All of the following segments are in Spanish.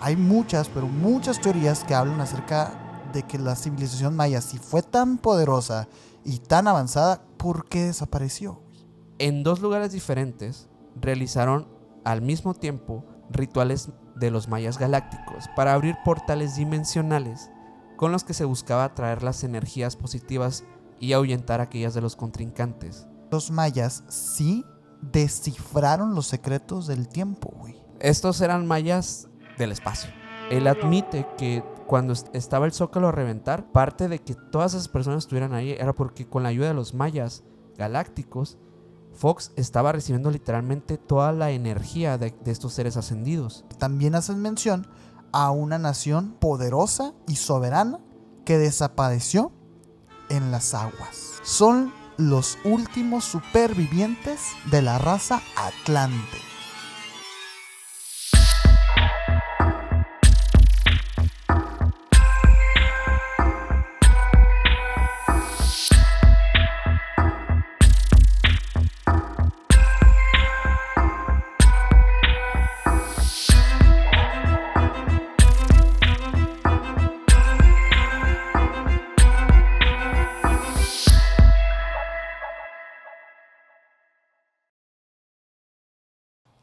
hay muchas, pero muchas teorías que hablan acerca de que la civilización maya, si fue tan poderosa y tan avanzada, ¿por qué desapareció? En 2 lugares diferentes realizaron al mismo tiempo rituales de los mayas galácticos para abrir portales dimensionales con los que se buscaba atraer las energías positivas y ahuyentar aquellas de los contrincantes. Los mayas sí descifraron los secretos del tiempo, güey. Estos eran mayas del espacio. Él admite que cuando estaba el Zócalo a reventar, parte de que todas esas personas estuvieran ahí era porque con la ayuda de los mayas galácticos, Fox estaba recibiendo literalmente toda la energía de estos seres ascendidos. También hacen mención a una nación poderosa y soberana que desapareció en las aguas. Son los últimos supervivientes de la raza Atlante.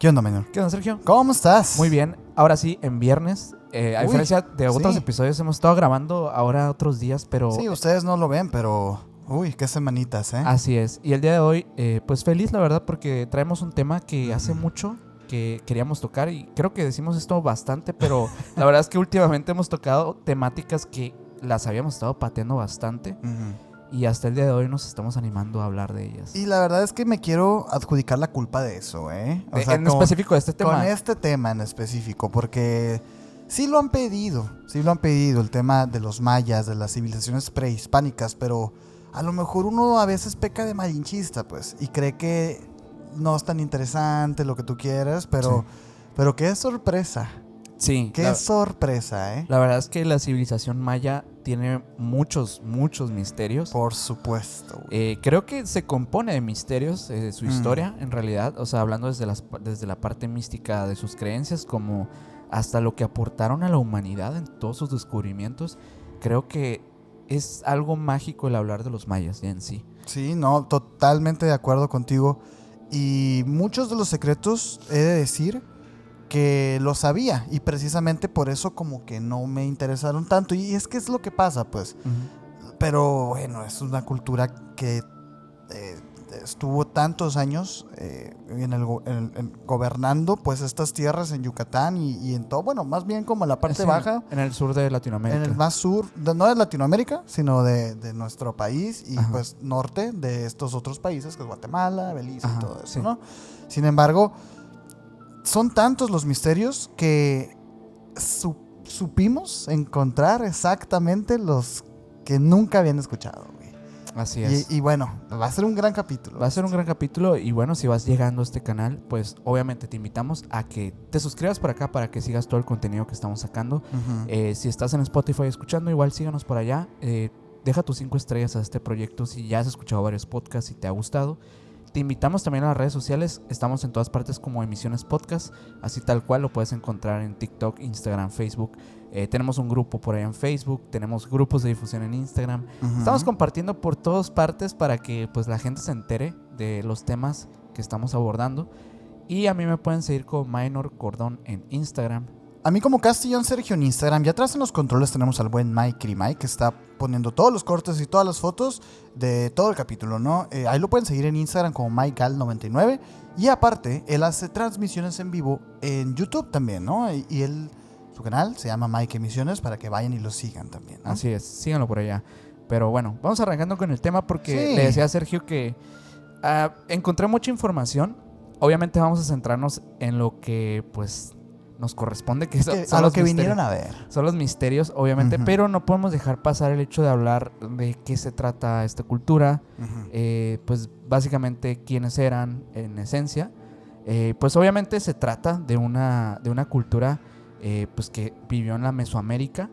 ¿Qué onda, Maynor? ¿Qué onda, Sergio? ¿Cómo estás? Muy bien. Ahora sí, en viernes. A diferencia de otros sí. episodios, hemos estado grabando ahora otros días, pero... Sí, ustedes no lo ven, pero... Uy, qué semanitas, ¿eh? Así es. Y el día de hoy, pues feliz, la verdad, porque traemos un tema que hace mucho que queríamos tocar. Y creo que decimos esto bastante, pero la verdad es que últimamente hemos tocado temáticas que las habíamos estado pateando bastante. Y hasta el día de hoy nos estamos animando a hablar de ellas. Y la verdad es que me quiero adjudicar la culpa de eso, ¿eh? O sea, en específico de este tema. Con este tema en específico, porque sí lo han pedido, el tema de los mayas, de las civilizaciones prehispánicas, pero a lo mejor uno a veces peca de malinchista, pues, y cree que no es tan interesante lo que tú quieras, pero qué sorpresa. Sí. Qué sorpresa, ¿eh? La verdad es que la civilización maya tiene muchos misterios. Por supuesto. Creo que se compone de misterios su historia, en realidad. O sea, hablando desde la parte mística de sus creencias, como hasta lo que aportaron a la humanidad en todos sus descubrimientos. Creo que es algo mágico el hablar de los mayas ya en sí. Sí, no, totalmente de acuerdo contigo. Y muchos de los secretos, he de decir, que lo sabía, y precisamente por eso como que no me interesaron tanto, y es que es lo que pasa, pues. Pero bueno, es una cultura que estuvo tantos años gobernando pues estas tierras en Yucatán y en todo, bueno, más bien como en la parte baja, en el sur de Latinoamérica, en el más sur, no de Latinoamérica, sino de nuestro país, y pues norte de estos otros países, que es Guatemala, Belice y todo eso, ¿no? Sin embargo, son tantos los misterios que supimos encontrar exactamente los que nunca habían escuchado, güey. Así es. Y bueno, va a ser un gran capítulo. Va a ser un gran capítulo. Y bueno, si vas llegando a este canal, pues obviamente te invitamos a que te suscribas por acá para que sigas todo el contenido que estamos sacando. Si estás en Spotify escuchando, igual síganos por allá. Deja tus 5 estrellas a este proyecto si ya has escuchado varios podcasts y te ha gustado. Te invitamos también a las redes sociales. Estamos en todas partes como Emisiones Podcast. Así tal cual lo puedes encontrar en TikTok, Instagram, Facebook. Tenemos un grupo por ahí en Facebook. Tenemos grupos de difusión en Instagram. Estamos compartiendo por todas partes para que pues la gente se entere de los temas que estamos abordando. Y a mí me pueden seguir como Maynor Cordón en Instagram. A mí como Castillón Sergio en Instagram. Y atrás en los controles tenemos al buen Mike que está poniendo todos los cortes y todas las fotos de todo el capítulo, ¿no? Ahí lo pueden seguir en Instagram como MikeGal99. Y aparte, él hace transmisiones en vivo en YouTube también, ¿no? Y su canal se llama Mike Emisiones para que vayan y lo sigan también, ¿no? Así es, síganlo por allá. Pero bueno, vamos arrancando con el tema porque le decía a Sergio que encontré mucha información. Obviamente vamos a centrarnos en lo que pues nos corresponde, que son a lo que vinieron a ver. Son los misterios, obviamente, pero no podemos dejar pasar el hecho de hablar de qué se trata esta cultura, pues básicamente quiénes eran en esencia. Pues obviamente se trata de una cultura pues que vivió en la Mesoamérica,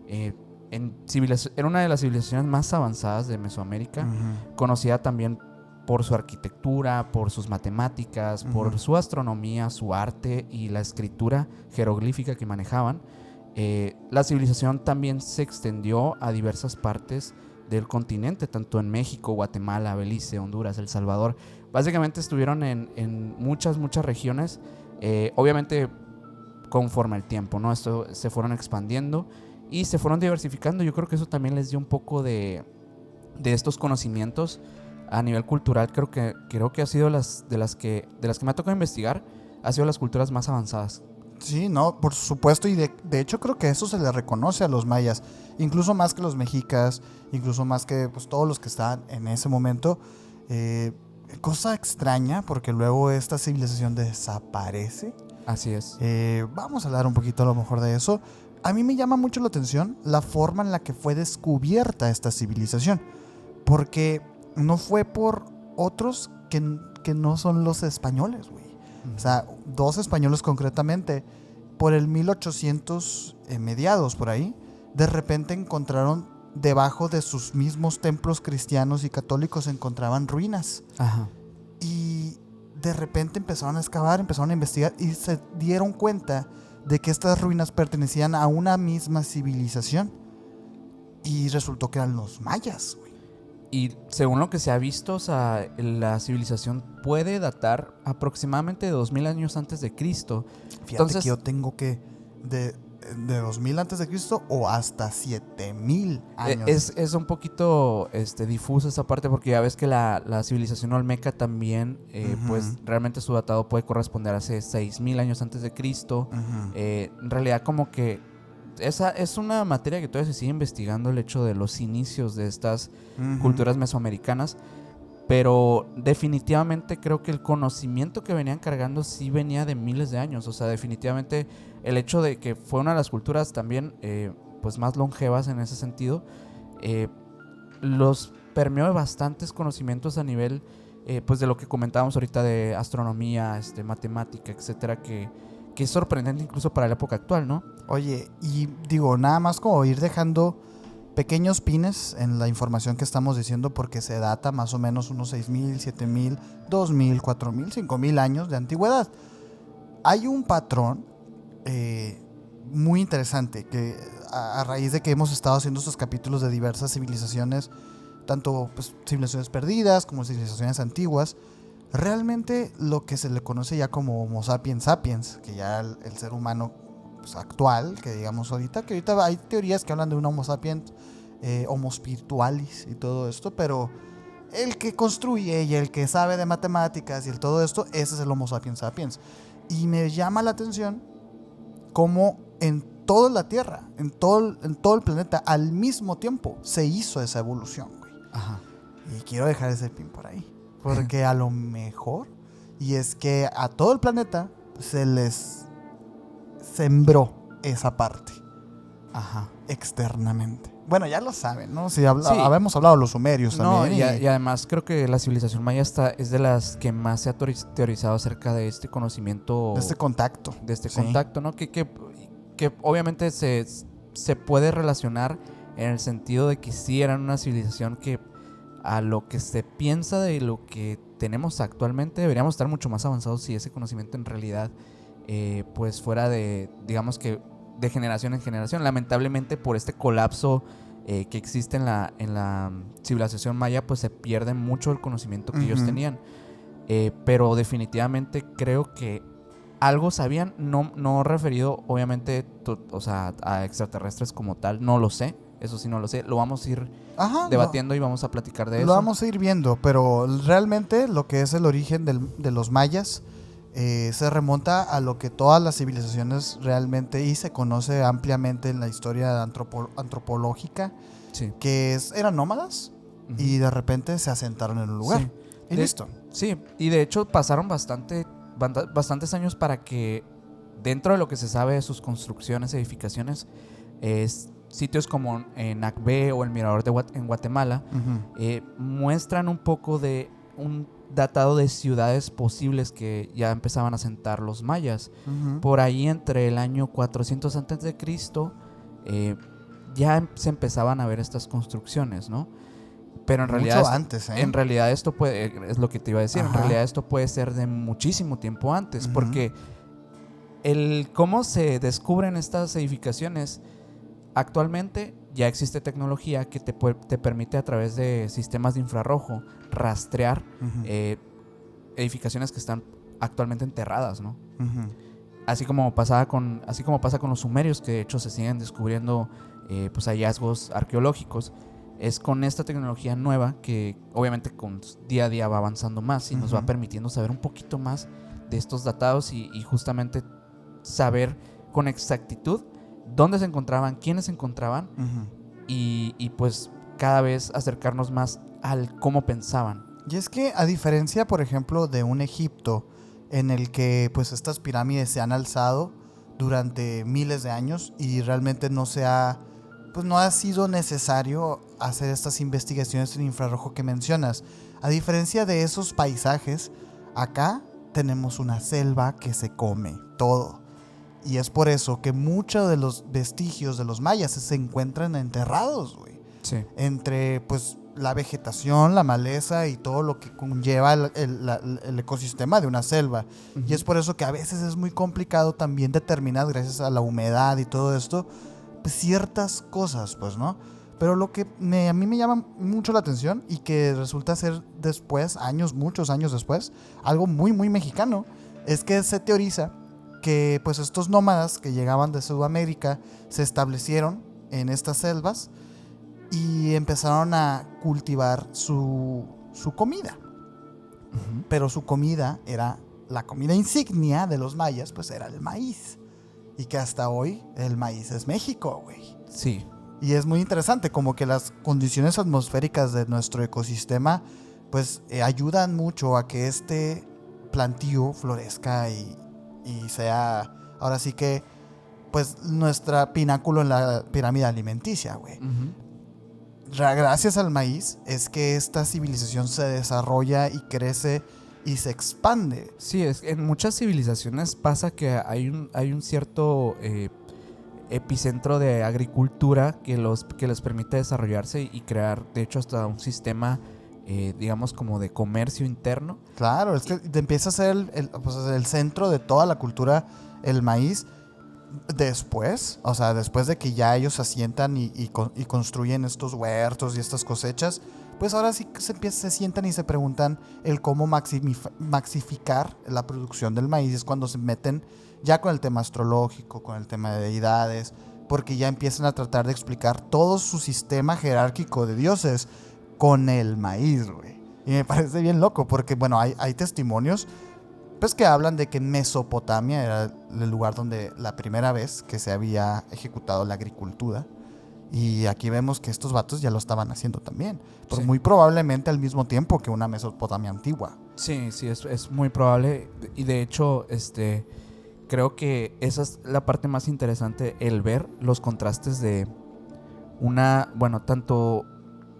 era una de las civilizaciones más avanzadas de Mesoamérica, conocida también por su arquitectura, por sus matemáticas, por su astronomía, su arte y la escritura jeroglífica que manejaban. La civilización también se extendió a diversas partes del continente, tanto en México, Guatemala, Belice, Honduras, El Salvador. Básicamente estuvieron en muchas regiones, obviamente conforme al tiempo, ¿no? Esto se fueron expandiendo y se fueron diversificando. Yo creo que eso también les dio un poco de estos conocimientos a nivel cultural. Creo que ha sido de las que me ha tocado investigar, ha sido las culturas más avanzadas. Sí, no, por supuesto, y de hecho creo que eso se le reconoce a los mayas, incluso más que los mexicas, incluso más que pues, todos los que estaban en ese momento. Cosa extraña, porque luego esta civilización desaparece. Así es. Vamos a hablar un poquito a lo mejor de eso. A mí me llama mucho la atención la forma en la que fue descubierta esta civilización, porque no fue por otros que no son los españoles, güey. O sea, 2 españoles concretamente, por el 1800 mediados por ahí, de repente encontraron debajo de sus mismos templos cristianos y católicos, encontraban ruinas. Ajá. Y de repente empezaron a excavar, empezaron a investigar y se dieron cuenta de que estas ruinas pertenecían a una misma civilización. Y resultó que eran los mayas, güey. Y según lo que se ha visto, o sea, la civilización puede datar aproximadamente de 2000 años antes de Cristo. Fíjate. Entonces, que yo tengo que de 2000 antes de Cristo o hasta 7000 años. es un poquito difusa esa parte, porque ya ves que la civilización olmeca también, pues realmente su datado puede corresponder a hace 6000 años antes de Cristo. En realidad como que esa es una materia que todavía se sigue investigando, el hecho de los inicios de estas culturas mesoamericanas, pero definitivamente creo que el conocimiento que venían cargando sí venía de miles de años. O sea, definitivamente el hecho de que fue una de las culturas también pues más longevas en ese sentido, los permeó de bastantes conocimientos a nivel pues de lo que comentábamos ahorita de astronomía, matemática, etcétera, que es sorprendente incluso para la época actual, ¿no? Oye, y digo, nada más como ir dejando pequeños pines en la información que estamos diciendo, porque se data más o menos unos 6000, 7000, 2000, 4000, 5000 años de antigüedad. Hay un patrón muy interesante que a raíz de que hemos estado haciendo estos capítulos de diversas civilizaciones, tanto pues, civilizaciones perdidas como civilizaciones antiguas, realmente lo que se le conoce ya como Homo sapiens sapiens, que ya el ser humano pues, actual, que digamos ahorita hay teorías que hablan de un Homo sapiens, Homo spiritualis y todo esto, pero el que construye y el que sabe de matemáticas y el todo esto, ese es el Homo sapiens sapiens. Y me llama la atención cómo en toda la Tierra, en todo el planeta, al mismo tiempo se hizo esa evolución, güey. Ajá. Y quiero dejar ese pin por ahí, porque a lo mejor, y es que a todo el planeta se les sembró esa parte. Ajá. Externamente. Bueno, ya lo saben, ¿no? Sí, habíamos hablado de los sumerios también. No, y además creo que la civilización maya es de las que más se ha teorizado acerca de este conocimiento. De este contacto. De este contacto, ¿no? Que obviamente se puede relacionar en el sentido de que sí eran una civilización que a lo que se piensa de lo que tenemos actualmente deberíamos estar mucho más avanzados si ese conocimiento en realidad pues fuera de, digamos que de generación en generación. Lamentablemente por este colapso que existe en la civilización maya, pues se pierde mucho el conocimiento que ellos tenían, pero definitivamente creo que algo sabían, no referido obviamente o sea, a extraterrestres como tal, no lo sé, eso sí no lo sé, lo vamos a ir debatiendo y vamos a platicar de eso. Lo vamos a ir viendo, pero realmente lo que es el origen de los mayas se remonta a lo que todas las civilizaciones realmente, y se conoce ampliamente en la historia antropológica, sí, que eran nómadas y de repente se asentaron en un lugar. Sí. Y listo. Sí, y de hecho pasaron bastantes años para que dentro de lo que se sabe de sus construcciones, edificaciones, sitios como Nacbé o el Mirador en Guatemala muestran un poco de un datado de ciudades posibles que ya empezaban a asentar los mayas. Por ahí entre el año 400 antes de Cristo ya se empezaban a ver estas construcciones, ¿no? Pero en realidad, mucho antes, ¿eh? En realidad esto puede, es lo que te iba a decir, Ajá. en realidad esto puede ser de muchísimo tiempo antes, Ujú. porque el cómo se descubren estas edificaciones, actualmente ya existe tecnología que te permite a través de sistemas de infrarrojo rastrear Ujú. edificaciones que están actualmente enterradas, ¿no? Ujú. Así como pasa con los sumerios, que de hecho se siguen descubriendo pues hallazgos arqueológicos. Es con esta tecnología nueva que obviamente con día a día va avanzando más y nos va Ujú. permitiendo saber un poquito más de estos datados y justamente saber con exactitud dónde se encontraban, quiénes se encontraban Ujú. y pues cada vez acercarnos más al cómo pensaban. Y es que a diferencia, por ejemplo, de un Egipto en el que pues estas pirámides se han alzado durante miles de años y realmente pues no ha sido necesario hacer estas investigaciones en infrarrojo que mencionas. A diferencia de esos paisajes, acá tenemos una selva que se come todo. Y es por eso que muchos de los vestigios de los mayas se encuentran enterrados, güey. Sí. Entre pues la vegetación, la maleza y todo lo que conlleva el ecosistema de una selva. Uh-huh. Y es por eso que a veces es muy complicado también determinar, gracias a la humedad y todo esto, pues ciertas cosas, pues, ¿no? Pero lo que a mí me llama mucho la atención y que resulta ser después, muchos años después, algo muy, muy mexicano, es que se teoriza que pues estos nómadas que llegaban de Sudamérica se establecieron en estas selvas y empezaron a cultivar su comida. Uh-huh. Pero su comida era, la comida insignia de los mayas, pues era el maíz. Y que hasta hoy el maíz es México, güey. Sí. Y es muy interesante, como que las condiciones atmosféricas de nuestro ecosistema, pues ayudan mucho a que este plantío florezca y sea, ahora sí que, pues nuestra pináculo en la pirámide alimenticia, güey. Uh-huh. Gracias al maíz es que esta civilización se desarrolla y crece y se expande. Sí, en muchas civilizaciones pasa que hay un cierto epicentro de agricultura que les permite desarrollarse y crear, de hecho, hasta un sistema, digamos, como de comercio interno. Claro, es que empieza a ser pues, el centro de toda la cultura, el maíz. Después, o sea, después de que ya ellos se asientan y construyen estos huertos y estas cosechas, pues ahora sí se sientan y se preguntan el cómo maxificar la producción del maíz. Es cuando se meten ya con el tema astrológico, con el tema de deidades, porque ya empiezan a tratar de explicar todo su sistema jerárquico de dioses con el maíz, güey. Y me parece bien loco, porque bueno, hay testimonios pues que hablan de que Mesopotamia era el lugar donde la primera vez que se había ejecutado la agricultura. Y aquí vemos que estos vatos ya lo estaban haciendo también. Pero Sí. muy probablemente al mismo tiempo que una Mesopotamia antigua. Sí, es muy probable. Y de hecho, creo que esa es la parte más interesante, el ver los contrastes de tanto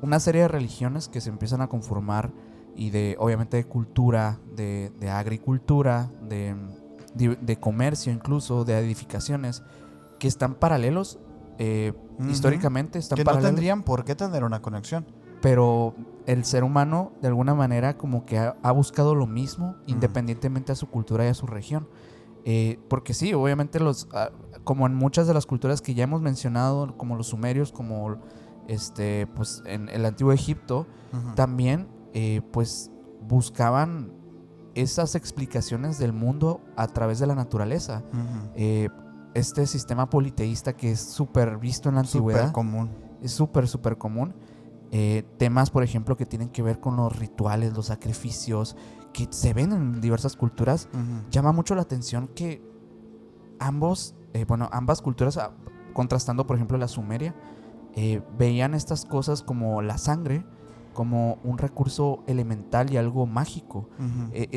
una serie de religiones que se empiezan a conformar y obviamente de cultura, de agricultura, de comercio incluso, de edificaciones, que están paralelos, históricamente están que paralelos. no tendrían por qué tener una conexión. Pero el ser humano, de alguna manera, como que ha buscado lo mismo, independientemente a su cultura y a su región. Porque sí, obviamente como en muchas de las culturas que ya hemos mencionado, como los sumerios, como pues en el antiguo Egipto, también pues buscaban esas explicaciones del mundo a través de la naturaleza. Este sistema politeísta que es súper visto en la antigüedad. Súper común. Es súper común. Temas, por ejemplo, que tienen que ver con los rituales, los sacrificios, que se ven en diversas culturas. Llama mucho la atención que ambas culturas, contrastando, por ejemplo, la Sumeria, veían estas cosas como la sangre, como un recurso elemental y algo mágico.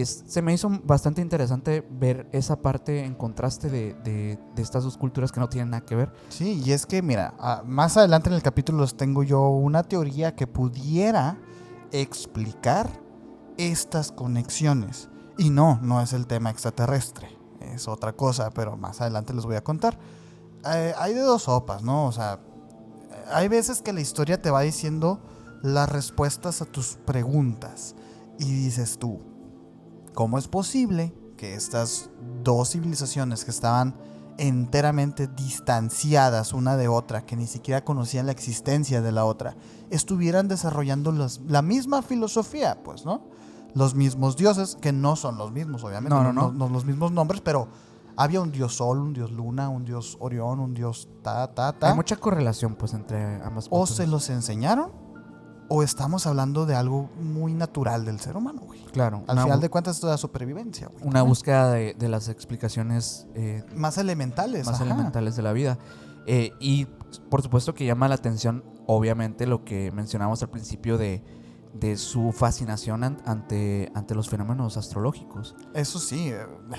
Se me hizo bastante interesante ver esa parte en contraste de estas dos culturas que no tienen nada que ver. Sí, y es que mira, más adelante en el capítulo les tengo yo una teoría que pudiera explicar estas conexiones. Y no es el tema extraterrestre, es otra cosa, pero más adelante les voy a contar. Hay de dos sopas, ¿no? O sea, hay veces que la historia te va diciendo las respuestas a tus preguntas. Y dices tú, ¿cómo es posible que estas dos civilizaciones que estaban enteramente distanciadas una de otra, que ni siquiera conocían la existencia de la otra, estuvieran desarrollando la misma filosofía, pues, ¿no? Los mismos dioses, que no son los mismos, obviamente, no los mismos nombres, pero había un dios Sol, un dios Luna, un dios Orión, un dios Hay mucha correlación, pues, entre ambas o culturas. se los enseñaron, o estamos hablando de algo muy natural del ser humano, güey. Claro. Al final de cuentas, es toda supervivencia, güey. Una búsqueda de las explicaciones más elementales. más ajá. elementales de la vida. Y por supuesto que llama la atención, obviamente, lo que mencionamos al principio de su fascinación ante los fenómenos astrológicos. Eso sí,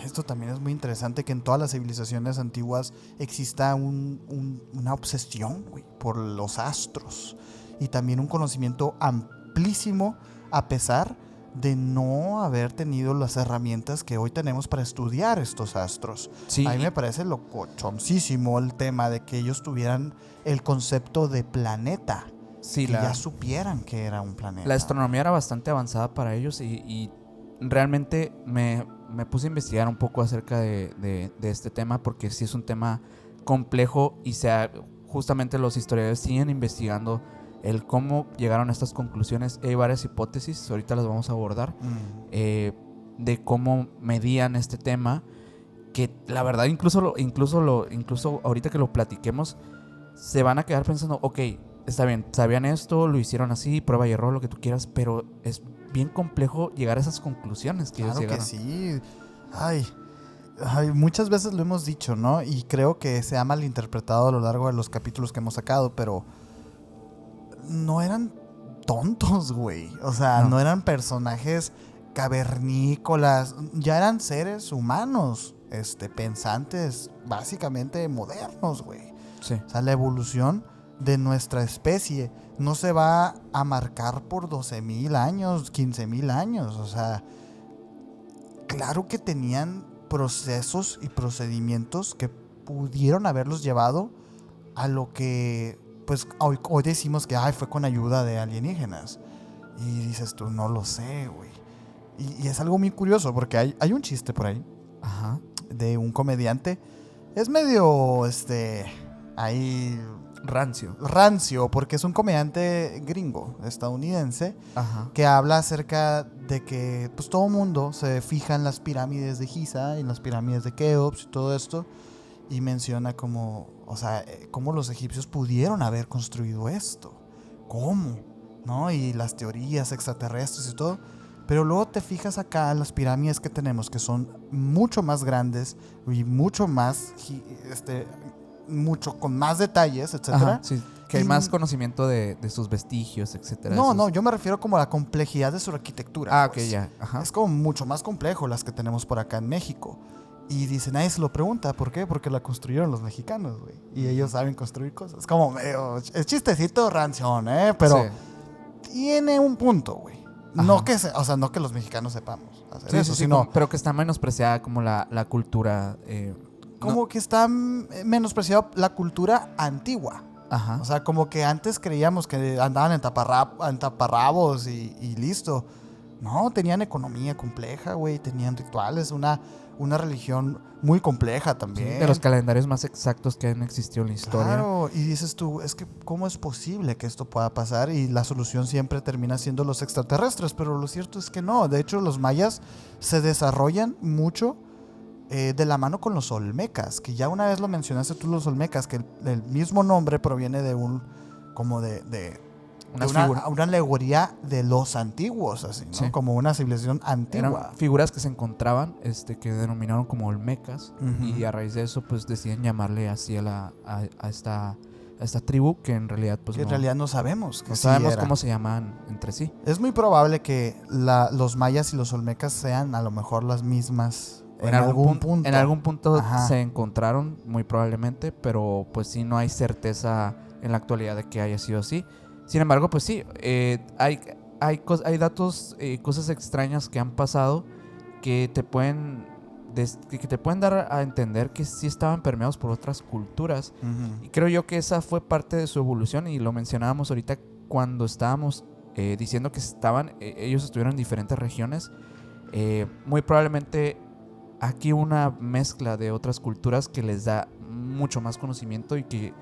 esto también es muy interesante, que en todas las civilizaciones antiguas exista una obsesión, güey, por los astros. Y también un conocimiento amplísimo, a pesar de no haber tenido las herramientas que hoy tenemos para estudiar estos astros. Sí. A mí me parece locochoncísimo el tema de que ellos tuvieran el concepto de planeta. Sí, que ya supieran que era un planeta. La astronomía era bastante avanzada para ellos y realmente me puse a investigar un poco acerca de este tema, porque sí es un tema complejo y justamente los historiadores siguen investigando el cómo llegaron a estas conclusiones. Hay varias hipótesis, ahorita las vamos a abordar, de cómo medían este tema, que la verdad incluso ahorita que lo platiquemos se van a quedar pensando, ok, está bien, sabían esto, lo hicieron así, prueba y error, lo que tú quieras, pero es bien complejo llegar a esas conclusiones que ellos llegaron. Claro que sí. Ay, muchas veces lo hemos dicho, ¿no? Y creo que se ha malinterpretado a lo largo de los capítulos que hemos sacado, pero no eran tontos, güey. O sea, no eran personajes cavernícolas, ya eran seres humanos, pensantes, básicamente modernos, güey. Sí. O sea, la evolución de nuestra especie no se va a marcar por 12,000 años, 15,000 años. O sea, claro que tenían procesos y procedimientos que pudieron haberlos llevado a lo que, pues, hoy decimos que fue con ayuda de alienígenas. Y dices tú, no lo sé, güey. Y es algo muy curioso, porque hay un chiste por ahí. Ajá. De un comediante. Es medio, ahí rancio, porque es un comediante gringo, estadounidense. Ajá. Que habla acerca de que, pues, todo mundo se fija en las pirámides de Giza, en las pirámides de Keops y todo esto, y menciona como, o sea, cómo los egipcios pudieron haber construido esto, cómo, ¿no? Y las teorías extraterrestres y todo. Pero luego te fijas acá en las pirámides que tenemos, que son mucho más grandes y mucho más, mucho con más detalles, etcétera. Ajá, sí, que hay más conocimiento de sus vestigios, etcétera. No, yo me refiero como a la complejidad de su arquitectura. Ok, ya. Ajá. Es como mucho más complejo las que tenemos por acá en México. Y dice, nadie se lo pregunta, ¿por qué? Porque la construyeron los mexicanos, güey. Y ellos saben construir cosas. Es como medio, es chistecito ranción, pero sí, tiene un punto, güey. No que los mexicanos sepamos hacer eso, sino... pero que está menospreciada como la cultura... como que está menospreciada la cultura antigua. Ajá. O sea, como que antes creíamos que andaban en taparrabos y listo. No, tenían economía compleja, güey. Tenían rituales, una religión muy compleja también. Sí, de los calendarios más exactos que han existido en la historia. Claro, y dices tú, es que ¿cómo es posible que esto pueda pasar? Y la solución siempre termina siendo los extraterrestres, pero lo cierto es que no. De hecho, los mayas se desarrollan mucho de la mano con los olmecas, que ya una vez lo mencionaste tú, los olmecas, que el mismo nombre proviene de una alegoría de los antiguos, así, ¿no? Sí. Como una civilización antigua. Eran figuras que se encontraban, que denominaron como olmecas, y a raíz de eso, pues, deciden llamarle así a esta tribu, que en realidad, pues, en realidad no sabemos. No sabemos cómo se llaman entre sí. Es muy probable que los mayas y los olmecas sean a lo mejor las mismas. En algún punto. En algún punto se encontraron, muy probablemente, pero pues sí, no hay certeza en la actualidad de que haya sido así. Sin embargo, pues sí, hay datos, cosas extrañas que han pasado que te pueden dar a entender que sí estaban permeados por otras culturas. Y creo yo que esa fue parte de su evolución, y lo mencionábamos ahorita cuando estábamos diciendo que ellos estuvieron en diferentes regiones. Muy probablemente aquí una mezcla de otras culturas que les da mucho más conocimiento y que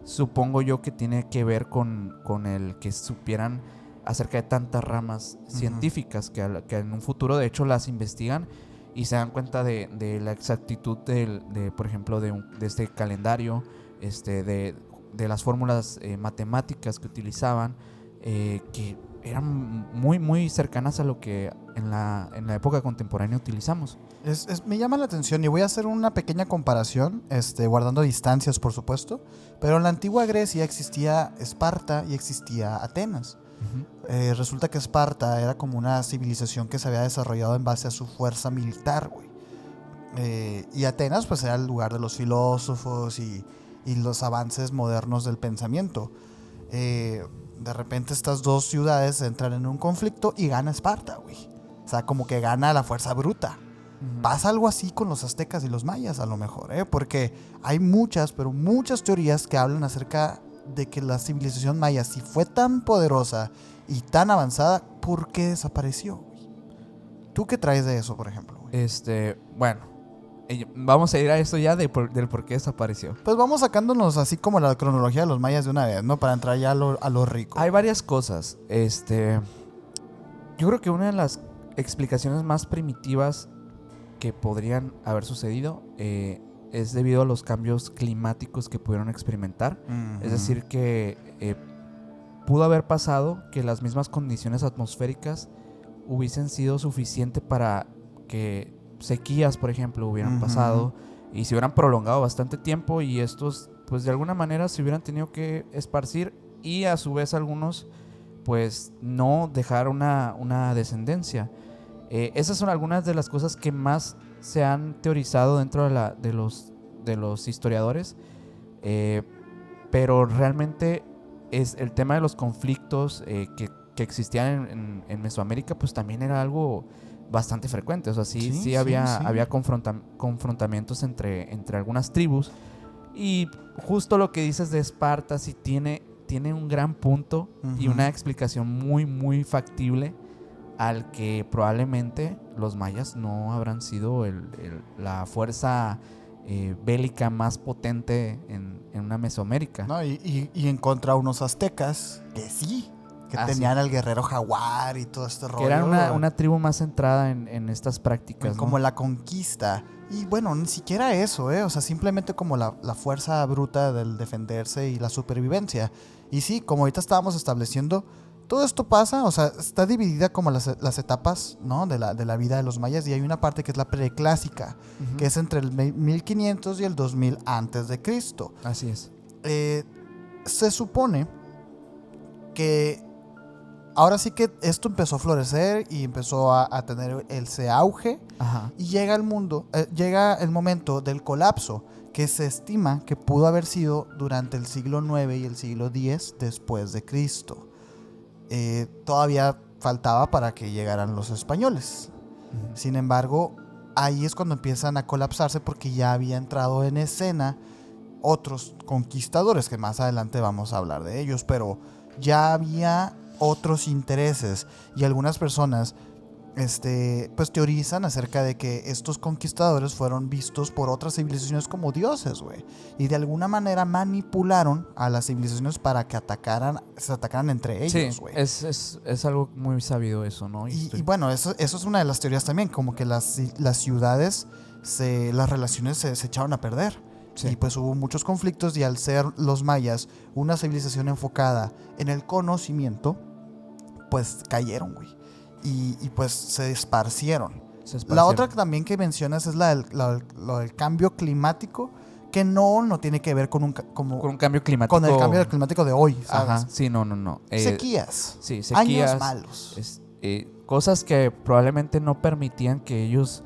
supongo yo que tiene que ver con el que supieran acerca de tantas ramas científicas que en un futuro de hecho las investigan y se dan cuenta de la exactitud por ejemplo, de este calendario, de las fórmulas matemáticas que utilizaban, que eran muy, muy cercanas a lo que en la época contemporánea utilizamos. Me llama la atención y voy a hacer una pequeña comparación, guardando distancias, por supuesto. Pero en la antigua Grecia existía Esparta y existía Atenas. Resulta que Esparta era como una civilización que se había desarrollado en base a su fuerza militar, güey. Y Atenas, pues, era el lugar de los filósofos y los avances modernos del pensamiento. De repente estas dos ciudades entran en un conflicto y gana Esparta, güey. O sea, como que gana la fuerza bruta. Pasa algo así con los aztecas y los mayas, a lo mejor, porque hay muchas, pero muchas teorías que hablan acerca de que la civilización maya, si fue tan poderosa y tan avanzada, ¿por qué desapareció, güey? ¿Tú qué traes de eso, por ejemplo, güey? Bueno, vamos a ir a eso ya del por qué desapareció. Pues vamos sacándonos así como la cronología de los mayas de una vez, ¿no? Para entrar ya a lo rico. Hay varias cosas. Yo creo que una de las explicaciones más primitivas que podrían haber sucedido es debido a los cambios climáticos que pudieron experimentar. Es decir, que pudo haber pasado que las mismas condiciones atmosféricas hubiesen sido suficiente para que sequías, por ejemplo, hubieran pasado y se hubieran prolongado bastante tiempo, y estos, pues de alguna manera se hubieran tenido que esparcir, y a su vez algunos, pues no dejar una descendencia. Esas son algunas de las cosas que más se han teorizado dentro de los historiadores, pero realmente es el tema de los conflictos que existían en Mesoamérica, pues también era algo bastante frecuente. O sea, sí había confrontamientos entre algunas tribus, y justo lo que dices de Esparta sí tiene un gran punto y una explicación muy, muy factible, al que probablemente los mayas no habrán sido la fuerza bélica más potente en una Mesoamérica. No, y en contra unos aztecas que sí, que tenían al guerrero jaguar y todo este rollo. Que era una tribu más centrada en estas prácticas, como ¿no? la conquista. Y bueno, ni siquiera eso, o sea, simplemente como la fuerza bruta del defenderse y la supervivencia. Y sí, como ahorita estábamos estableciendo, todo esto pasa, o sea, está dividida como las etapas, ¿no? de la vida de los mayas, y hay una parte que es la preclásica, que es entre el 1500 y el 2000 antes de Cristo. Así es. Se supone que ahora sí que esto empezó a florecer y empezó a tener ese auge. Ajá. Y llega el momento del colapso, que se estima que pudo haber sido durante el siglo IX y el siglo X después de Cristo. Todavía faltaba para que llegaran los españoles. Sin embargo, ahí es cuando empiezan a colapsarse, porque ya había entrado en escena otros conquistadores, que más adelante vamos a hablar de ellos, pero ya había otros intereses, y algunas personas pues teorizan acerca de que estos conquistadores fueron vistos por otras civilizaciones como dioses, güey, y de alguna manera manipularon a las civilizaciones para que se atacaran entre ellos, güey. Sí, es algo muy sabido eso, ¿no? Y bueno, eso es una de las teorías también, como que las ciudades, las relaciones se echaron a perder. Sí. Y pues hubo muchos conflictos, y al ser los mayas una civilización enfocada en el conocimiento, pues cayeron, güey. Y pues se esparcieron. La otra también que mencionas es lo del cambio climático, que no tiene que ver con un cambio climático. Con el cambio climático de hoy, ¿sabes? Ajá, sí, no. Sequías. Sí, sequías. Años malos. Cosas que probablemente no permitían que ellos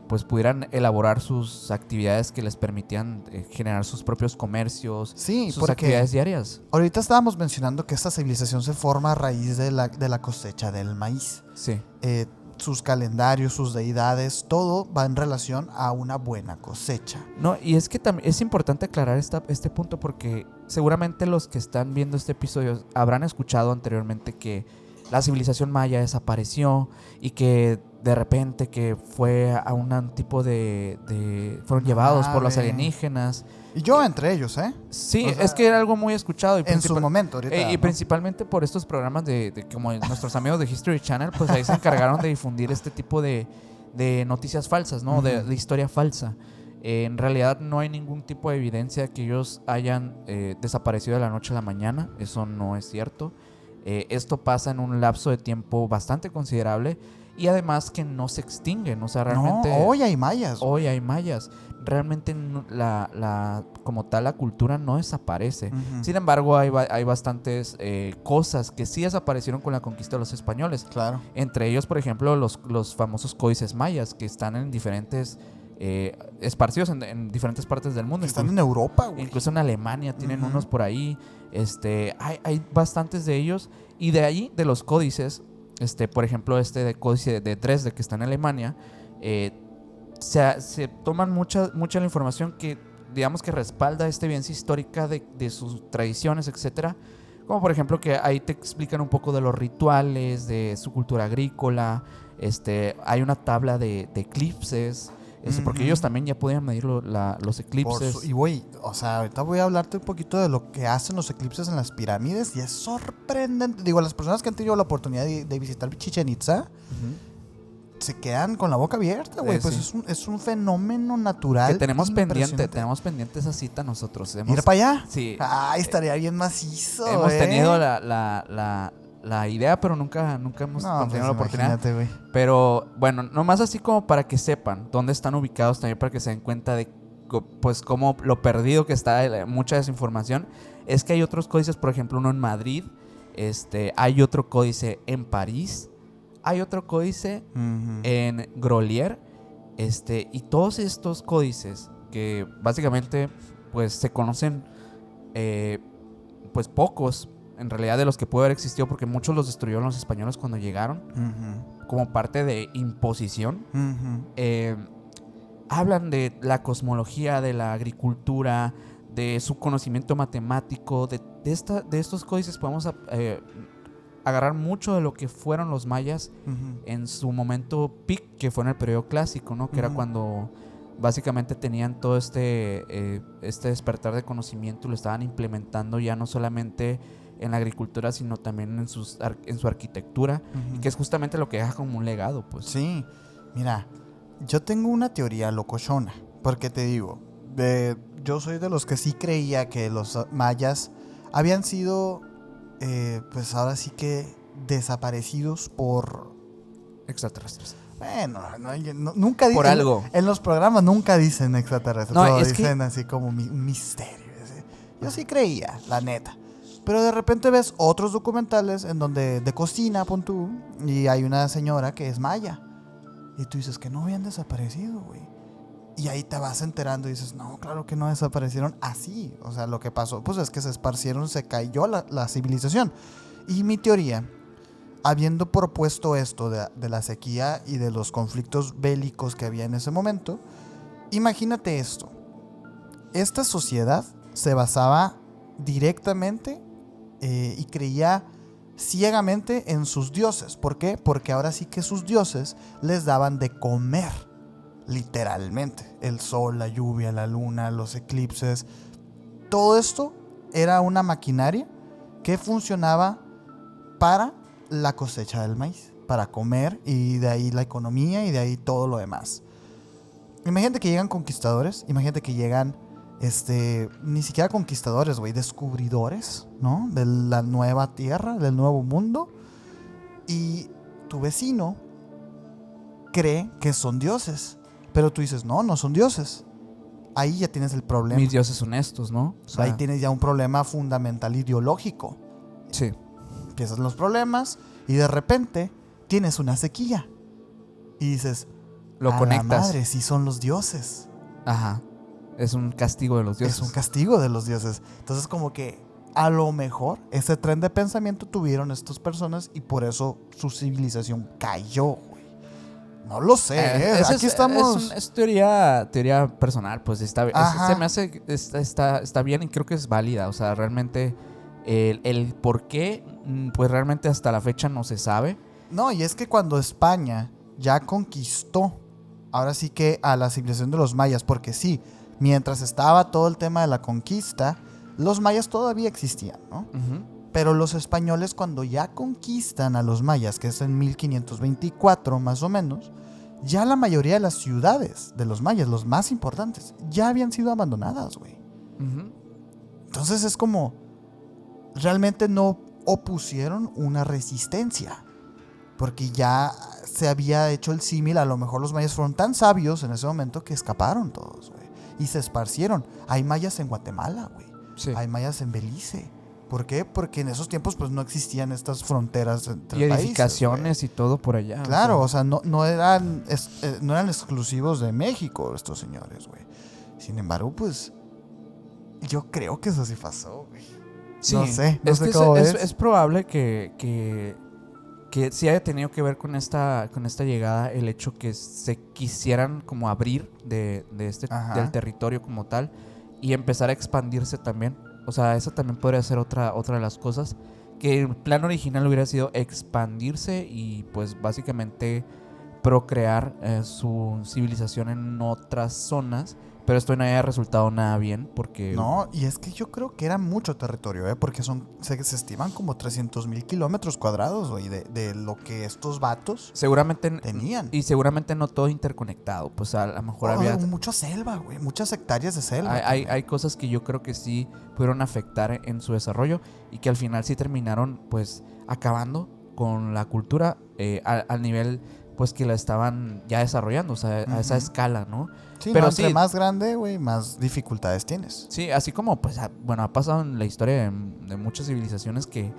pues pudieran elaborar sus actividades que les permitían generar sus propios comercios, sus actividades diarias. Ahorita estábamos mencionando que esta civilización se forma a raíz de la cosecha del maíz. Sí. Sus calendarios, sus deidades, todo va en relación a una buena cosecha. No, y es que también es importante aclarar este punto, porque seguramente los que están viendo este episodio habrán escuchado anteriormente que la civilización maya desapareció y que de repente que fue a un tipo fueron llevados por los alienígenas. Y yo entre ellos, ¿eh? Sí, O sea, es que era algo muy escuchado. En su momento, ahorita. Y ¿no? principalmente por estos programas de como nuestros amigos de History Channel, pues ahí se encargaron de difundir este tipo de noticias falsas, ¿no? De historia falsa. En realidad no hay ningún tipo de evidencia que ellos hayan desaparecido de la noche a la mañana. Eso no es cierto. Esto pasa en un lapso de tiempo bastante considerable y además que no se extinguen. O sea, realmente... No, hoy hay mayas. Hoy hay mayas. Realmente como tal la cultura no desaparece. Sin embargo, hay bastantes cosas que sí desaparecieron con la conquista de los españoles. Claro. Entre ellos, por ejemplo, los famosos códices mayas que están en diferentes... esparcidos en diferentes partes del mundo. Están en Europa, güey. Incluso en Alemania tienen unos por ahí. Hay bastantes de ellos. Y de ahí, de los códices, por ejemplo, de códice de Dresde que está en Alemania, se toman mucha la información que, digamos, que respalda esta evidencia histórica de sus tradiciones, etcétera. Como por ejemplo que ahí te explican un poco de los rituales, de su cultura agrícola. Hay una tabla de eclipses. Porque ellos también ya podían medir los eclipses. Y güey, o sea, ahorita voy a hablarte un poquito de lo que hacen los eclipses en las pirámides y es sorprendente. Digo, las personas que han tenido la oportunidad de visitar Chichén Itzá se quedan con la boca abierta, güey. Pues sí. es un fenómeno natural. Que tenemos pendiente esa cita nosotros. ¿Ir para allá? Sí. Ay, estaría bien macizo, hemos tenido la idea, pero nunca hemos tenido la oportunidad. Güey. Pero bueno, nomás así como para que sepan dónde están ubicados, también para que se den cuenta de pues cómo lo perdido que está mucha desinformación. Es que hay otros códices, por ejemplo, uno en Madrid, hay otro códice en París, hay otro códice en Grolier, y todos estos códices que básicamente pues se conocen pues pocos en realidad de los que puede haber existido, porque muchos los destruyeron los españoles cuando llegaron como parte de imposición. Hablan de la cosmología, de la agricultura, de su conocimiento matemático, de estos códices podemos agarrar mucho de lo que fueron los mayas en su momento peak, que fue en el periodo clásico, ¿no? Que era cuando básicamente tenían todo este despertar de conocimiento y lo estaban implementando ya no solamente en la agricultura, sino también en su arquitectura, y que es justamente lo que deja como un legado, pues. Sí, mira, yo tengo una teoría locochona, porque te digo, yo soy de los que sí creía que los mayas habían sido, pues ahora sí que desaparecidos por extraterrestres. Bueno, nunca dicen. Por algo. En los programas nunca dicen extraterrestres. No, dicen así como un misterio. Yo sí creía, la neta. Pero de repente ves otros documentales en donde de cocina, pon tú, y hay una señora que es maya. Y tú dices que no habían desaparecido, güey. Y ahí te vas enterando y dices, no, claro que no desaparecieron así. O sea, lo que pasó, pues es que se esparcieron, se cayó la civilización. Y mi teoría, habiendo propuesto esto de la sequía y de los conflictos bélicos que había en ese momento, imagínate esto. Esta sociedad se basaba directamente y creía ciegamente en sus dioses. ¿Por qué? Porque ahora sí que sus dioses les daban de comer, literalmente. El sol, la lluvia, la luna, los eclipses. Todo esto era una maquinaria que funcionaba para la cosecha del maíz, para comer, y de ahí la economía y de ahí todo lo demás. Imagínate que llegan conquistadores, imagínate que llegan ni siquiera conquistadores, güey, descubridores, ¿no? De la nueva tierra, del nuevo mundo. Y tu vecino cree que son dioses, pero tú dices, no son dioses. Ahí ya tienes el problema. Mis dioses son estos, ¿no? O sea, ahí tienes ya un problema fundamental ideológico. Sí. Empiezan los problemas y de repente tienes una sequía. Y dices, lo conectas. La madre, sí son los dioses. Ajá. Es un castigo de los dioses. Es un castigo de los dioses. Entonces como que a lo mejor ese tren de pensamiento tuvieron estas personas y por eso su civilización cayó, güey. No lo sé, aquí estamos... Es teoría personal, pues se me hace, está bien y creo que es válida. O sea, realmente el por qué pues realmente hasta la fecha no se sabe. No, y es que cuando España ya conquistó, ahora sí que a la civilización de los mayas, porque sí, mientras estaba todo el tema de la conquista, los mayas todavía existían, ¿no? Uh-huh. Pero los españoles cuando ya conquistan a los mayas, que es en 1524 más o menos, ya la mayoría de las ciudades de los mayas, los más importantes, ya habían sido abandonadas, güey. Uh-huh. Entonces es como, realmente no opusieron una resistencia, porque ya se había hecho el símil. A lo mejor los mayas fueron tan sabios en ese momento que escaparon todos, güey, y se esparcieron. Hay mayas en Guatemala, güey. Sí. Hay mayas en Belice. ¿Por qué? Porque en esos tiempos pues no existían estas fronteras entre Y edificaciones países, y todo por allá. claro, o sea, no eran exclusivos de México estos señores, güey. Sin embargo, pues yo creo que eso sí pasó, güey. Sí, no sé que cómo es probable que sí haya tenido que ver con esta llegada el hecho que se quisieran como abrir del territorio como tal y empezar a expandirse también. O sea, esa también podría ser otra de las cosas, que el plan original hubiera sido expandirse y pues básicamente procrear su civilización en otras zonas, pero esto no haya resultado nada bien porque... No, y es que yo creo que era mucho territorio, porque se estiman como 300,000 kilómetros cuadrados, güey, de lo que estos vatos seguramente tenían. Y seguramente no todo interconectado, pues a lo mejor había... mucha selva, güey, muchas hectáreas de selva. Hay cosas que yo creo que sí pudieron afectar en su desarrollo y que al final sí terminaron pues acabando con la cultura al nivel pues que la estaban ya desarrollando, o sea, a esa escala, ¿no? Sí, pero no, entre más grande, güey, más dificultades tienes. Sí, así como pues ha pasado en la historia de muchas civilizaciones que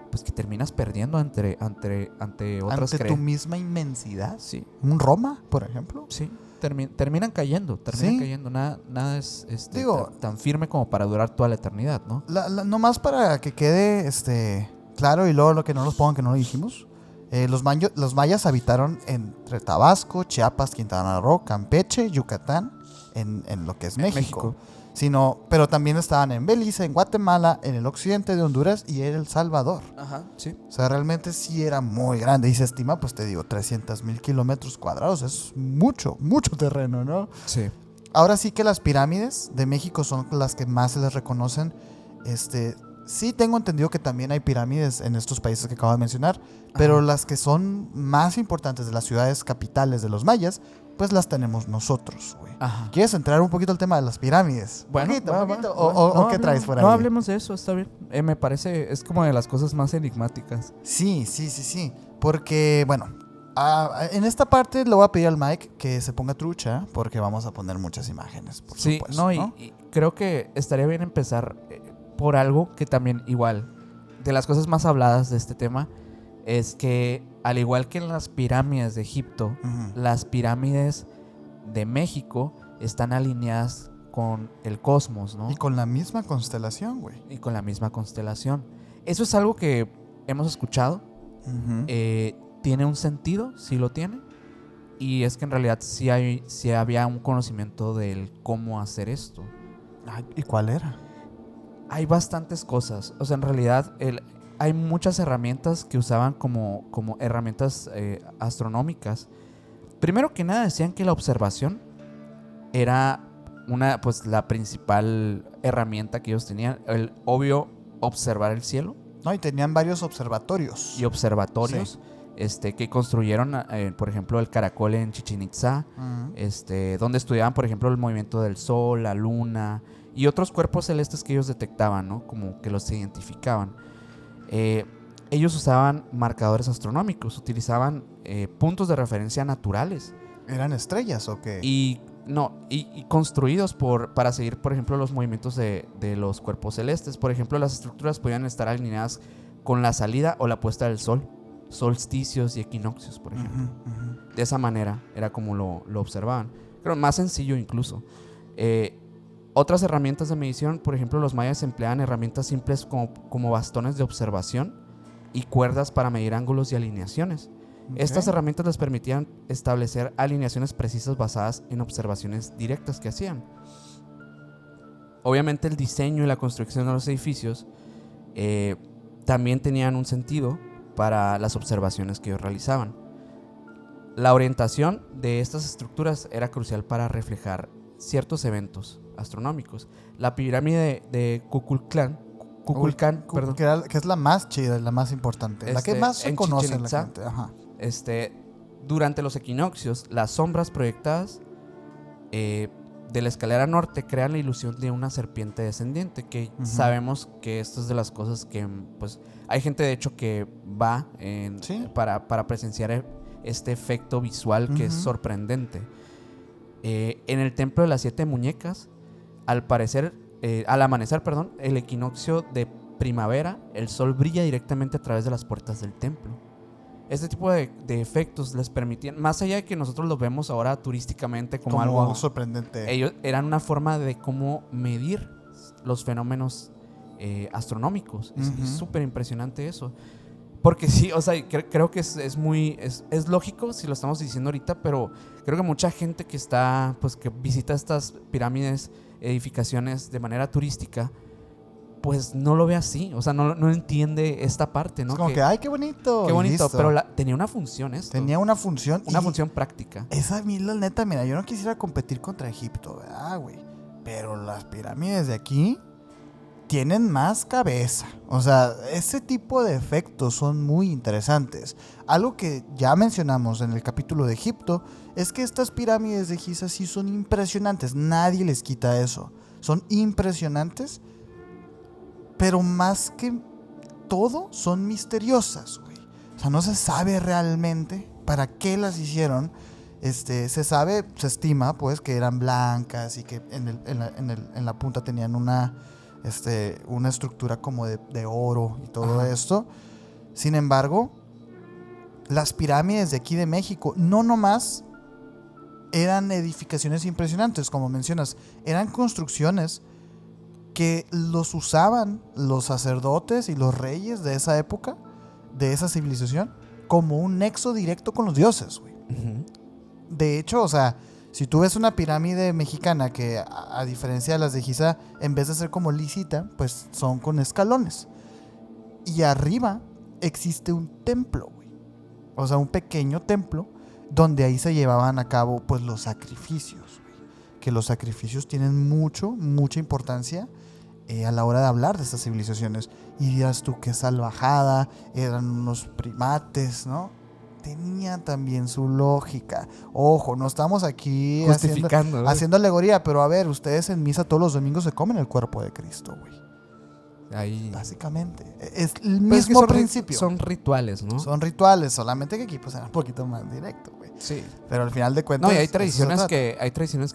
pues que terminas perdiendo ante otras. Ante tu misma inmensidad. Sí. Un Roma, por ejemplo. Sí. Terminan cayendo. Nada es tan firme como para durar toda la eternidad, ¿no? Nomás para que quede claro, y luego lo que no nos pongan que no lo dijimos. Los mayas habitaron entre Tabasco, Chiapas, Quintana Roo, Campeche, Yucatán, en lo que es México. Pero también estaban en Belice, en Guatemala, en el occidente de Honduras y en El Salvador. Ajá, sí. O sea, realmente sí era muy grande. Y se estima, pues te digo, 300,000 kilómetros cuadrados. Es mucho, mucho terreno, ¿no? Sí. Ahora sí que las pirámides de México son las que más se les reconocen. Sí tengo entendido que también hay pirámides en estos países que acabo de mencionar, pero las que son más importantes de las ciudades capitales de los mayas, pues las tenemos nosotros, güey. ¿Quieres entrar un poquito al tema de las pirámides? Bueno, poquito. ¿O qué traes por ahí? No hablemos de eso, está bien. Me parece, es como de las cosas más enigmáticas. Sí. Porque, bueno, en esta parte le voy a pedir al Mike que se ponga trucha, porque vamos a poner muchas imágenes, por supuesto. ¿No? Y creo que estaría bien empezar por algo que también igual, de las cosas más habladas de este tema, es que al igual que en las pirámides de Egipto, las pirámides de México están alineadas con el cosmos, ¿no? Y con la misma constelación, güey. Y con la misma constelación. Eso es algo que hemos escuchado. Tiene un sentido, sí lo tiene. Y es que en realidad sí había un conocimiento del cómo hacer esto. ¿Y cuál era? Hay bastantes cosas. O sea, en realidad hay muchas herramientas que usaban como herramientas astronómicas. Primero que nada decían que la observación era la principal herramienta que ellos tenían. El obvio, observar el cielo. No, y tenían varios observatorios. Y observatorios. Sí. Que construyeron, por ejemplo, el Caracol en Chichén Itzá, donde estudiaban, por ejemplo, el movimiento del sol, la luna y otros cuerpos celestes que ellos detectaban, ¿no? Como que los identificaban. Ellos usaban marcadores astronómicos, utilizaban puntos de referencia naturales. ¿Eran estrellas o qué? Y construidos para seguir, por ejemplo, los movimientos de los cuerpos celestes. Por ejemplo, las estructuras podían estar alineadas con la salida o la puesta del sol. Solsticios y equinoccios, por ejemplo. De esa manera era como lo observaban. Pero más sencillo incluso. Otras herramientas de medición, por ejemplo, los mayas empleaban herramientas simples como bastones de observación y cuerdas para medir ángulos y alineaciones. Estas herramientas les permitían establecer alineaciones precisas basadas en observaciones directas que hacían. Obviamente el diseño y la construcción de los edificios también tenían un sentido para las observaciones que ellos realizaban. La orientación de estas estructuras era crucial para reflejar ciertos eventos astronómicos. La pirámide de Kukulcán, perdón, que es la más chida, la más importante, la que más se conoce en la gente. Ajá. Durante los equinoccios, las sombras proyectadas de la escalera norte crean la ilusión de una serpiente descendiente, que sabemos que esto es de las cosas que, pues, hay gente de hecho que va para presenciar este efecto visual que es sorprendente. En el templo de las 7 muñecas, al amanecer, el equinoccio de primavera, el sol brilla directamente a través de las puertas del templo. Este tipo de efectos les permitían, más allá de que nosotros lo vemos ahora turísticamente como algo sorprendente, ellos eran una forma de cómo medir los fenómenos astronómicos. Es súper impresionante eso. Porque sí, o sea, creo que es lógico si lo estamos diciendo ahorita, pero creo que mucha gente que está, pues, que visita estas pirámides, edificaciones de manera turística, pues no lo ve así, o sea, no entiende esta parte, ¿no? Es como que ay, qué bonito. Qué bonito, pero tenía una función esto. Tenía una función. Una función práctica. Esa a mí, la neta, mira, yo no quisiera competir contra Egipto, ¿verdad, güey? Pero las pirámides de aquí tienen más cabeza. O sea, ese tipo de efectos son muy interesantes. Algo que ya mencionamos en el capítulo de Egipto es que estas pirámides de Giza sí son impresionantes. Nadie les quita eso. Son impresionantes, pero más que todo son misteriosas, güey. O sea, no se sabe realmente para qué las hicieron. Se estima, pues, que eran blancas y que en la punta tenían una estructura como de oro y todo esto. Sin embargo, las pirámides de aquí de México no nomás eran edificaciones impresionantes, como mencionas, eran construcciones que los usaban los sacerdotes y los reyes de esa época, de esa civilización, como un nexo directo con los dioses, güey. De hecho, o sea, si tú ves una pirámide mexicana que, a diferencia de las de Giza, en vez de ser como lisita, pues son con escalones. Y arriba existe un templo, güey. O sea, un pequeño templo donde ahí se llevaban a cabo, pues, los sacrificios, güey. Que los sacrificios tienen mucha importancia a la hora de hablar de estas civilizaciones. Y dirás tú, qué salvajada, eran unos primates, ¿no? Tenía también su lógica. Ojo, no estamos aquí justificando, haciendo alegoría, pero a ver, ustedes en misa todos los domingos se comen el cuerpo de Cristo, güey. Ahí. Básicamente. Es el mismo principio. Son rituales, ¿no? Son rituales, solamente que aquí pues era un poquito más directo, güey. Sí. Pero al final de cuentas. No, y hay tradiciones que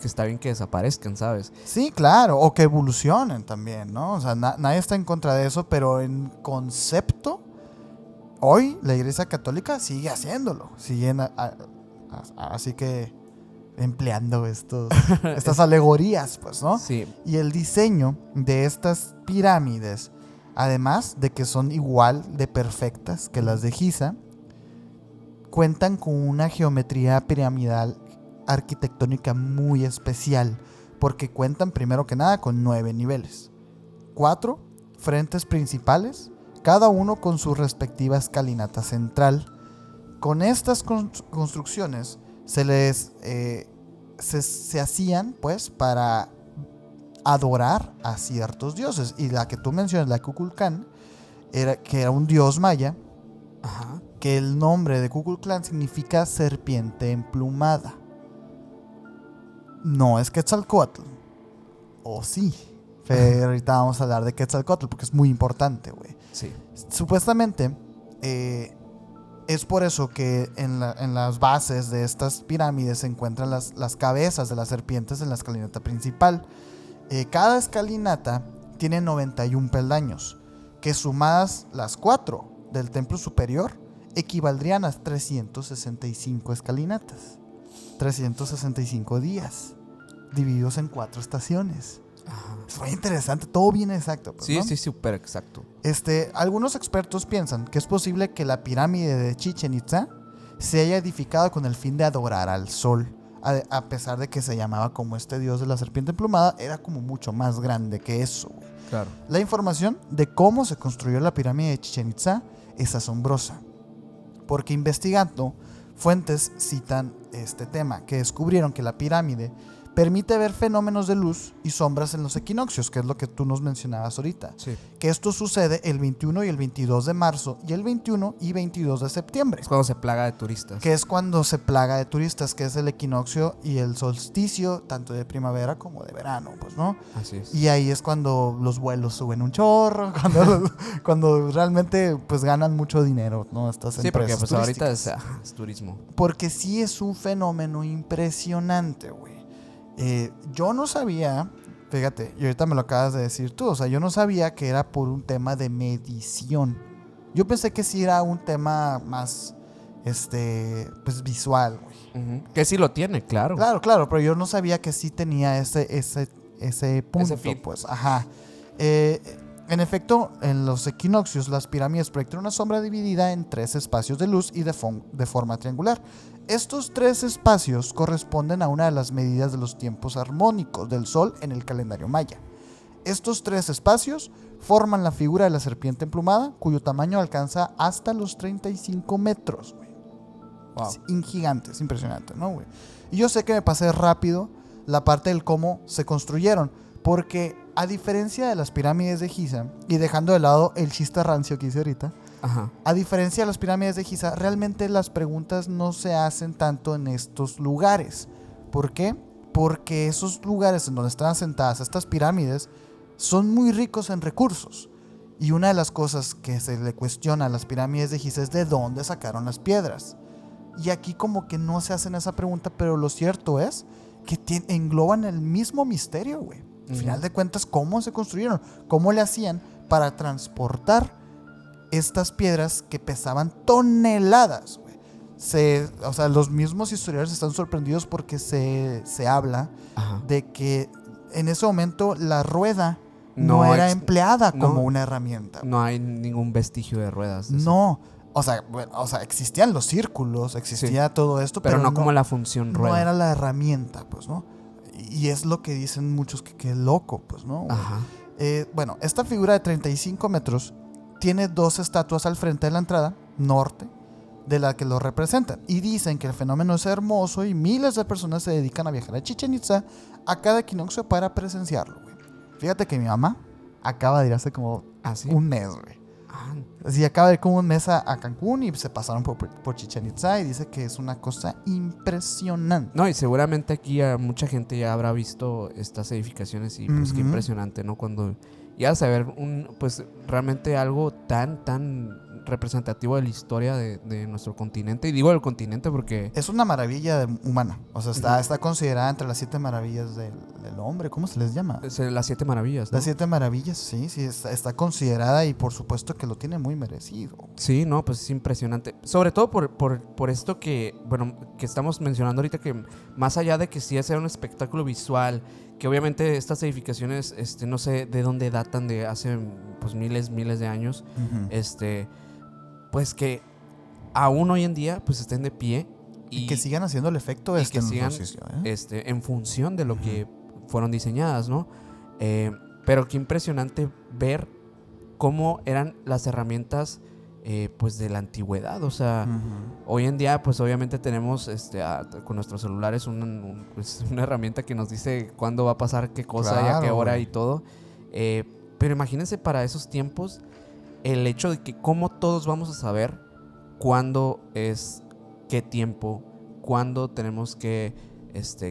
está bien que desaparezcan, ¿sabes? Sí, claro. O que evolucionen también, ¿no? O sea, nadie está en contra de eso, pero en concepto, hoy la Iglesia Católica sigue haciéndolo. Siguen así que empleando estas alegorías, pues, ¿no? Sí. Y el diseño de estas pirámides, además de que son igual de perfectas que las de Giza, cuentan con una geometría piramidal arquitectónica muy especial, porque cuentan primero que nada con 9 niveles, 4 frentes principales, cada uno con su respectiva escalinata central. Con estas construcciones se hacían, pues, para adorar a ciertos dioses. Y la que tú mencionas, la Kukulcán, que era un dios maya. Ajá. Que el nombre de Kukulcán significa serpiente emplumada. No es Quetzalcóatl. O sí. Pero ahorita vamos a hablar de Quetzalcóatl porque es muy importante, güey. Sí. Supuestamente, es por eso que en las bases de estas pirámides se encuentran las cabezas de las serpientes en la escalinata principal. Cada escalinata tiene 91 peldaños, que sumadas las 4 del templo superior equivaldrían a 365 escalinatas. 365 días, divididos en 4 estaciones. Ajá. Es muy interesante, todo bien exacto. Pues, sí, ¿no? sí, súper exacto. Algunos expertos piensan que es posible que la pirámide de Chichén Itzá se haya edificado con el fin de adorar al sol, a pesar de que se llamaba como este dios de la serpiente emplumada, era como mucho más grande que eso, güey. Claro. La información de cómo se construyó la pirámide de Chichén Itzá es asombrosa, porque investigando, fuentes citan este tema, que descubrieron que la pirámide permite ver fenómenos de luz y sombras en los equinoccios, que es lo que tú nos mencionabas ahorita. Sí. Que esto sucede el 21 y el 22 de marzo y el 21 y 22 de septiembre. Es cuando se plaga de turistas. Que es cuando se plaga de turistas, que es el equinoccio y el solsticio, tanto de primavera como de verano, pues, ¿no? Así es. Y ahí es cuando los vuelos suben un chorro, cuando realmente pues ganan mucho dinero, ¿no? Estas Sí, porque empresas pues ahorita turísticas. es turismo. Porque sí es un fenómeno impresionante, güey. Yo no sabía, fíjate, y ahorita me lo acabas de decir tú, o sea, yo no sabía que era por un tema de medición. Yo pensé que sí era un tema más, pues visual, güey. Uh-huh. Que sí lo tiene, claro. Claro, pero yo no sabía que sí tenía ese punto, Ese fin. pues, ajá. En efecto, en los equinoccios, las pirámides proyectan una sombra dividida en 3 espacios de luz y de forma triangular. Estos 3 espacios corresponden a una de las medidas de los tiempos armónicos del Sol en el calendario maya. Estos 3 espacios forman la figura de la serpiente emplumada, cuyo tamaño alcanza hasta los 35 metros, güey. Wow. Es gigante, es impresionante, ¿no, güey? Y yo sé que me pasé rápido la parte del cómo se construyeron, porque a diferencia de las pirámides de Giza, y dejando de lado el chiste rancio que hice ahorita, Ajá. a diferencia de las pirámides de Giza, realmente las preguntas no se hacen tanto en estos lugares. ¿Por qué? Porque esos lugares en donde están asentadas estas pirámides son muy ricos en recursos. Y una de las cosas que se le cuestiona a las pirámides de Giza es de dónde sacaron las piedras. Y aquí como que no se hacen esa pregunta, pero lo cierto es que engloban el mismo misterio, güey. Al final de cuentas, ¿cómo se construyeron? ¿Cómo le hacían para transportar estas piedras que pesaban toneladas, güey? O sea, los mismos historiadores están sorprendidos porque se habla Ajá. de que en ese momento la rueda no era empleada como una herramienta. No hay ningún vestigio de ruedas. No. O sea, existían los círculos, existía todo esto, pero no como la función rueda. No era la herramienta, pues, ¿no? Y es lo que dicen muchos que es loco, pues, ¿no? Ajá. Bueno, esta figura de 35 metros tiene 2 estatuas al frente de la entrada, norte, de la que lo representan. Y dicen que el fenómeno es hermoso y miles de personas se dedican a viajar a Chichén Itzá a cada equinoccio para presenciarlo, güey. Fíjate que mi mamá acaba de ir hace como un mes, güey. Sí, acaba de ir como un mes a Cancún y se pasaron por Chichén Itzá y dice que es una cosa impresionante. No, y seguramente aquí mucha gente ya habrá visto estas edificaciones y pues qué impresionante, ¿no? Cuando llegas a ver pues realmente algo tan representativo de la historia de nuestro continente. Y digo del continente porque es una maravilla humana. O sea, está considerada entre las 7 maravillas del hombre. ¿Cómo se les llama? Las 7 maravillas, ¿no? Las 7 maravillas, sí, está considerada y por supuesto que lo tiene muy merecido. Sí, no, pues es impresionante. Sobre todo por esto que, bueno, que estamos mencionando ahorita, que más allá de que sí sea un espectáculo visual, que obviamente estas edificaciones, no sé de dónde datan, de hace pues miles de años, pues que aún hoy en día pues estén de pie y que sigan haciendo el efecto que sigan en función de lo que fueron diseñadas, ¿no? Pero qué impresionante ver cómo eran las herramientas pues de la antigüedad. O sea, hoy en día pues obviamente tenemos con nuestros celulares una herramienta que nos dice cuándo va a pasar qué cosa y a qué hora y todo. Pero imagínense para esos tiempos el hecho de que cómo todos vamos a saber cuándo es qué tiempo, cuándo tenemos que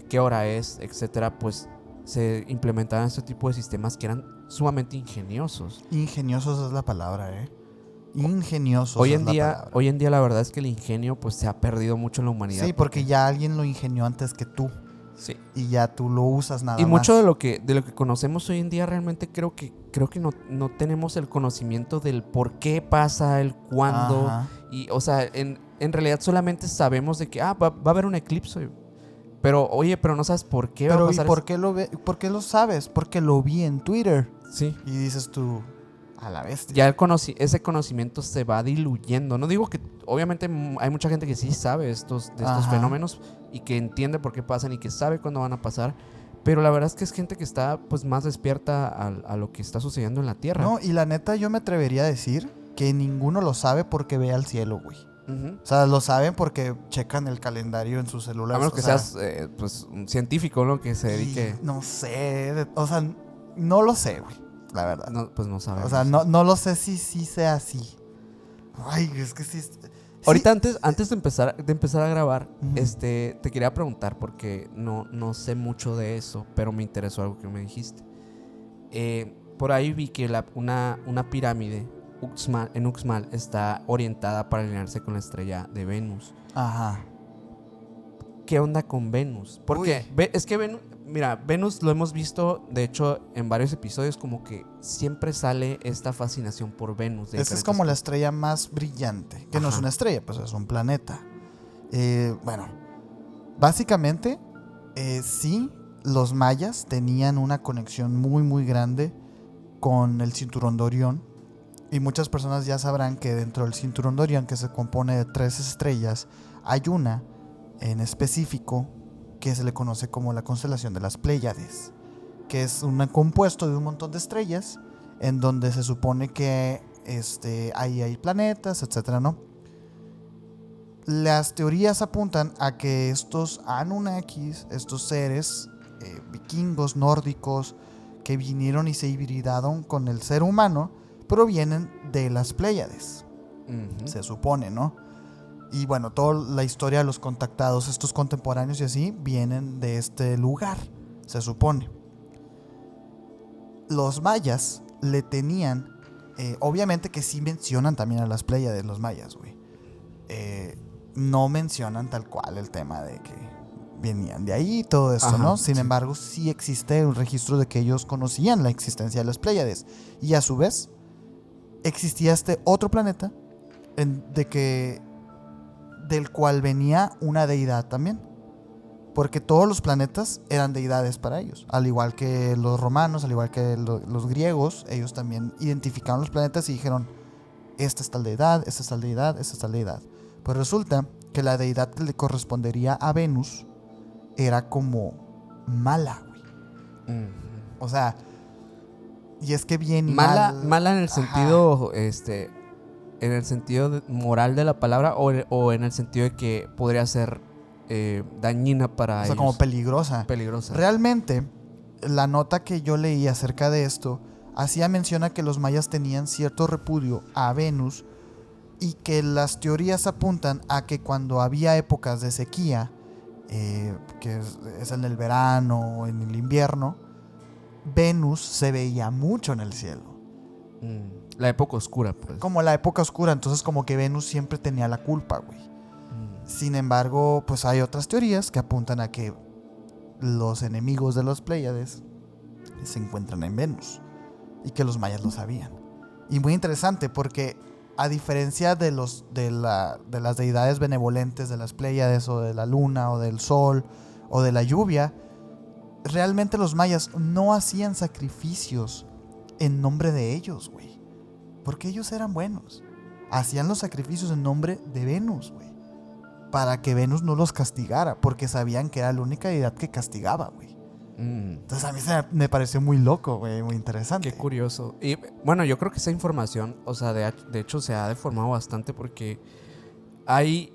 qué hora es, etcétera, pues se implementaban este tipo de sistemas que eran sumamente ingeniosos. Ingeniosos es la palabra, Ingeniosos. Hoy en día la verdad es que el ingenio pues se ha perdido mucho en la humanidad. Sí, porque ya alguien lo ingenió antes que tú. Sí. Y ya tú lo usas nada más. Y mucho de lo que conocemos hoy en día realmente creo que no tenemos el conocimiento del por qué pasa, el cuándo. Ajá. Y o sea, en realidad solamente sabemos de que va a haber un eclipse. Pero no sabes por qué va a pasar. ¿Y por qué lo sabes? Porque lo vi en Twitter. Sí. Y dices tú, A la bestia. Ya ese conocimiento se va diluyendo. No digo que, obviamente, hay mucha gente que sí sabe de estos fenómenos y que entiende por qué pasan y que sabe cuándo van a pasar. Pero la verdad es que es gente que está pues más despierta a lo que está sucediendo en la Tierra. No, y la neta yo me atrevería a decir que ninguno lo sabe porque ve al cielo, güey. Uh-huh. O sea, lo saben porque checan el calendario en sus celulares. A menos que seas pues un científico, ¿no? Que se dedique... No sé, o sea, no lo sé, güey, la verdad. No, pues no sabemos. O sea, no lo sé si sea así. Ay, es que sí. Ahorita antes de empezar a grabar, Uh-huh. te quería preguntar porque no sé mucho de eso, pero me interesó algo que me dijiste. Por ahí vi que una pirámide en Uxmal está orientada para alinearse con la estrella de Venus. Ajá. ¿Qué onda con Venus? Porque es que Venus lo hemos visto, de hecho, en varios episodios, como que siempre sale esta fascinación por Venus. Esa es como la estrella más brillante, que no es una estrella, pues es un planeta. Bueno, básicamente, sí, los mayas tenían una conexión muy, muy grande con el cinturón de Orión. Y muchas personas ya sabrán que dentro del cinturón de Orión, que se compone de 3 estrellas, hay una en específico que se le conoce como la constelación de las Pléyades, que es un compuesto de un montón de estrellas en donde se supone que ahí hay planetas, etcétera, ¿no? Las teorías apuntan a que estos Anunnakis, estos seres vikingos, nórdicos, que vinieron y se hibridaron con el ser humano, provienen de las Pléyades. Uh-huh. Se supone, ¿no? Y bueno, toda la historia de los contactados, estos contemporáneos y así, vienen de este lugar, se supone. Los mayas le tenían, obviamente que sí mencionan también a las Pléyades, los mayas, güey. No mencionan tal cual el tema de que venían de ahí y todo esto, ¿no? Sin embargo, sí existe un registro de que ellos conocían la existencia de las Pléyades. Y a su vez, existía este otro planeta del cual venía una deidad también, porque todos los planetas eran deidades para ellos, al igual que los romanos, al igual que los griegos. Ellos también identificaron los planetas y dijeron, esta es tal deidad, esta es tal deidad, esta es tal deidad. Pues resulta que la deidad que le correspondería a Venus era como mala, güey. Uh-huh. O sea, y es que bien y mala en el sentido en el sentido moral de la palabra, o en el sentido de que podría ser dañina para ellos. O sea, como peligrosa. Realmente, la nota que yo leí acerca de esto hacía mención a que los mayas tenían cierto repudio a Venus y que las teorías apuntan a que cuando había épocas de sequía, que es en el verano o en el invierno, Venus se veía mucho en el cielo. La época oscura, pues. Como la época oscura, entonces como que Venus siempre tenía la culpa, güey. Sin embargo, pues hay otras teorías que apuntan a que los enemigos de los Pléyades se encuentran en Venus y que los mayas lo sabían. Y muy interesante porque a diferencia de las deidades benevolentes de las Pléyades o de la luna o del sol o de la lluvia, realmente los mayas no hacían sacrificios en nombre de ellos, güey. Porque ellos eran buenos. Hacían los sacrificios en nombre de Venus, güey. Para que Venus no los castigara. Porque sabían que era la única deidad que castigaba, güey. Entonces a mí me pareció muy loco, güey. Muy interesante. Qué curioso. Y bueno, yo creo que esa información, o sea, de hecho se ha deformado bastante porque hay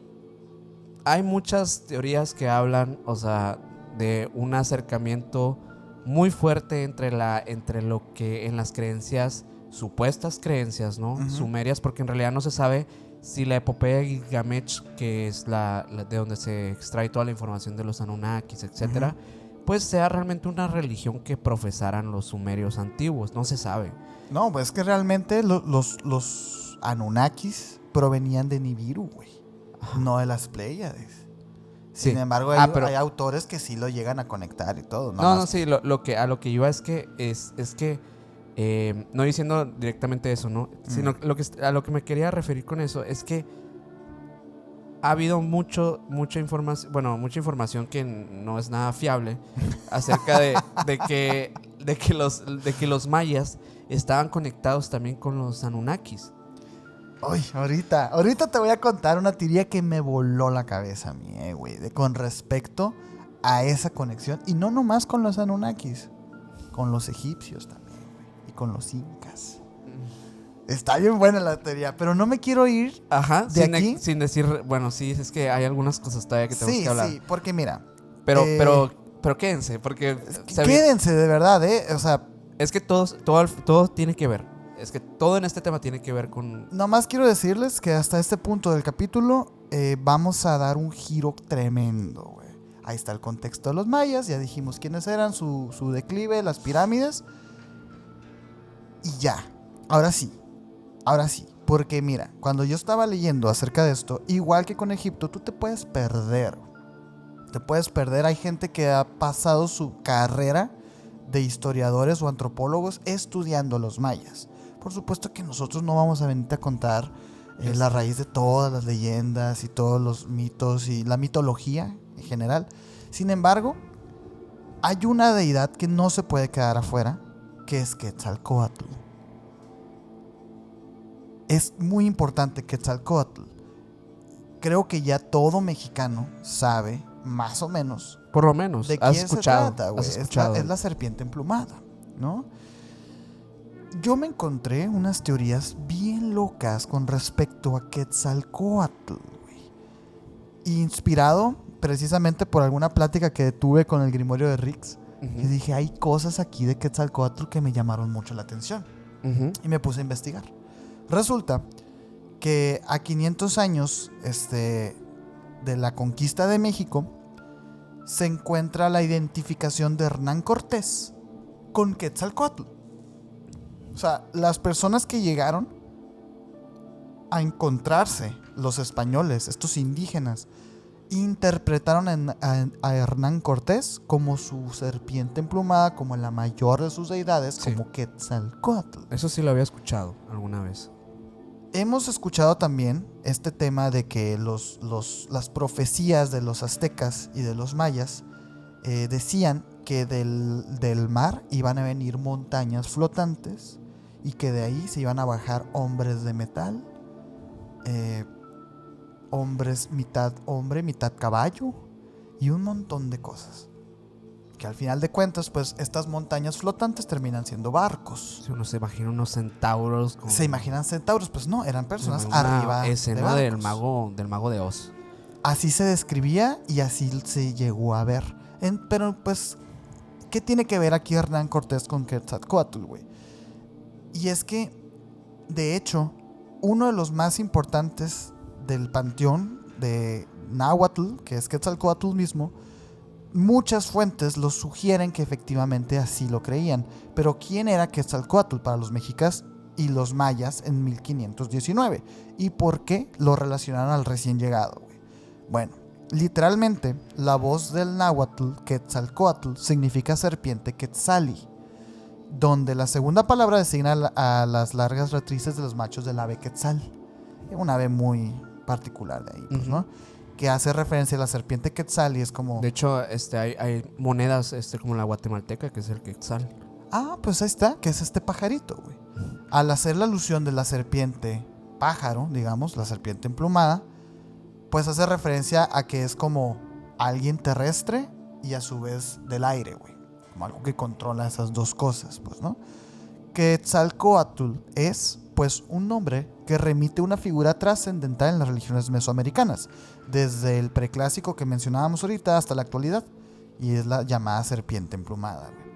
muchas teorías que hablan, o sea, de un acercamiento muy fuerte entre lo que en las creencias, supuestas creencias, ¿no? Uh-huh. Sumerias, porque en realidad no se sabe si la epopeya de Gilgamesh, que es la de donde se extrae toda la información de los Anunnakis, etcétera, pues sea realmente una religión que profesaran los sumerios antiguos. No se sabe. No, pues es que realmente los Anunnakis provenían de Nibiru, güey. No de las Pléyades. Sin embargo, hay autores que sí lo llegan a conectar y todo. No, sí, a lo que iba es que no diciendo directamente eso, ¿no? Sino a lo que me quería referir con eso es que ha habido mucha información que no es nada fiable acerca de de que los mayas estaban conectados también con los Anunnakis. Uy, ahorita te voy a contar una teoría que me voló la cabeza a mí, güey, con respecto a esa conexión. Y no nomás con los Anunnakis, con los egipcios también, güey, y con los incas. Está bien buena la teoría, pero no me quiero ir de aquí. Sin decir, bueno, sí, es que hay algunas cosas todavía que tenemos que hablar. Sí, porque mira. Pero quédense, porque... Quédense, de verdad, o sea... Es que todo tiene que ver. Es que todo en este tema tiene que ver con... Nomás quiero decirles que hasta este punto del capítulo vamos a dar un giro tremendo, güey. Ahí está el contexto de los mayas, ya dijimos quiénes eran, su declive, las pirámides. Y ya, ahora sí. Porque mira, cuando yo estaba leyendo acerca de esto, igual que con Egipto, tú te puedes perder. Hay gente que ha pasado su carrera de historiadores o antropólogos estudiando a los mayas. Por supuesto que nosotros no vamos a venir a contar la raíz de todas las leyendas y todos los mitos y la mitología en general. Sin embargo, hay una deidad que no se puede quedar afuera, que es Quetzalcóatl. Es muy importante Quetzalcóatl. Creo que ya todo mexicano sabe, más o menos, por lo menos, de quién se trata, güey. Es la serpiente emplumada, ¿no? Yo me encontré unas teorías bien locas con respecto a Quetzalcóatl, güey. Inspirado precisamente por alguna plática que tuve con el Grimorio de Rix. Y dije, hay cosas aquí de Quetzalcóatl que me llamaron mucho la atención. Y me puse a investigar. Resulta que a 500 años de la conquista de México se encuentra la identificación de Hernán Cortés con Quetzalcóatl. O sea, las personas que llegaron a encontrarse, los españoles, estos indígenas, interpretaron a Hernán Cortés como su serpiente emplumada, como la mayor de sus deidades, sí, como Quetzalcóatl. Eso sí lo había escuchado alguna vez. Hemos escuchado también este tema de que las profecías de los aztecas y de los mayas decían que del mar iban a venir montañas flotantes y que de ahí se iban a bajar hombres de metal, hombres mitad hombre, mitad caballo y un montón de cosas. Que al final de cuentas, pues estas montañas flotantes terminan siendo barcos. Si uno se imagina unos centauros. Se imaginan centauros, pues no, eran personas arriba de escena del mago de Oz. Así se describía y así se llegó a ver. Pero pues, ¿qué tiene que ver aquí Hernán Cortés con Quetzalcóatl, güey? Y es que, de hecho, uno de los más importantes del panteón de Náhuatl, que es Quetzalcóatl mismo, muchas fuentes lo sugieren que efectivamente así lo creían. Pero ¿quién era Quetzalcóatl para los mexicas y los mayas en 1519? ¿Y por qué lo relacionaron al recién llegado, güey? Bueno, literalmente, la voz del náhuatl, Quetzalcóatl, significa serpiente Quetzali, donde la segunda palabra designa a las largas retrices de los machos del ave Quetzal. Un ave muy particular de ahí, pues, ¿no? Que hace referencia a la serpiente Quetzal y es como... De hecho, hay monedas como la guatemalteca, que es el Quetzal. Ah, pues ahí está, que es este pajarito, güey. Al hacer la alusión de la serpiente pájaro, digamos, la serpiente emplumada, pues hace referencia a que es como alguien terrestre y a su vez del aire, güey. Como algo que controla esas dos cosas, pues, ¿no? Quetzalcóatl es, pues, un nombre que remite a una figura trascendental en las religiones mesoamericanas, desde el preclásico que mencionábamos ahorita hasta la actualidad, y es la llamada serpiente emplumada, güey.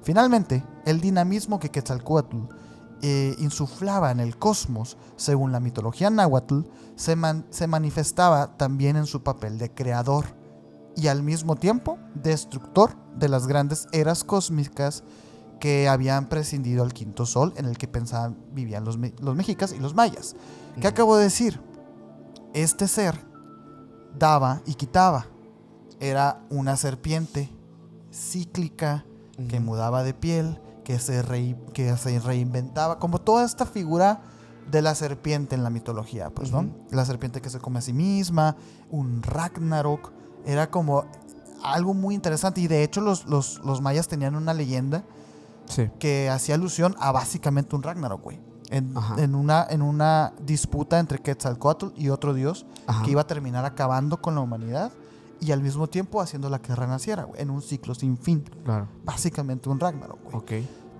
Finalmente, el dinamismo que Quetzalcóatl insuflaba en el cosmos, según la mitología náhuatl, se manifestaba también en su papel de creador y al mismo tiempo destructor de las grandes eras cósmicas que habían prescindido al quinto sol en el que vivían los mexicas y los mayas. ¿Qué acabo de decir? Este ser daba y quitaba. Era una serpiente cíclica que mudaba de piel, que se reinventaba, como toda esta figura de la serpiente en la mitología, pues, ¿no? La serpiente que se come a sí misma, un Ragnarok, era como algo muy interesante. Y de hecho los mayas tenían una leyenda Sí. que hacía alusión a básicamente un Ragnarok, güey. Ajá. En una disputa entre Quetzalcóatl y otro dios Ajá. que iba a terminar acabando con la humanidad y al mismo tiempo haciendo que renaciera, güey, en un ciclo sin fin. Claro. Básicamente un Ragnarok, güey. Ok.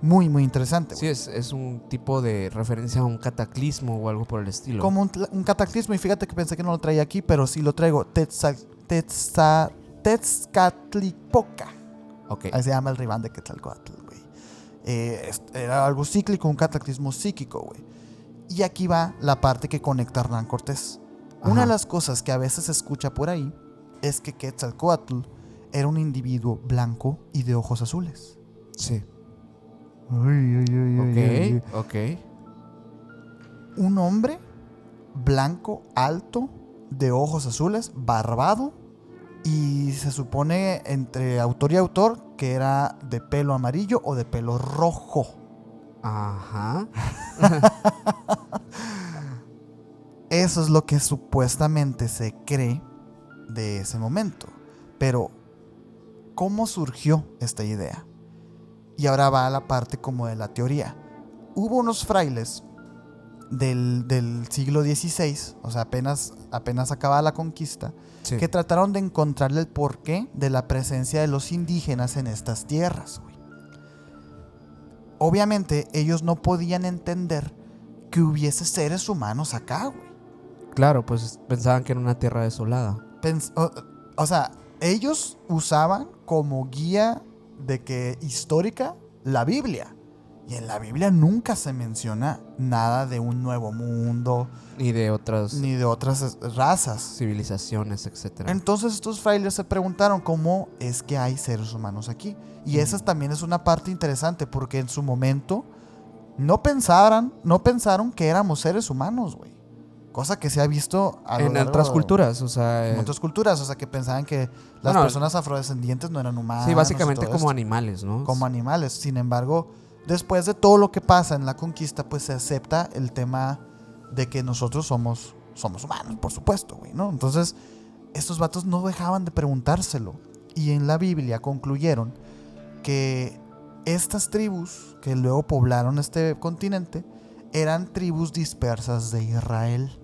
Muy, muy interesante, Sí, güey. es un tipo de referencia a un cataclismo o algo por el estilo. Como un cataclismo, y fíjate que pensé que no lo traía aquí, pero sí lo traigo. Tezcatlipoca. Ok. Ahí se llama el Riván de Quetzalcóatl, güey. Era algo cíclico, un cataclismo psíquico, güey. Y aquí va la parte que conecta a Hernán Cortés. Una de Ajá. las cosas que a veces se escucha por ahí es que Quetzalcóatl era un individuo blanco y de ojos azules. Sí. Ok. Ok. Un hombre blanco, alto, de ojos azules, barbado, y se supone entre autor y autor que era de pelo amarillo o de pelo rojo. Ajá. Eso es lo que supuestamente se cree de ese momento. Pero, ¿cómo surgió esta idea? Y ahora va a la parte como de la teoría. Hubo unos frailes del siglo XVI, o sea, apenas acababa la conquista, Sí. que trataron de encontrarle el porqué de la presencia de los indígenas en estas tierras, güey. Obviamente, ellos no podían entender que hubiese seres humanos acá, güey. Claro, pues pensaban que era una tierra desolada. O sea, ellos usaban como guía histórica la Biblia. Y en la Biblia nunca se menciona nada de un nuevo mundo, Y de otras ni de otras razas. civilizaciones, etcétera. Entonces estos frailes se preguntaron cómo es que hay seres humanos aquí. Y esa también es una parte interesante porque en su momento no pensaron que éramos seres humanos, güey. Cosa que se ha visto En otras culturas, o sea, En otras culturas, o sea, que pensaban que las Bueno, personas afrodescendientes no eran humanos. sí, básicamente y todo como esto, animales, ¿no? como animales. Sin embargo, después de todo lo que pasa en la conquista, pues se acepta el tema de que nosotros somos humanos, por supuesto, güey, ¿no? Entonces, estos vatos no dejaban de preguntárselo. Y en la Biblia concluyeron que estas tribus que luego poblaron este continente eran tribus dispersas de Israel,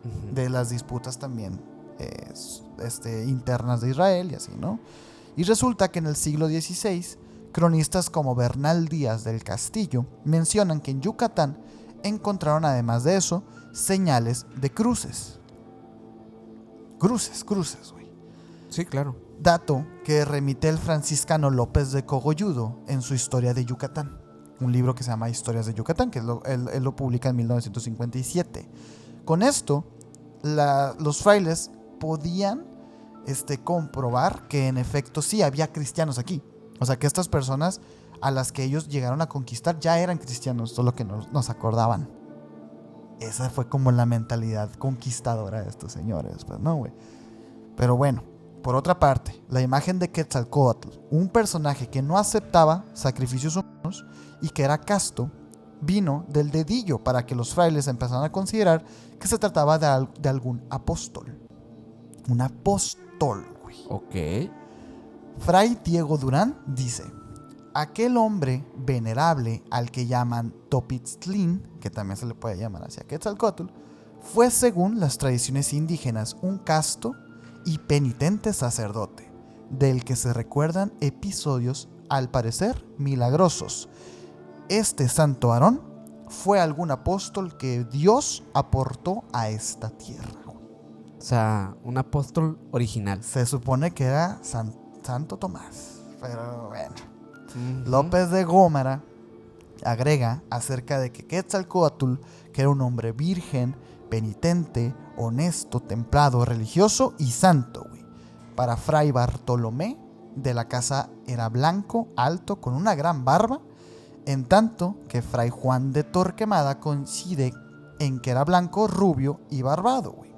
Ujú. de las disputas también internas de Israel y así, ¿no? Y resulta que en el siglo XVI, cronistas como Bernal Díaz del Castillo mencionan que en Yucatán encontraron, además de eso, señales de cruces. Cruces, güey. Sí, claro. Dato que remite el franciscano López de Cogolludo en su Historia de Yucatán, un libro que se llama Historias de Yucatán, que él lo publica en 1957. Con esto, los frailes podían comprobar que en efecto sí había cristianos aquí. O sea, que estas personas a las que ellos llegaron a conquistar ya eran cristianos, solo que nos acordaban. Esa fue como la mentalidad conquistadora de estos señores, pues no, güey. Pero bueno, por otra parte, la imagen de Quetzalcóatl, un personaje que no aceptaba sacrificios humanos y que era casto, vino del dedillo para que los frailes empezaran a considerar que se trataba de algún apóstol. Un apóstol, güey. Ok. Fray Diego Durán dice: aquel hombre venerable al que llaman Topitztlin, que también se le puede llamar así a Quetzalcóatl, fue, según las tradiciones indígenas, un casto y penitente sacerdote, del que se recuerdan episodios, al parecer, milagrosos. Este santo Aarón fue algún apóstol que Dios aportó a esta tierra. O sea, un apóstol original. Se supone que era Santo Tomás, pero bueno. Ujú. López de Gómara agrega acerca de que Quetzalcóatl, que era un hombre virgen, penitente, honesto, templado, religioso y santo, güey. Para Fray Bartolomé de la Casa era blanco, alto, con una gran barba, en tanto que Fray Juan de Torquemada coincide en que era blanco, rubio y barbado, güey.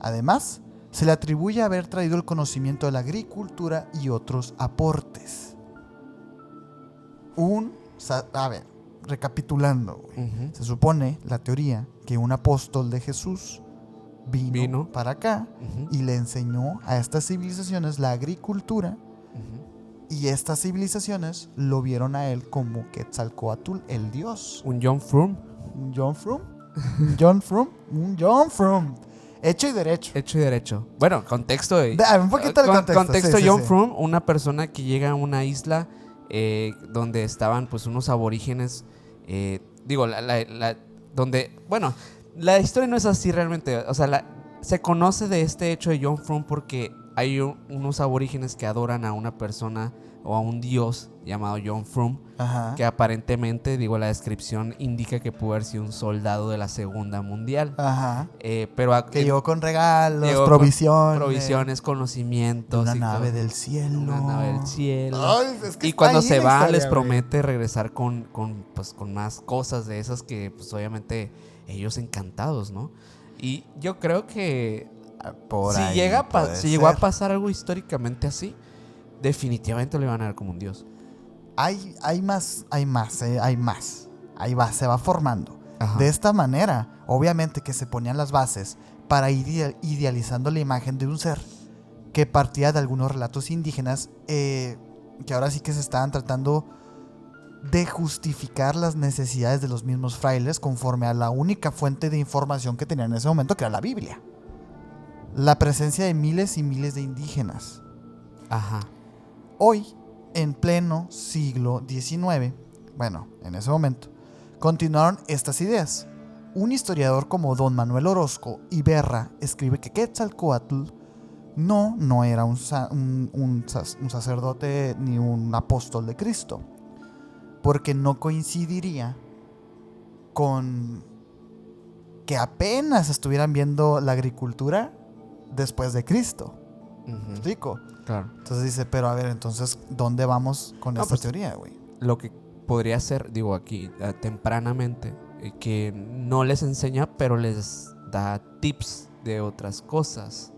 Además, se le atribuye haber traído el conocimiento de la agricultura y otros aportes. Recapitulando, güey. Ujú. Se supone, la teoría, que un apóstol de Jesús vino Vino. para acá Ujú. y le enseñó a estas civilizaciones la agricultura Ujú. Y estas civilizaciones lo vieron a él como Quetzalcóatl, el dios. Un John Frum. ¿Un John Frum? ¿Un John Frum? Un John Frum. Hecho y derecho. Hecho y derecho. Bueno, contexto. Un poquito de contexto. Contexto, Sí, John sí. Frum, una persona que llega a una isla donde estaban pues unos aborígenes, donde, bueno, la historia no es así realmente, o sea, se conoce de este hecho de John Frum porque hay unos aborígenes que adoran a una persona o a un dios llamado John Frum, Ajá. que aparentemente, la descripción indica que pudo haber sido un soldado de la Segunda Mundial. Ajá. Pero Que llegó con regalos, llegó provisiones. conocimientos. Una y nave todo. del cielo. Una nave del cielo. Ay, es que Y está cuando ahí se la va, historia, les güey. promete regresar con más cosas de esas que, pues, obviamente, ellos encantados, ¿no? Y yo creo que Por si ahí puede llegó a ser. pasar algo históricamente así, definitivamente lo iban a ver como un dios. Hay más. Ahí va, se va formando. Ajá. De esta manera, obviamente que se ponían las bases para ir idealizando la imagen de un ser que partía de algunos relatos indígenas que ahora sí que se estaban tratando de justificar las necesidades de los mismos frailes conforme a la única fuente de información que tenían en ese momento, que era la Biblia. La presencia de miles y miles de indígenas. Ajá. Hoy, en pleno siglo XIX, bueno, en ese momento, continuaron estas ideas. Un historiador como don Manuel Orozco Iberra escribe que Quetzalcóatl no era un sacerdote ni un apóstol de Cristo, porque no coincidiría con que apenas estuvieran viendo la agricultura después de Cristo. ¿Me Ujú. explico? Claro. Entonces dice, pero a ver, entonces, ¿dónde vamos con No, esta pues, teoría, güey? Lo que podría ser, aquí, tempranamente, que no les enseña, pero les da tips de otras cosas.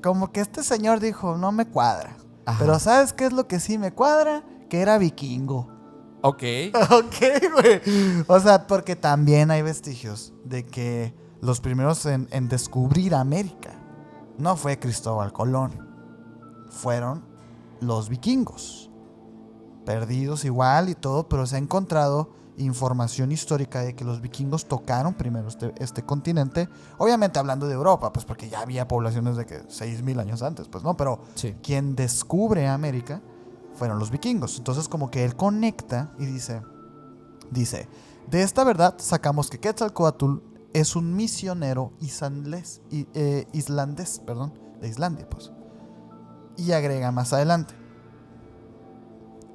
Como que este señor dijo, no me cuadra. Ajá. Pero ¿sabes qué es lo que sí me cuadra? Que era vikingo. Ok. Ok, güey. O sea, porque también hay vestigios de que los primeros en descubrir América no fue Cristóbal Colón. Fueron los vikingos. Perdidos igual y todo, pero se ha encontrado información histórica de que los vikingos tocaron primero este continente. Obviamente hablando de Europa, pues porque ya había poblaciones de que 6,000 años antes, pues no, pero Sí. quien descubre América fueron los vikingos. Entonces como que él conecta y dice, de esta verdad sacamos que Quetzalcóatl es un misionero islandés, de Islandia, pues. Y agrega más adelante: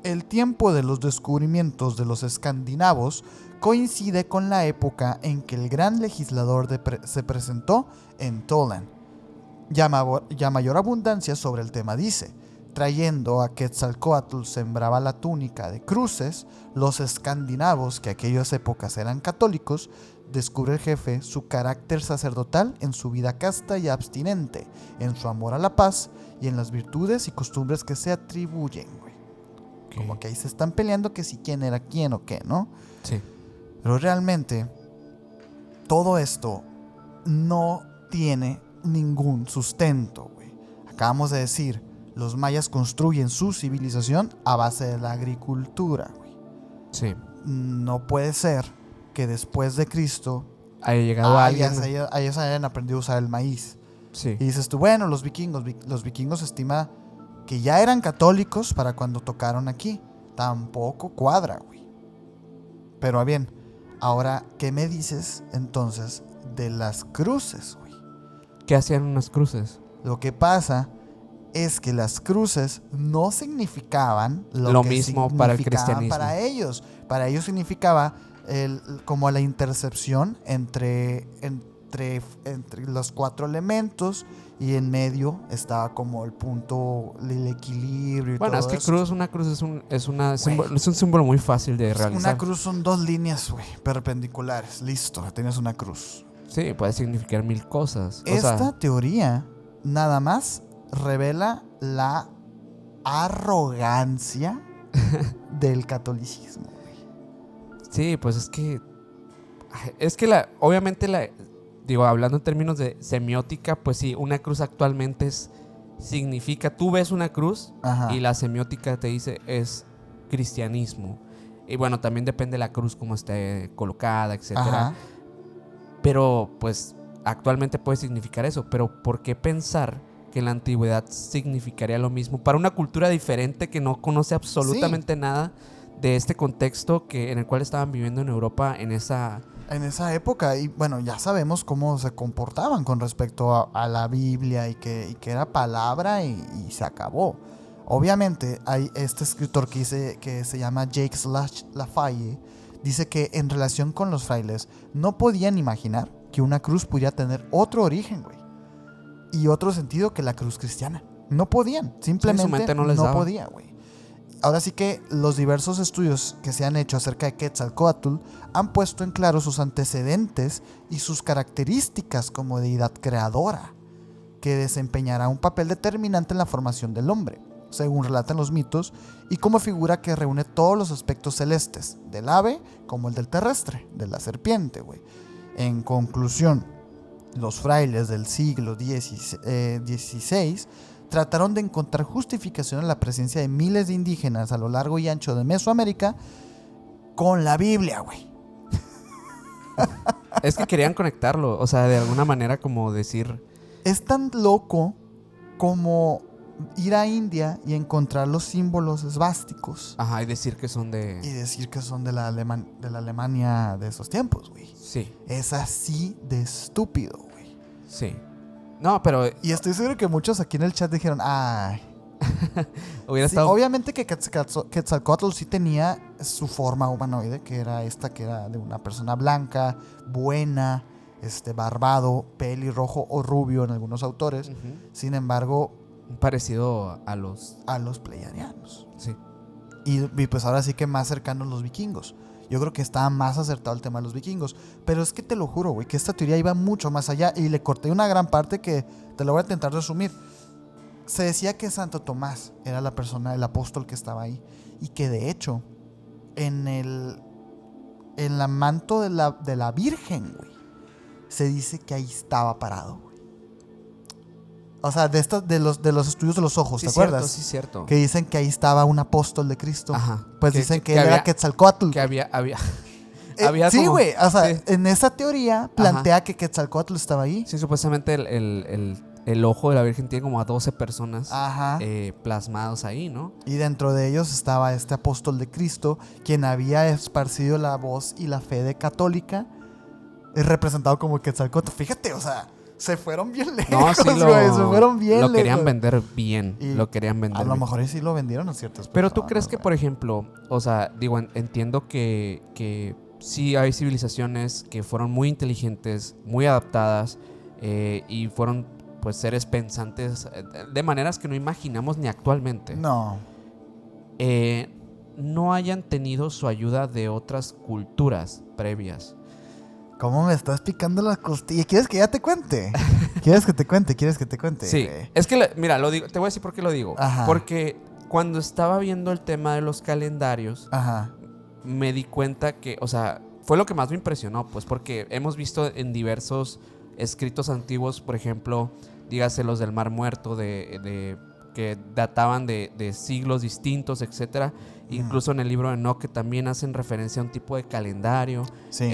el tiempo de los descubrimientos de los escandinavos coincide con la época en que el gran legislador se presentó en Toland. Ya mayor abundancia sobre el tema dice: trayendo a Quetzalcóatl sembraba la túnica de cruces, los escandinavos, que aquellas épocas eran católicos, descubre el jefe su carácter sacerdotal en su vida casta y abstinente, en su amor a la paz y en las virtudes y costumbres que se atribuyen, güey. Como que ahí se están peleando que si quién era quién o qué, ¿no? Sí. Pero realmente todo esto no tiene ningún sustento, güey. Acabamos de decir, los mayas construyen su civilización a base de la agricultura, güey. Sí. No puede ser que después de Cristo Haya llegado alguien. ellos hayan aprendido a usar el maíz. Sí. Y dices tú, bueno, los vikingos se estima que ya eran católicos para cuando tocaron aquí. Tampoco cuadra, güey. Pero bien, ahora, ¿qué me dices entonces de las cruces, güey? ¿Qué hacían unas cruces? Lo que pasa es que las cruces no significaban Lo que mismo para el significaban cristianismo. para ellos. Para ellos significaba como la intercepción entre los cuatro elementos, y en medio estaba como el punto, el equilibrio y Bueno, todo es que eso. una cruz es un símbolo muy fácil de realizar. Una cruz son dos líneas, güey, perpendiculares. Listo, tienes una cruz. Sí, puede significar mil cosas. Esta teoría nada más revela la arrogancia del catolicismo. Sí, pues es que obviamente hablando en términos de semiótica, pues sí, una cruz actualmente es significa, tú ves una cruz Ajá. y la semiótica te dice es cristianismo. Y bueno, también depende de la cruz cómo esté colocada, etcétera. Ajá. Pero pues actualmente puede significar eso. Pero ¿por qué pensar que en la antigüedad significaría lo mismo para una cultura diferente que no conoce absolutamente nada de este contexto en el cual estaban viviendo en Europa en esa época? Y bueno, ya sabemos cómo se comportaban con respecto a la Biblia y que era palabra y se acabó. Obviamente hay este escritor que se llama Jacques Lafaye, dice que en relación con los frailes no podían imaginar que una cruz pudiera tener otro origen, güey, y otro sentido que la cruz cristiana. No podían, simplemente su mente no les daba. podía, güey. Ahora sí que los diversos estudios que se han hecho acerca de Quetzalcóatl han puesto en claro sus antecedentes y sus características como deidad creadora, que desempeñará un papel determinante en la formación del hombre, según relatan los mitos, y como figura que reúne todos los aspectos celestes, del ave como el del terrestre, de la serpiente, güey. En conclusión, los frailes del siglo XVI trataron de encontrar justificación en la presencia de miles de indígenas a lo largo y ancho de Mesoamérica con la Biblia, güey. Es que querían conectarlo, o sea, de alguna manera como decir... Es tan loco como ir a India y encontrar los símbolos esvásticos. Ajá, y decir que son de... Y decir que son de la Alemania de esos tiempos, güey. Sí, Es así de estúpido, güey. sí. No, pero Y estoy seguro que muchos aquí en el chat dijeron, ay... hubiera Sí, estado... obviamente que Quetzalcóatl sí tenía su forma humanoide, que era de una persona blanca, buena, barbado, pelirrojo o rubio en algunos autores. Ujú. Sin embargo, Parecido a los... a los pleiadianos. Sí. Y pues ahora sí que más cercanos los vikingos. Yo creo que estaba más acertado el tema de los vikingos. Pero es que te lo juro, güey, que esta teoría iba mucho más allá. Y le corté una gran parte que te la voy a intentar resumir. Se decía que Santo Tomás era la persona, el apóstol que estaba ahí. Y que de hecho, en la manto de la Virgen, güey, se dice que ahí estaba parado, güey. O sea, de los estudios de los ojos, Sí, ¿te cierto, acuerdas? sí, cierto. Que dicen que ahí estaba un apóstol de Cristo. Ajá. Pues dicen que él era había, Quetzalcóatl. que había Sí, como- güey. O sea, sí. en esa teoría plantea que Quetzalcóatl estaba ahí. Sí, supuestamente el ojo de la Virgen tiene como a 12 personas Ajá. plasmados ahí, ¿no? Y dentro de ellos estaba este apóstol de Cristo, quien había esparcido la voz y la fe de católica, es representado como Quetzalcóatl. Fíjate, o sea, se fueron bien lejos, No, sí güey, se fueron bien lo querían lejos. vender bien. Y Lo querían vender A lo bien. mejor sí lo vendieron a ciertas personas. Pero tú crees que, güey. por ejemplo, o sea, digo, entiendo que sí hay civilizaciones que fueron muy inteligentes, muy adaptadas y fueron pues seres pensantes de maneras que no imaginamos ni actualmente. No. No hayan tenido su ayuda de otras culturas previas. ¿Cómo me estás picando las costillas? ¿Quieres que ya te cuente? ¿Quieres que te cuente? Sí, es que, mira, lo digo, te voy a decir por qué lo digo. Ajá. Porque cuando estaba viendo el tema de los calendarios, Ajá. me di cuenta que, o sea, fue lo que más me impresionó, pues porque hemos visto en diversos escritos antiguos, por ejemplo, dígase los del Mar Muerto, que databan de siglos distintos, etcétera. Incluso en el libro de Enoch, que también hacen referencia a un tipo de calendario. Sí.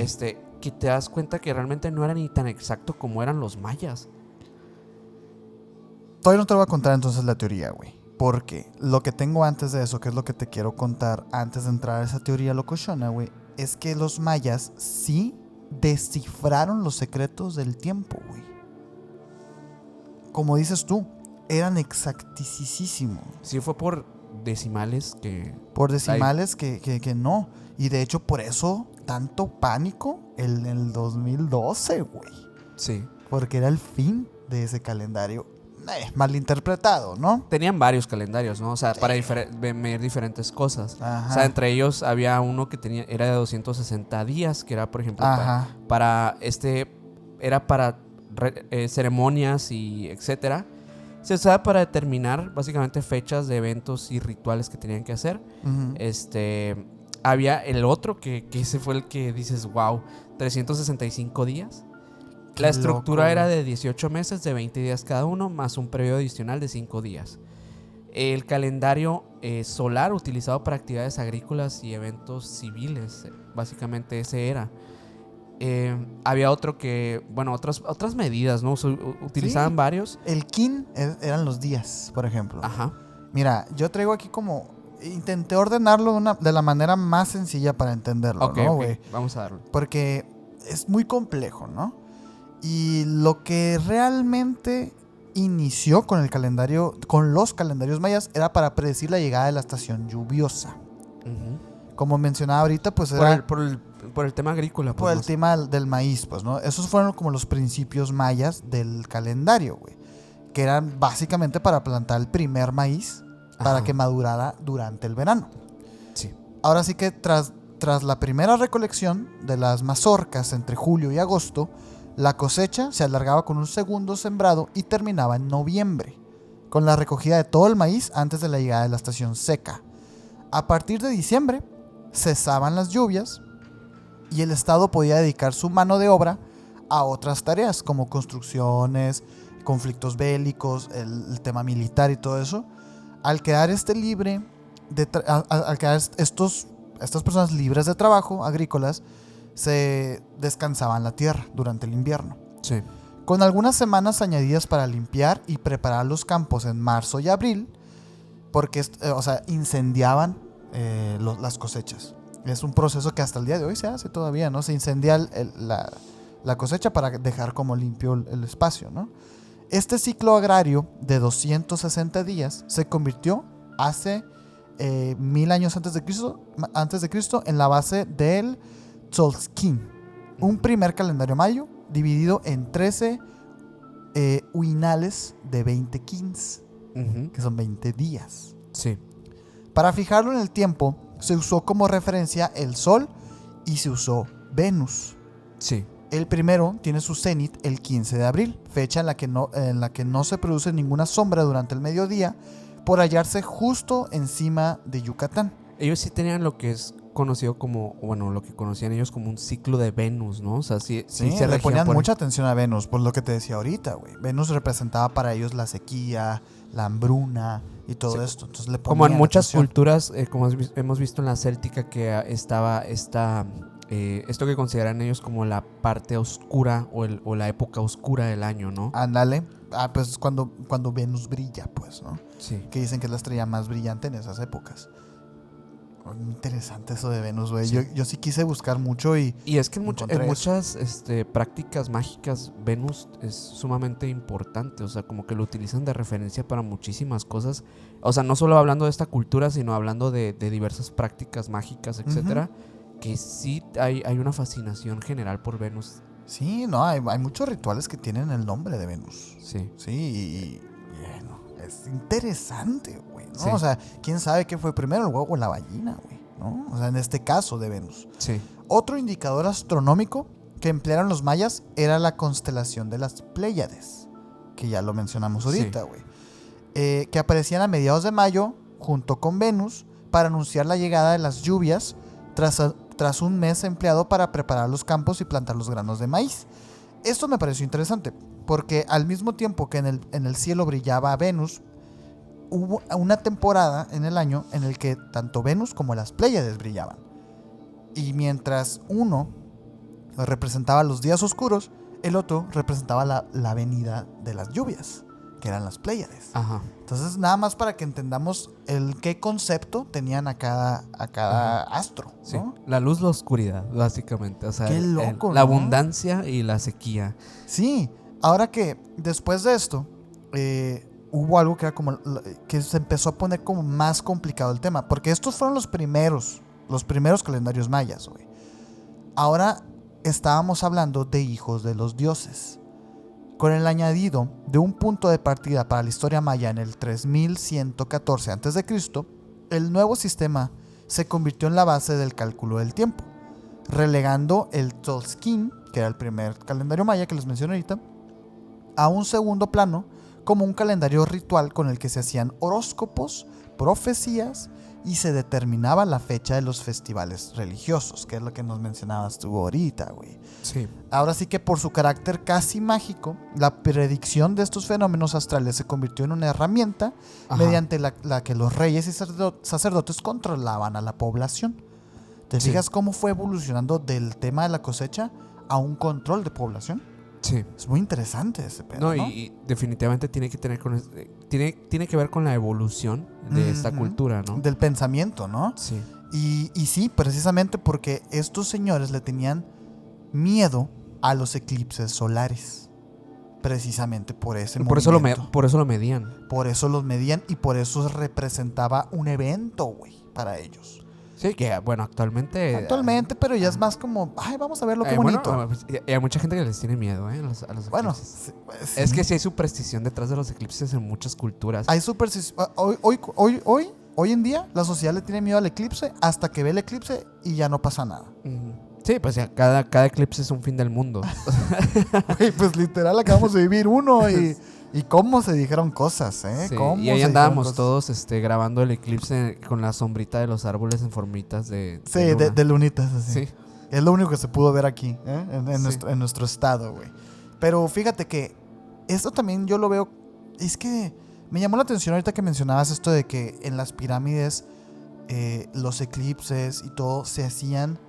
Que te das cuenta que realmente no era ni tan exacto como eran los mayas. Todavía no te voy a contar entonces la teoría, güey. Porque lo que tengo antes de eso, que es lo que te quiero contar antes de entrar a esa teoría locochona, güey, es que los mayas sí descifraron los secretos del tiempo, güey. Como dices tú, eran exacticísimos. Sí, fue por decimales que... Por decimales que no. Y de hecho, por eso tanto pánico en el 2012, güey. Sí. Porque era el fin de ese calendario malinterpretado, ¿no? Tenían varios calendarios, ¿no? O sea, para medir diferentes cosas. Ajá. O sea, entre ellos había uno que era de 260 días, que era, por ejemplo, Ajá. era para ceremonias y etcétera. Se usaba para determinar básicamente fechas de eventos y rituales que tenían que hacer. Uh-huh. Había el otro que ese fue el que dices, wow, 365 días. La estructura loco, era güey. de 18 meses, de 20 días cada uno, más un periodo adicional de 5 días. El calendario solar utilizado para actividades agrícolas y eventos civiles, básicamente ese era. Había otro que, bueno, otras medidas, ¿no? Utilizaban Sí. varios. El kin eran los días, por ejemplo. Ajá. Mira, yo traigo aquí como... Intenté ordenarlo de la manera más sencilla para entenderlo, Ok, ¿no, ok, güey? vamos a darle. Porque es muy complejo, ¿no? Y lo que realmente inició con el calendario, con los calendarios mayas, era para predecir la llegada de la estación lluviosa. Ujú. Como mencionaba ahorita, pues Por era el tema agrícola, por pues. el tema del maíz, pues, ¿no? Esos fueron como los principios mayas del calendario, güey. Que eran básicamente para plantar el primer maíz para Ajá. que madurara durante el verano. Sí. Ahora sí que tras la primera recolección de las mazorcas entre julio y agosto, la cosecha se alargaba con un segundo sembrado y terminaba en noviembre, con la recogida de todo el maíz antes de la llegada de la estación seca. A partir de diciembre cesaban las lluvias y el Estado podía dedicar su mano de obra a otras tareas como construcciones, conflictos bélicos, el tema militar y todo eso. Al quedar libre al quedar estas personas libres de trabajo agrícolas, se descansaban la tierra durante el invierno. Sí. Con algunas semanas añadidas para limpiar y preparar los campos en marzo y abril, porque incendiaban las cosechas. Es un proceso que hasta el día de hoy se hace todavía, ¿no? Se incendia la cosecha para dejar como limpio el espacio, ¿no? Este ciclo agrario de 260 días se convirtió hace 1000 años antes de Cristo en la base del Tzolk'in, un primer calendario mayo dividido en 13 uinales de 20 kins, Ujú. que son 20 días. Sí. Para fijarlo en el tiempo, se usó como referencia el Sol y se usó Venus. Sí. El primero tiene su cenit el 15 de abril, fecha en la que no se produce ninguna sombra durante el mediodía, por hallarse justo encima de Yucatán. Ellos sí tenían lo que es conocido como, bueno, lo que conocían ellos como un ciclo de Venus, ¿no? O sea, sí Sí, se le regían ponían por... mucha atención a Venus, por lo que te decía ahorita, güey. Venus representaba para ellos la sequía, la hambruna y todo Sí. esto. Entonces le Como en ponían muchas atención. culturas, como hemos visto en la céltica, que estaba esto que consideran ellos como la parte oscura o la época oscura del año, ¿no? Ándale. Pues cuando Venus brilla, pues, ¿no? Sí. Que dicen que es la estrella más brillante en esas épocas. Muy interesante eso de Venus, güey. Sí. Yo sí quise buscar mucho y Y es que en encontré muchas prácticas mágicas Venus es sumamente importante, o sea, como que lo utilizan de referencia para muchísimas cosas, o sea, no solo hablando de esta cultura, sino hablando de diversas prácticas mágicas, etcétera, que sí hay una fascinación general por Venus. Sí, no, hay muchos rituales que tienen el nombre de Venus. Sí. Sí, y bueno, es interesante, güey, ¿no? Sí. O sea, ¿quién sabe qué fue primero, el huevo o la gallina, güey? ¿No? O sea, en este caso de Venus. Sí. Otro indicador astronómico que emplearon los mayas era la constelación de las Pléyades, que ya lo mencionamos ahorita, güey. Que aparecían a mediados de mayo junto con Venus para anunciar la llegada de las lluvias tras un mes empleado para preparar los campos y plantar los granos de maíz. Esto me pareció interesante, porque al mismo tiempo que en el cielo brillaba Venus, hubo una temporada en el año en el que tanto Venus como las Pléyades brillaban. Y mientras uno representaba los días oscuros, el otro representaba la venida de las lluvias, que eran las Pléyades. Ajá. Entonces, nada más para que entendamos qué concepto tenían a cada astro, ¿no? Sí. La luz, la oscuridad, básicamente. O sea, Qué loco, la ¿no? abundancia y la sequía. Sí, ahora que después de esto hubo algo que era como que se empezó a poner como más complicado el tema, porque estos fueron los primeros calendarios mayas, güey. Ahora estábamos hablando de hijos de los dioses. Con el añadido de un punto de partida para la historia maya en el 3114 a.C., el nuevo sistema se convirtió en la base del cálculo del tiempo, relegando el Tzolk'in, que era el primer calendario maya que les mencioné ahorita, a un segundo plano como un calendario ritual con el que se hacían horóscopos profecías y se determinaba la fecha de los festivales religiosos, que es lo que nos mencionabas tú ahorita, güey. Sí. Ahora sí que por su carácter casi mágico, la predicción de estos fenómenos astrales se convirtió en una herramienta mediante la que los reyes y sacerdotes controlaban a la población. ¿Te fijas cómo fue evolucionando del tema de la cosecha a un control de población? Sí. Es muy interesante ese pedo, No, ¿no? y definitivamente tiene que tener tiene que ver con la evolución de esta cultura, ¿no? Del pensamiento, ¿no? Sí. Y sí, precisamente porque estos señores le tenían miedo a los eclipses solares. Precisamente por ese movimiento. Por eso lo medían. Por eso los medían y por eso representaba un evento, güey, para ellos. Sí, que bueno, actualmente, pero ya es más como, ay, vamos a ver lo que bueno, bonito. y hay mucha gente que les tiene miedo, a los Bueno, eclipses. sí. Es que sí hay superstición detrás de los eclipses en muchas culturas. Hay superstición. Hoy en día, la sociedad le tiene miedo al eclipse hasta que ve el eclipse y ya no pasa nada. Sí, pues ya, cada eclipse es un fin del mundo. Güey, pues literal acabamos de vivir uno y cómo se dijeron cosas, ¿eh? Sí, ¿Cómo y ahí se andábamos dijeron todos grabando el eclipse con la sombrita de los árboles en formitas de cosas? Sí, luna. de lunitas, así. Sí. Es lo único que se pudo ver aquí, ¿eh? Sí. En nuestro estado, güey. Pero fíjate que esto también yo lo veo. Es que me llamó la atención ahorita que mencionabas esto de que en las pirámides los eclipses y todo se hacían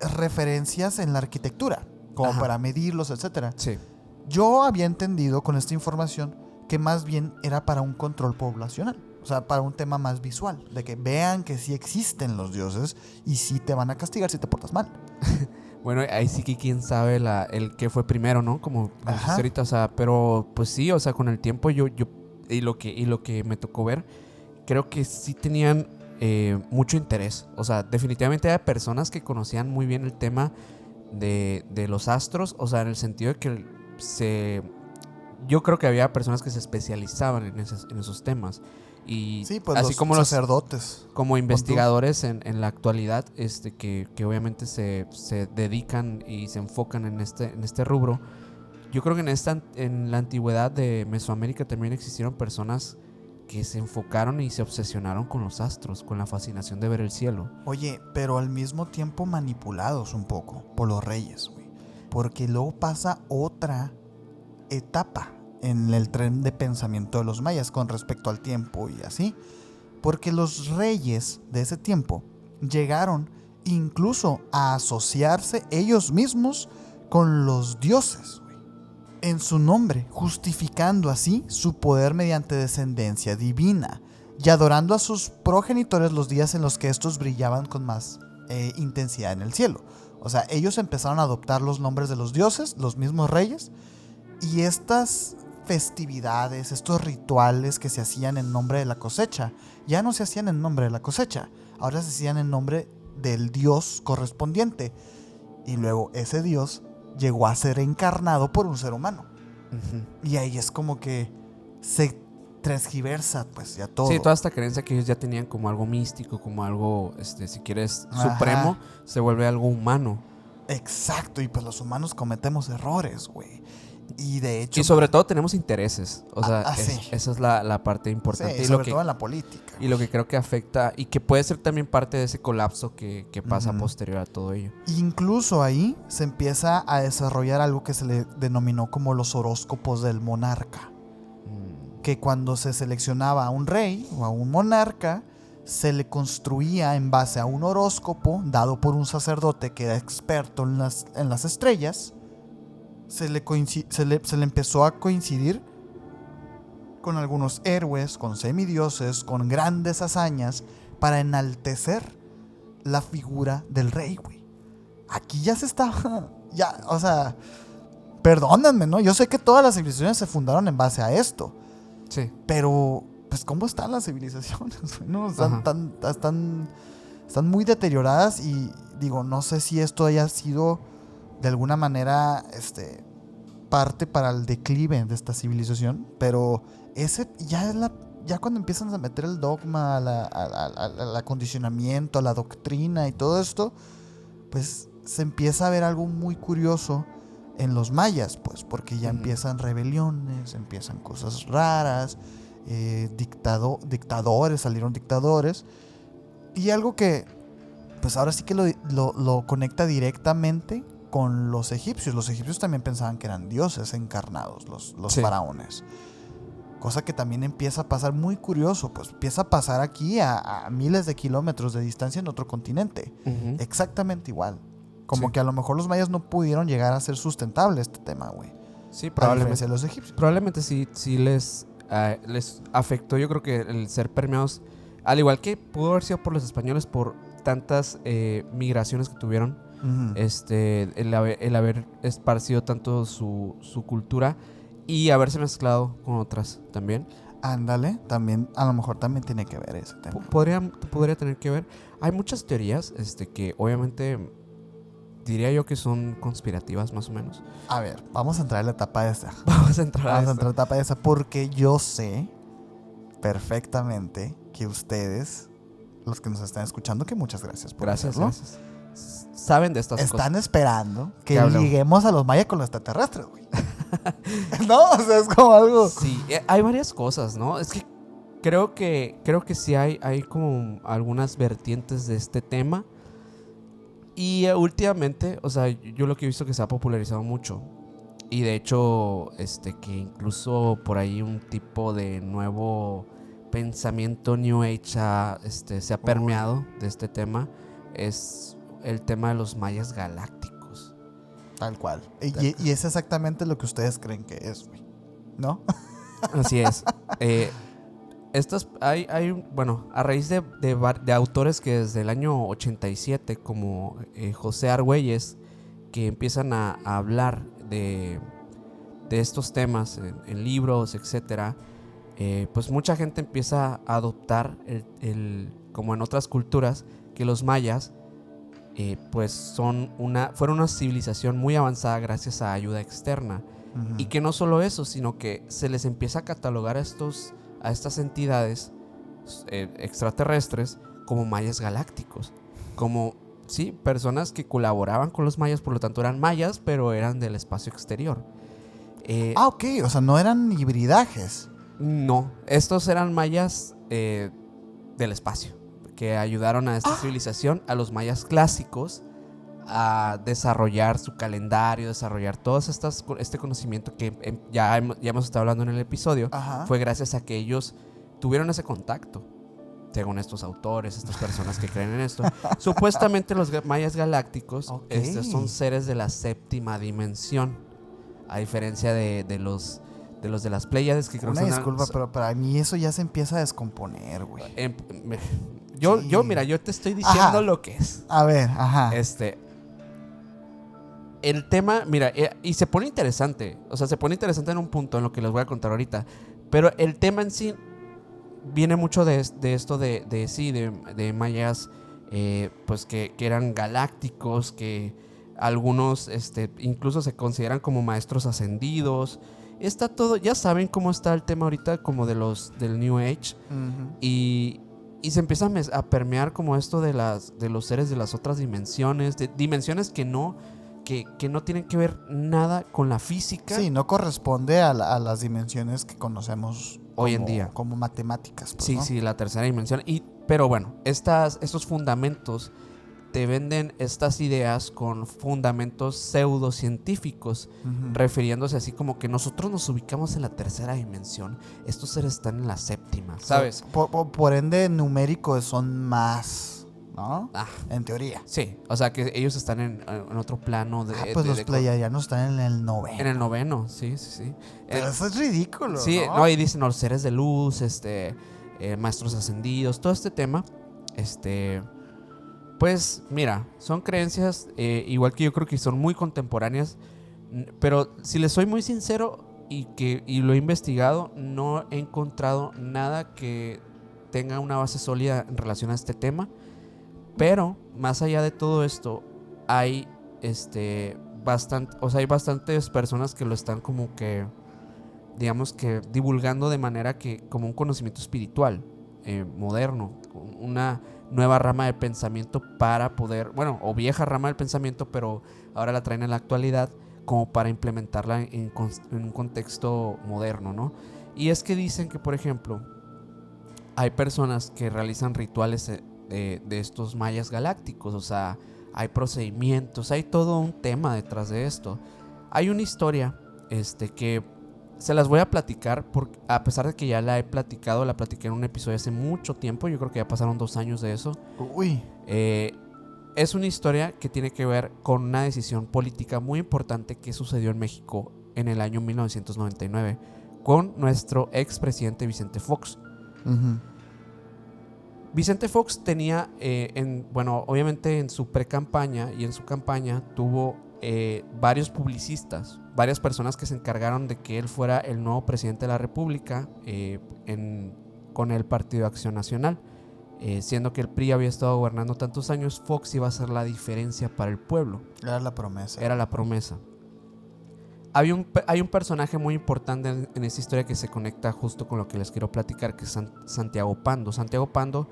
referencias en la arquitectura, como para medirlos, etcétera. Sí. Yo había entendido con esta información que más bien era para un control poblacional. O sea, para un tema más visual. De que vean que sí existen los dioses y sí te van a castigar si te portas mal. Bueno, ahí sí que quién sabe el que fue primero, ¿no? Como dijiste ahorita, o sea, pero pues sí, o sea, con el tiempo yo y lo que me tocó ver, creo que sí tenían mucho interés. O sea, definitivamente hay personas que conocían muy bien el tema de los astros, o sea, en el sentido de que yo creo que había personas que se especializaban en esos temas. Y sí, pues así los como sacerdotes. como investigadores en la actualidad, que obviamente se dedican y se enfocan en este rubro. Yo creo que en la antigüedad de Mesoamérica también existieron personas que se enfocaron y se obsesionaron con los astros, con la fascinación de ver el cielo. Oye, pero al mismo tiempo manipulados un poco por los reyes, güey. Porque luego pasa otra etapa en el tren de pensamiento de los mayas con respecto al tiempo y así. Porque los reyes de ese tiempo llegaron incluso a asociarse ellos mismos con los dioses, güey, en su nombre, justificando así su poder mediante descendencia divina y adorando a sus progenitores los días en los que estos brillaban con más intensidad en el cielo. O sea, ellos empezaron a adoptar los nombres de los dioses, los mismos reyes, y estas festividades, estos rituales que se hacían en nombre de la cosecha, ya no se hacían en nombre de la cosecha, ahora se hacían en nombre del dios correspondiente. Y luego ese dios llegó a ser encarnado por un ser humano. Y ahí es como que se transgiversa pues ya todo. Sí, toda esta creencia que ellos ya tenían como algo místico, como algo, si quieres, supremo, se vuelve algo humano. Exacto, y pues los humanos cometemos errores, güey. Y de hecho... Y sobre todo tenemos intereses. O sea, sí. Esa es la parte importante. Sí, y sobre todo en la política. Y lo que creo que afecta, y que puede ser también parte de ese colapso que pasa posterior a todo ello. Incluso ahí se empieza a desarrollar algo que se le denominó como los horóscopos del monarca. Que cuando se seleccionaba a un rey o a un monarca, se le construía en base a un horóscopo dado por un sacerdote que era experto en las estrellas. Se le empezó a coincidir con algunos héroes, con semidioses, con grandes hazañas para enaltecer la figura del rey, güey. Aquí ya se estaba... Ya, o sea, perdónenme, ¿no? Yo sé que todas las civilizaciones se fundaron en base a esto. Sí. Pero, pues, ¿cómo están las civilizaciones? ¿No? Están muy deterioradas y, digo, no sé si esto haya sido de alguna manera parte para el declive de esta civilización, pero ese ya es ya cuando empiezan a meter el dogma, al acondicionamiento, a la doctrina y todo esto, pues se empieza a ver algo muy curioso en los mayas, pues, porque ya empiezan rebeliones, empiezan cosas raras, dictadores, salieron dictadores. Y algo que, pues ahora sí que lo conecta directamente con los egipcios. Los egipcios también pensaban que eran dioses encarnados, los Sí. faraones. Cosa que también empieza a pasar muy curioso, pues empieza a pasar aquí a miles de kilómetros de distancia en otro continente. Ujú. Exactamente igual. Como Sí. que a lo mejor los mayas no pudieron llegar a ser sustentable este tema, güey. Sí, A diferencia probablemente. de los egipcios. Probablemente sí les afectó, yo creo que el ser permeados, al igual que pudo haber sido por los españoles, por tantas migraciones que tuvieron, Ujú. el haber esparcido tanto su cultura y haberse mezclado con otras también. Ándale, también, a lo mejor también tiene que ver ese tema. Podría tener que ver. Hay muchas teorías que obviamente diría yo que son conspirativas más o menos. A ver, vamos a entrar en la etapa esa. Vamos a entrar a Vamos a esto. entrar en la etapa esa porque yo sé perfectamente que ustedes, los que nos están escuchando, que muchas gracias por Gracias, hacerlo, gracias. Saben de estas cosas. están esperando que Que hablemos. liguemos a los mayas con los extraterrestres, güey. No, o sea, es como algo... Sí, hay varias cosas, ¿no? Es que creo que sí hay como algunas vertientes de este tema. Y últimamente, o sea, yo lo que he visto que se ha popularizado mucho. Y de hecho, que incluso por ahí un tipo de nuevo pensamiento New Age se ha permeado de este tema. Es el tema de los mayas galácticos. Tal cual. Y es exactamente lo que ustedes creen que es, güey. ¿No? Así es. Bueno, a raíz de autores que desde el año 87, como José Argüelles, que empiezan a hablar de estos temas en libros, etcétera, pues mucha gente empieza a adoptar, como en otras culturas, que los mayas pues fueron una civilización muy avanzada gracias a ayuda externa. Ujú. Y que no solo eso, sino que se les empieza a catalogar a estas entidades extraterrestres como mayas galácticos. Como, sí, personas que colaboraban con los mayas, por lo tanto eran mayas, pero eran del espacio exterior. Ok, o sea, no eran hibridajes. No, estos eran mayas del espacio, que ayudaron a esta civilización, a los mayas clásicos, a desarrollar su calendario, desarrollar este conocimiento que ya hemos estado hablando en el episodio. Ajá. Fue gracias a que ellos tuvieron ese contacto, según estos autores, estas personas que creen en esto. Supuestamente los mayas galácticos Ok. son seres de la séptima dimensión, a diferencia de los de las Pléyades, que creo Una que son... disculpa, pero para mí eso ya se empieza a descomponer, güey. Yo, mira, yo te estoy diciendo Ajá. lo que es. A ver, ajá. El tema, mira, y se pone interesante. O sea, se pone interesante en un punto en lo que les voy a contar ahorita. Pero el tema en sí viene mucho de esto de mayas, pues que eran galácticos, que algunos incluso se consideran como maestros ascendidos. Está todo, ya saben cómo está el tema ahorita como del New Age. Ujú. Y se empieza a permear como esto de los seres de las otras dimensiones, de dimensiones que no tienen que ver nada con la física. Sí, no corresponde a las dimensiones que conocemos Hoy en día. como matemáticas. Pues, Sí, ¿no? sí, la tercera dimensión. Pero bueno, estos fundamentos te venden estas ideas con fundamentos pseudocientíficos, Ujú. refiriéndose así como que nosotros nos ubicamos en la tercera dimensión, estos seres están en la séptima, ¿sabes? Por ende, numéricos son más, ¿no? Ah, En teoría. sí, o sea que ellos están en otro plano Pues los pleiadianos están en el 9. en el noveno, sí, sí, sí. Pero eso es ridículo, Sí, ¿no? no, y dicen los seres de luz, maestros ascendidos, todo este tema, pues mira, son creencias igual que yo creo que son muy contemporáneas, pero si les soy muy sincero y lo he investigado, no he encontrado nada que tenga una base sólida en relación a este tema. Pero más allá de todo esto, hay hay bastantes personas que lo están como que, digamos que divulgando de manera que como un conocimiento espiritual moderno, una nueva rama de pensamiento para poder, bueno, o vieja rama del pensamiento, pero ahora la traen en la actualidad como para implementarla en un contexto moderno, ¿no? Y es que dicen que, por ejemplo, hay personas que realizan rituales de estos mayas galácticos. O sea, hay procedimientos, hay todo un tema detrás de esto. Hay una historia que se las voy a platicar, porque a pesar de que ya la platiqué en un episodio hace mucho tiempo. Yo creo que ya pasaron 2 años de eso. Uy. Es una historia que tiene que ver con una decisión política muy importante que sucedió en México en el año 1999 con nuestro expresidente Vicente Fox. Uh-huh. Vicente Fox tenía, obviamente en su pre-campaña y en su campaña tuvo varios publicistas, varias personas que se encargaron de que él fuera el nuevo presidente de la República con el Partido Acción Nacional. Siendo que el PRI había estado gobernando tantos años, Fox iba a hacer la diferencia para el pueblo. Era la promesa. Era la promesa. Hay un personaje muy importante en esta historia que se conecta justo con lo que les quiero platicar, que es Santiago Pando. Santiago Pando,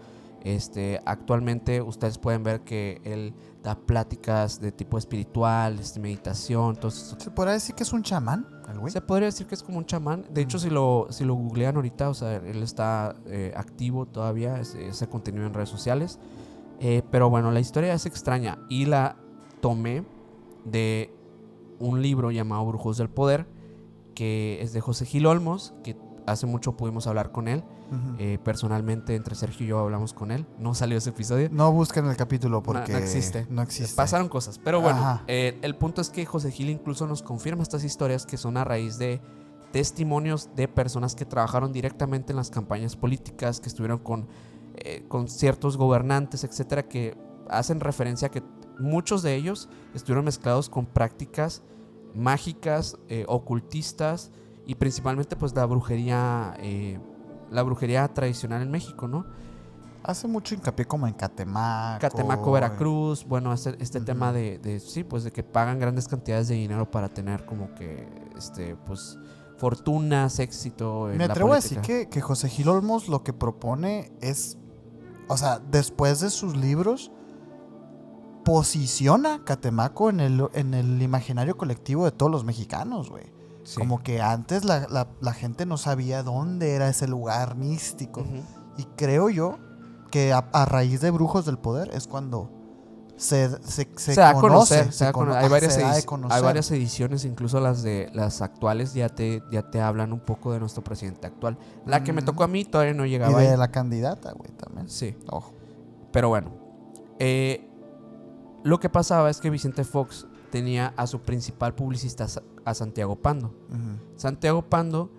actualmente ustedes pueden ver que él da pláticas de tipo espiritual, meditación, todo eso. ¿Se podría decir que es un chamán, el güey? Se podría decir que es como un chamán. De hecho, si lo googlean ahorita, o sea, él está activo todavía, ese contenido en redes sociales. Pero bueno, la historia es extraña y la tomé de un libro llamado Brujos del Poder, que es de José Gil Olmos, que hace mucho pudimos hablar con él. Uh-huh. Personalmente, entre Sergio y yo hablamos con él. No salió ese episodio. No busquen el capítulo porque no existe. No existe. Pasaron cosas. Pero bueno, Ajá. El punto es que José Gil incluso nos confirma estas historias que son a raíz de testimonios de personas que trabajaron directamente en las campañas políticas, que estuvieron con ciertos gobernantes, etcétera, que hacen referencia a que muchos de ellos estuvieron mezclados con prácticas mágicas, ocultistas y principalmente pues la brujería tradicional en México, ¿no? Hace mucho hincapié como en Catemaco, Veracruz, bueno, este Uh-huh. tema de que pagan grandes cantidades de dinero para tener como que, pues, fortunas, éxito en Me la atrevo a política. decir que José Gil Olmos lo que propone es, o sea, después de sus libros, posiciona Catemaco en el imaginario colectivo de todos los mexicanos, güey. Sí. Como que antes la gente no sabía dónde era ese lugar místico. Ujú. Y creo yo que a raíz de Brujos del Poder es cuando se da a conoce. conocer, hay varias ediciones, incluso las actuales ya te hablan un poco de nuestro presidente actual. La que me tocó a mí todavía no Y llegaba de ahí. la candidata, güey, también. Sí. Ojo. Pero bueno, lo que pasaba es que Vicente Fox tenía a su principal publicista, a Santiago Pando. Uh-huh. Santiago Pando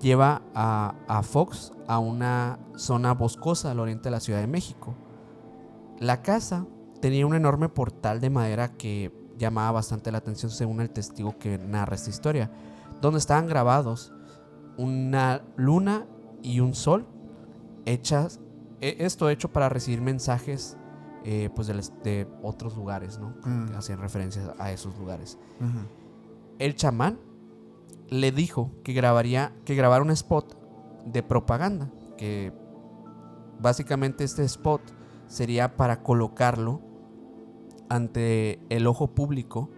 lleva a Fox a una zona boscosa al oriente de la Ciudad de México. La casa tenía un enorme portal de madera que llamaba bastante la atención según el testigo que narra esta historia, donde estaban grabados una luna y un sol esto hecho para recibir mensajes pues de otros lugares, ¿no? Que hacían referencia a esos lugares. Uh-huh. El chamán le dijo que grabara un spot de propaganda, que básicamente este spot sería para colocarlo ante el ojo público,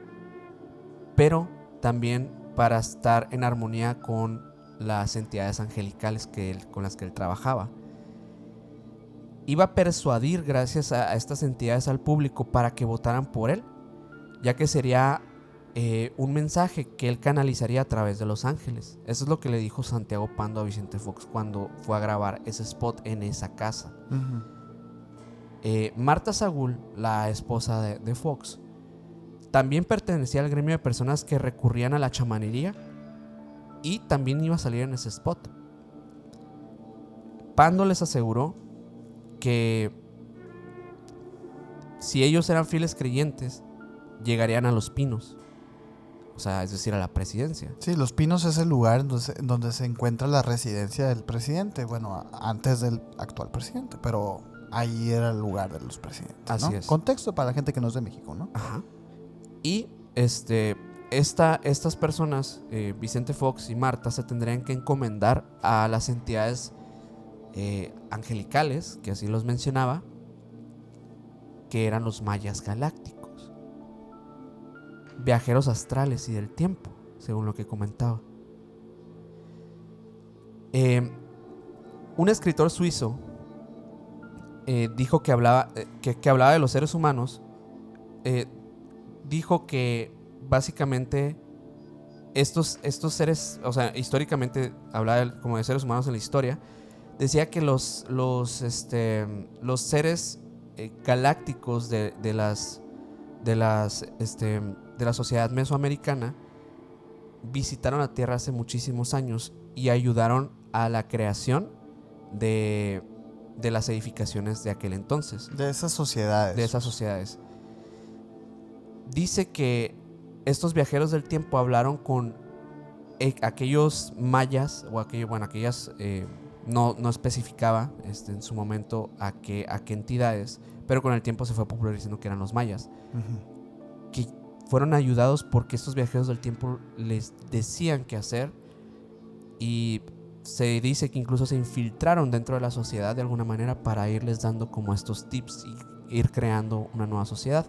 pero también para estar en armonía con las entidades angelicales con las que él trabajaba. Iba a persuadir gracias a estas entidades al público para que votaran por él, ya que sería un mensaje que él canalizaría a través de los ángeles. Eso es lo que le dijo Santiago Pando a Vicente Fox cuando fue a grabar ese spot en esa casa. Uh-huh. Marta Sagún, la esposa de Fox, también pertenecía al gremio de personas que recurrían a la chamanería y también iba a salir en ese spot. Pando les aseguró que si ellos eran fieles creyentes, llegarían a Los Pinos, o sea, es decir, a la presidencia. Sí, Los Pinos es el lugar donde se encuentra la residencia del presidente. Bueno, antes del actual presidente, pero ahí era el lugar de los presidentes. Así ¿no? es. Contexto para la gente que no es de México, ¿no? Ajá. Y estas personas, Vicente Fox y Marta, se tendrían que encomendar a las entidades angelicales, que así los mencionaba, que eran los mayas galácticos, viajeros astrales y del tiempo, según lo que comentaba. Un escritor suizo dijo que hablaba de los seres humanos. Dijo que básicamente estos seres, o sea, históricamente hablaba como de seres humanos en la historia. Decía que los seres galácticos de la sociedad mesoamericana visitaron la Tierra hace muchísimos años y ayudaron a la creación de las edificaciones de aquel entonces. De esas sociedades. Dice que estos viajeros del tiempo hablaron con aquellos mayas o aquellas no especificaba en su momento a qué entidades, pero con el tiempo se fue popularizando que eran los mayas. Uh-huh. Que fueron ayudados porque estos viajeros del tiempo les decían qué hacer, y se dice que incluso se infiltraron dentro de la sociedad de alguna manera para irles dando como estos tips y ir creando una nueva sociedad.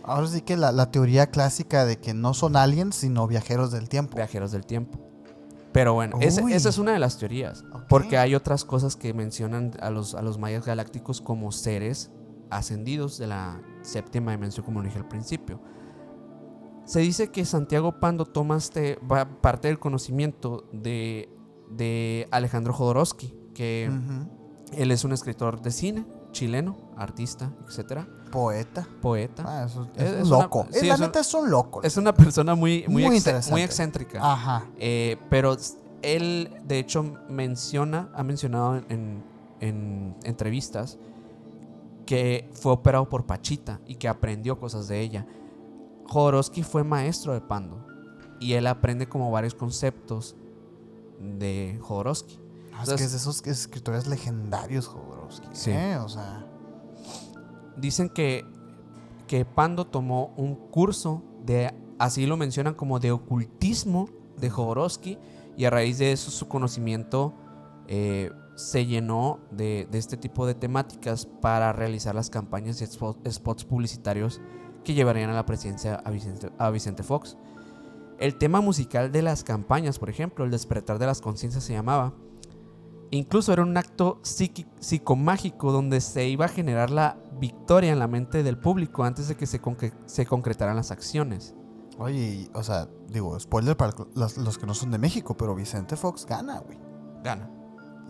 Ahora sí que la teoría clásica de que no son aliens, sino viajeros del tiempo. Viajeros del tiempo. Pero bueno, esa es una de las teorías. Okay. Porque hay otras cosas que mencionan a los mayas galácticos como seres ascendidos de la séptima dimensión, como lo dije al principio. Se dice que Santiago Pando toma parte del conocimiento de Alejandro Jodorowsky, que él es un escritor de cine chileno, artista, etcétera. Poeta. Eso es un loco. La neta es un loco. Es una persona muy excéntrica. Ajá. Pero él, de hecho, ha mencionado en entrevistas que fue operado por Pachita y que aprendió cosas de ella. Jodorowsky fue maestro de Pando y él aprende como varios conceptos de Jodorowsky. Es que es de esos escritores legendarios, Jodorowsky. Sí. O sea, dicen que Pando tomó un curso así lo mencionan, como de ocultismo de Jodorowsky, y a raíz de eso su conocimiento se llenó de este tipo de temáticas para realizar las campañas y spots publicitarios que llevarían a la presidencia a Vicente Fox. El tema musical de las campañas, por ejemplo, El despertar de las conciencias se llamaba. Incluso era un acto psicomágico donde se iba a generar la victoria en la mente del público antes de que se concretaran las acciones. Oye, o sea, spoiler para los que no son de México, pero Vicente Fox gana, güey. Gana.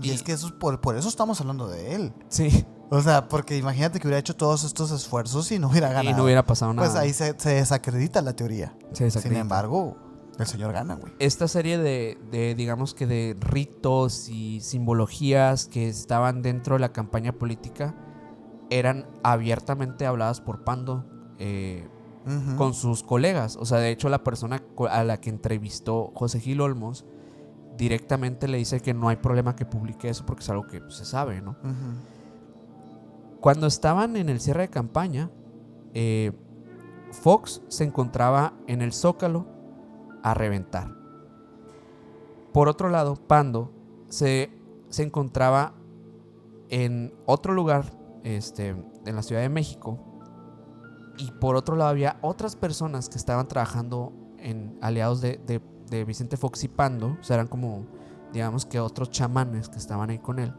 Y es que por eso estamos hablando de él. Sí. O sea, porque imagínate que hubiera hecho todos estos esfuerzos y no hubiera ganado. Y no hubiera pasado nada. Pues ahí se desacredita la teoría. Sin embargo, el señor gana, güey. Esta serie de digamos que de ritos y simbologías que estaban dentro de la campaña política eran abiertamente habladas por Pando con sus colegas. O sea, de hecho, la persona a la que entrevistó José Gil Olmos directamente le dice que no hay problema que publique eso porque es algo que se sabe, ¿no? Cuando estaban en el cierre de campaña, Fox se encontraba en el Zócalo a reventar. Por otro lado, Pando se encontraba en otro lugar, en la Ciudad de México, y por otro lado había otras personas que estaban trabajando aliados de Vicente Fox y Pando. O sea, eran como, digamos que otros chamanes que estaban ahí con él.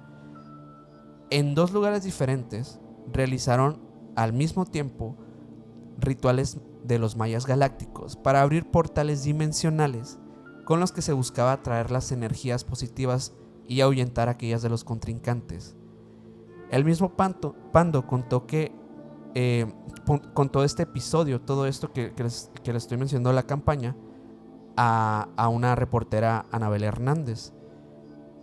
En dos lugares diferentes realizaron al mismo tiempo rituales de los mayas galácticos para abrir portales dimensionales con los que se buscaba atraer las energías positivas y ahuyentar aquellas de los contrincantes. El mismo Pando contó que con todo este episodio, todo esto que les estoy mencionando, la campaña, a una reportera, Anabel Hernández.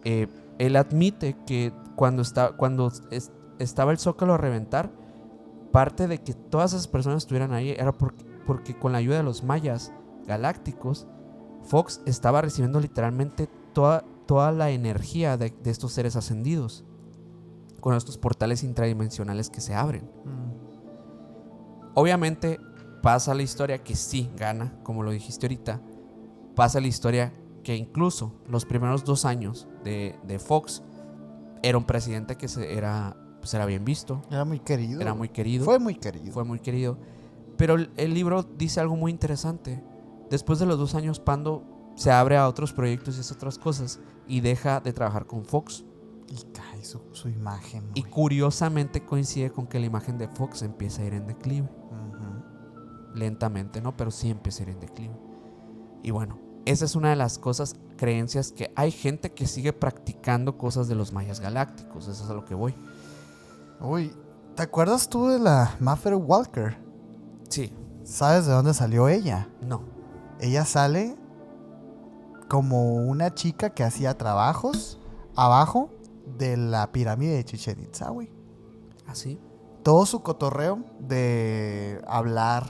Él admite que cuando estaba el Zócalo a reventar, parte de que todas esas personas estuvieran ahí era porque con la ayuda de los mayas galácticos, Fox estaba recibiendo literalmente toda la energía de estos seres ascendidos con estos portales intradimensionales que se abren. Obviamente pasa la historia que sí gana, como lo dijiste ahorita. Pasa la historia que incluso los primeros 2 años de Fox era un presidente que era bien visto. Era muy querido. Fue muy querido. Pero el libro dice algo muy interesante. Después de los 2 años, Pando se abre a otros proyectos y hace otras cosas y deja de trabajar con Fox. Y cae su imagen, Y güey. curiosamente coincide con que la imagen de Fox empieza a ir en declive. Ujú. Lentamente, ¿no? Pero sí empieza a ir en declive. Y bueno, esa es una de las cosas, creencias, que hay gente que sigue practicando cosas de los mayas galácticos. Eso es a lo que voy. Uy, ¿te acuerdas tú de la Maffer Walker? Sí. ¿Sabes de dónde salió ella? No. Ella sale como una chica que hacía trabajos abajo de la pirámide de Chichén Itzá, güey. ¿Así? Todo su cotorreo de hablar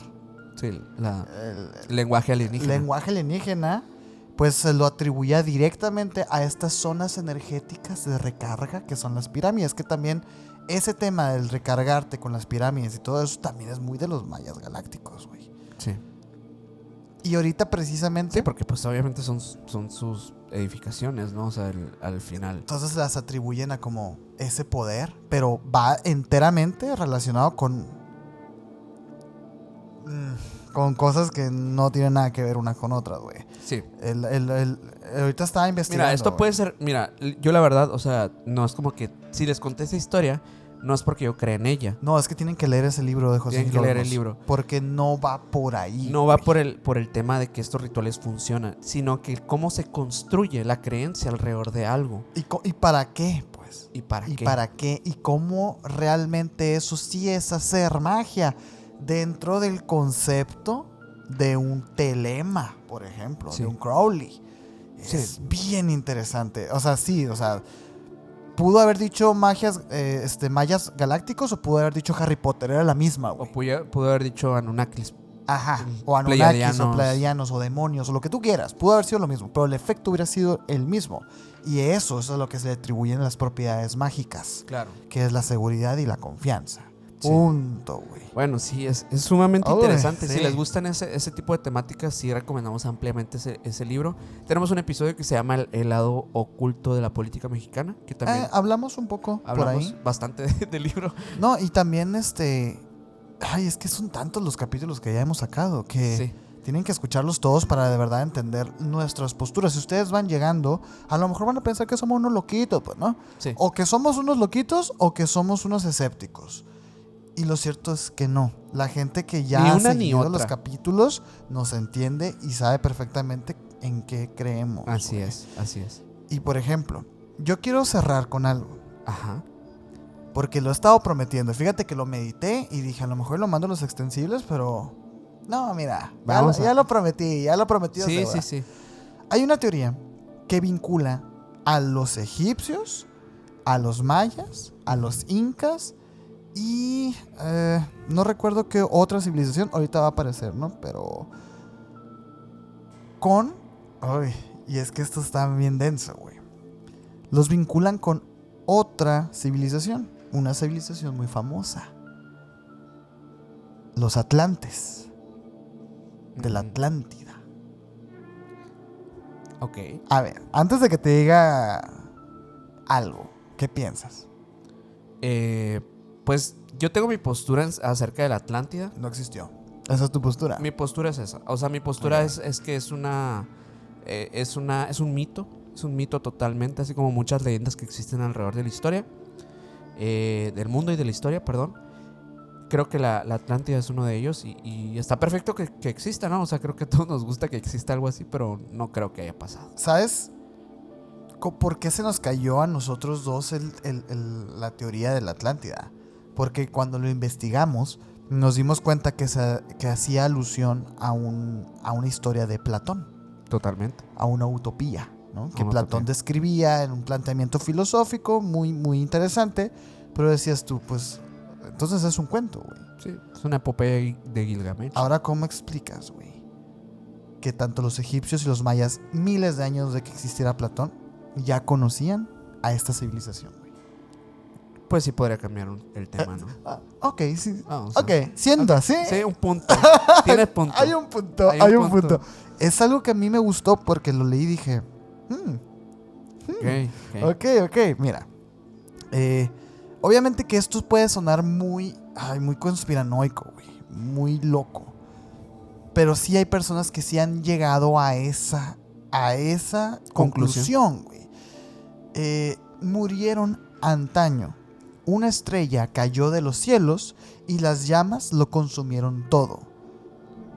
Sí, el lenguaje alienígena. lenguaje alienígena, pues se lo atribuía directamente a estas zonas energéticas de recarga que son las pirámides, que también ese tema del recargarte con las pirámides y todo eso también es muy de los mayas galácticos, güey. Sí. Y ahorita precisamente, Sí, porque pues obviamente son sus edificaciones, ¿no? O sea, al final. entonces las atribuyen a como ese poder, pero va enteramente relacionado con cosas que no tienen nada que ver una con otras, güey. Sí. Ahorita estaba investigando. Mira, esto güey. puede ser. Mira, yo la verdad, o sea, no es como que. Si les conté esa historia, no es porque yo crea en ella. No, es que tienen que leer ese libro de José Tienen que Gil leer el Olmos, libro. porque no va por ahí. No va güey. por el tema de que estos rituales funcionan, sino que cómo se construye la creencia alrededor de algo. ¿Y para qué, pues? ¿Y para ¿Y qué? para qué? ¿Y cómo realmente eso sí es hacer magia dentro del concepto de un telema, por ejemplo, Sí. de un Crowley? Sí. Es bien interesante. O sea, sí, o sea, pudo haber dicho mayas galácticos o pudo haber dicho Harry Potter, era la misma, O güey. pudo haber dicho Anunnakis. Ajá, o Anunnakis, Pleiadianos. o pleiadianos, o demonios, o lo que tú quieras. Pudo haber sido lo mismo, pero el efecto hubiera sido el mismo. Y eso es lo que se le atribuyen las propiedades mágicas, Claro. que es la seguridad y la confianza. Sí. Punto, güey. Bueno, sí, es sumamente Uy, interesante. sí. Si les gustan ese tipo de temáticas, sí recomendamos ampliamente ese libro. Tenemos un episodio que se llama El lado oculto de la política mexicana, que también Hablamos un poco por hablamos ahí. bastante del libro. No, y también ay, es que son tantos los capítulos que ya hemos sacado que Sí. tienen que escucharlos todos para de verdad entender nuestras posturas. Si ustedes van llegando, a lo mejor van a pensar que somos unos loquitos, pues, ¿no? Sí. O que somos unos loquitos o que somos unos escépticos. Y lo cierto es que no. La gente que ya Ni ha una ni seguido otra. los capítulos nos entiende y sabe perfectamente en qué creemos. Así güey. es, así es. Y por ejemplo, yo quiero cerrar con algo. Ajá. Porque lo he estado prometiendo. Fíjate que lo medité y dije, a lo mejor lo mando a los extensibles, pero... No, mira, ya lo prometí, ya lo prometí. Sí, sí, sí. Hay una teoría que vincula a los egipcios, a los mayas, a los incas y no recuerdo qué otra civilización ahorita va a aparecer, ¿no? Pero Ay, y es que esto está bien denso, güey. Los vinculan con otra civilización, una civilización muy famosa. Los atlantes de la Atlántida. Ok. A ver, antes de que te diga algo, ¿qué piensas? Pues yo tengo mi postura acerca de la Atlántida. No existió. Esa es tu postura. Mi postura es esa. O sea, mi postura Ok. es que es un mito. Es un mito totalmente, así como muchas leyendas que existen alrededor de la historia. Del mundo y de la historia, perdón. Creo que la Atlántida es uno de ellos y está perfecto que exista, ¿no? O sea, creo que a todos nos gusta que exista algo así, pero no creo que haya pasado. ¿Sabes por qué se nos cayó a nosotros dos la teoría de la Atlántida? Porque cuando lo investigamos nos dimos cuenta que hacía alusión a una historia de Platón, Totalmente. a una utopía, ¿no? Que Una Platón utopía. describía en un planteamiento filosófico muy, muy interesante, pero decías tú, pues, entonces es un cuento, güey. Sí, es una epopeya de Gilgamesh. Ahora, ¿cómo explicas, güey, que tanto los egipcios y los mayas, miles de años de que existiera Platón, ya conocían a esta civilización, güey? Pues sí podría cambiar el tema, ¿no? Ok, sí. Vamos a- Ok, siendo así. Sí, un punto. Tienes punto. Hay un punto, Hay un hay un punto. punto. Es algo que a mí me gustó porque lo leí y dije, Ok. ok, mira. Obviamente que esto puede sonar muy conspiranoico, güey, muy loco. Pero sí hay personas que sí han llegado a esa a esa conclusión, güey. Murieron antaño. Una estrella cayó de los cielos y las llamas lo consumieron todo.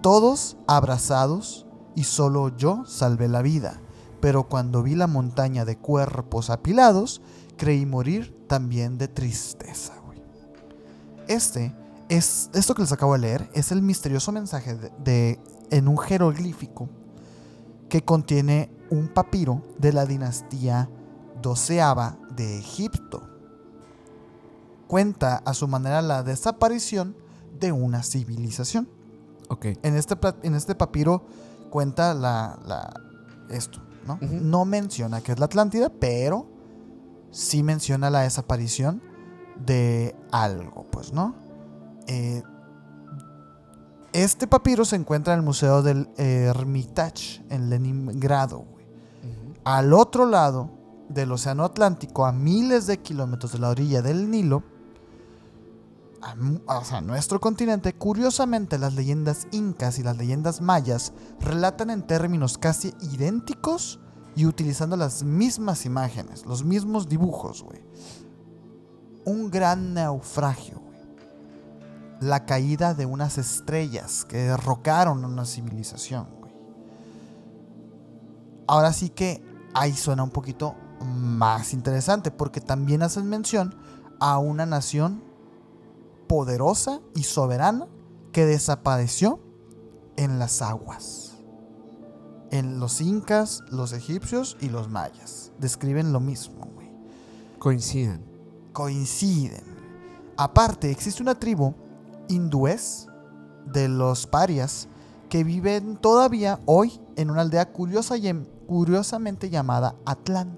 Todos abrazados y solo yo salvé la vida. Pero cuando vi la montaña de cuerpos apilados, creí morir también de tristeza, güey. Esto que les acabo de leer es el misterioso mensaje en un jeroglífico que contiene un papiro de la dinastía 12ª de Egipto. Cuenta a su manera la desaparición de una civilización. Ok. En este papiro cuenta esto, ¿no? Ujú. No menciona que es la Atlántida, pero sí menciona la desaparición de algo, pues, ¿no? Este papiro se encuentra en el Museo del Hermitage en Leningrado, güey. Ujú. Al otro lado del Océano Atlántico, a miles de kilómetros de la orilla del Nilo, o sea, nuestro continente, curiosamente las leyendas incas y las leyendas mayas relatan en términos casi idénticos y utilizando las mismas imágenes, los mismos dibujos, güey. Un gran naufragio, güey. La caída de unas estrellas que derrocaron a una civilización, güey. Ahora sí que ahí suena un poquito más interesante porque también hacen mención a una nación poderosa y soberana que desapareció en las aguas. En los incas, los egipcios y los mayas describen lo mismo, güey. Coinciden. Coinciden. Aparte, existe una tribu hindúes de los parias que viven todavía hoy en una aldea curiosamente llamada Atlán,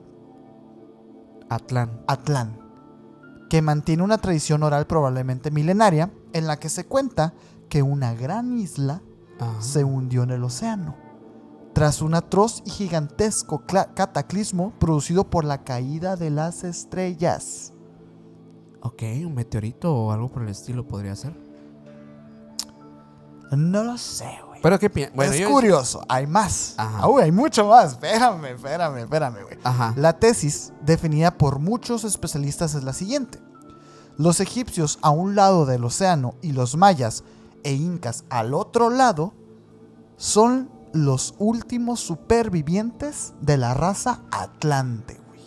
que mantiene una tradición oral probablemente milenaria en la que se cuenta que una gran isla se hundió en el océano tras un atroz y gigantesco cataclismo producido por la caída de las estrellas. Ok, un meteorito o algo por el estilo podría ser. No lo sé, güey. Pero qué piensas. Bueno, es curioso, hay más. Ajá. Uy, hay mucho más. Espérame, güey. Ajá. La tesis, definida por muchos especialistas, es la siguiente. Los egipcios a un lado del océano y los mayas e incas al otro lado son los últimos supervivientes de la raza Atlante, güey.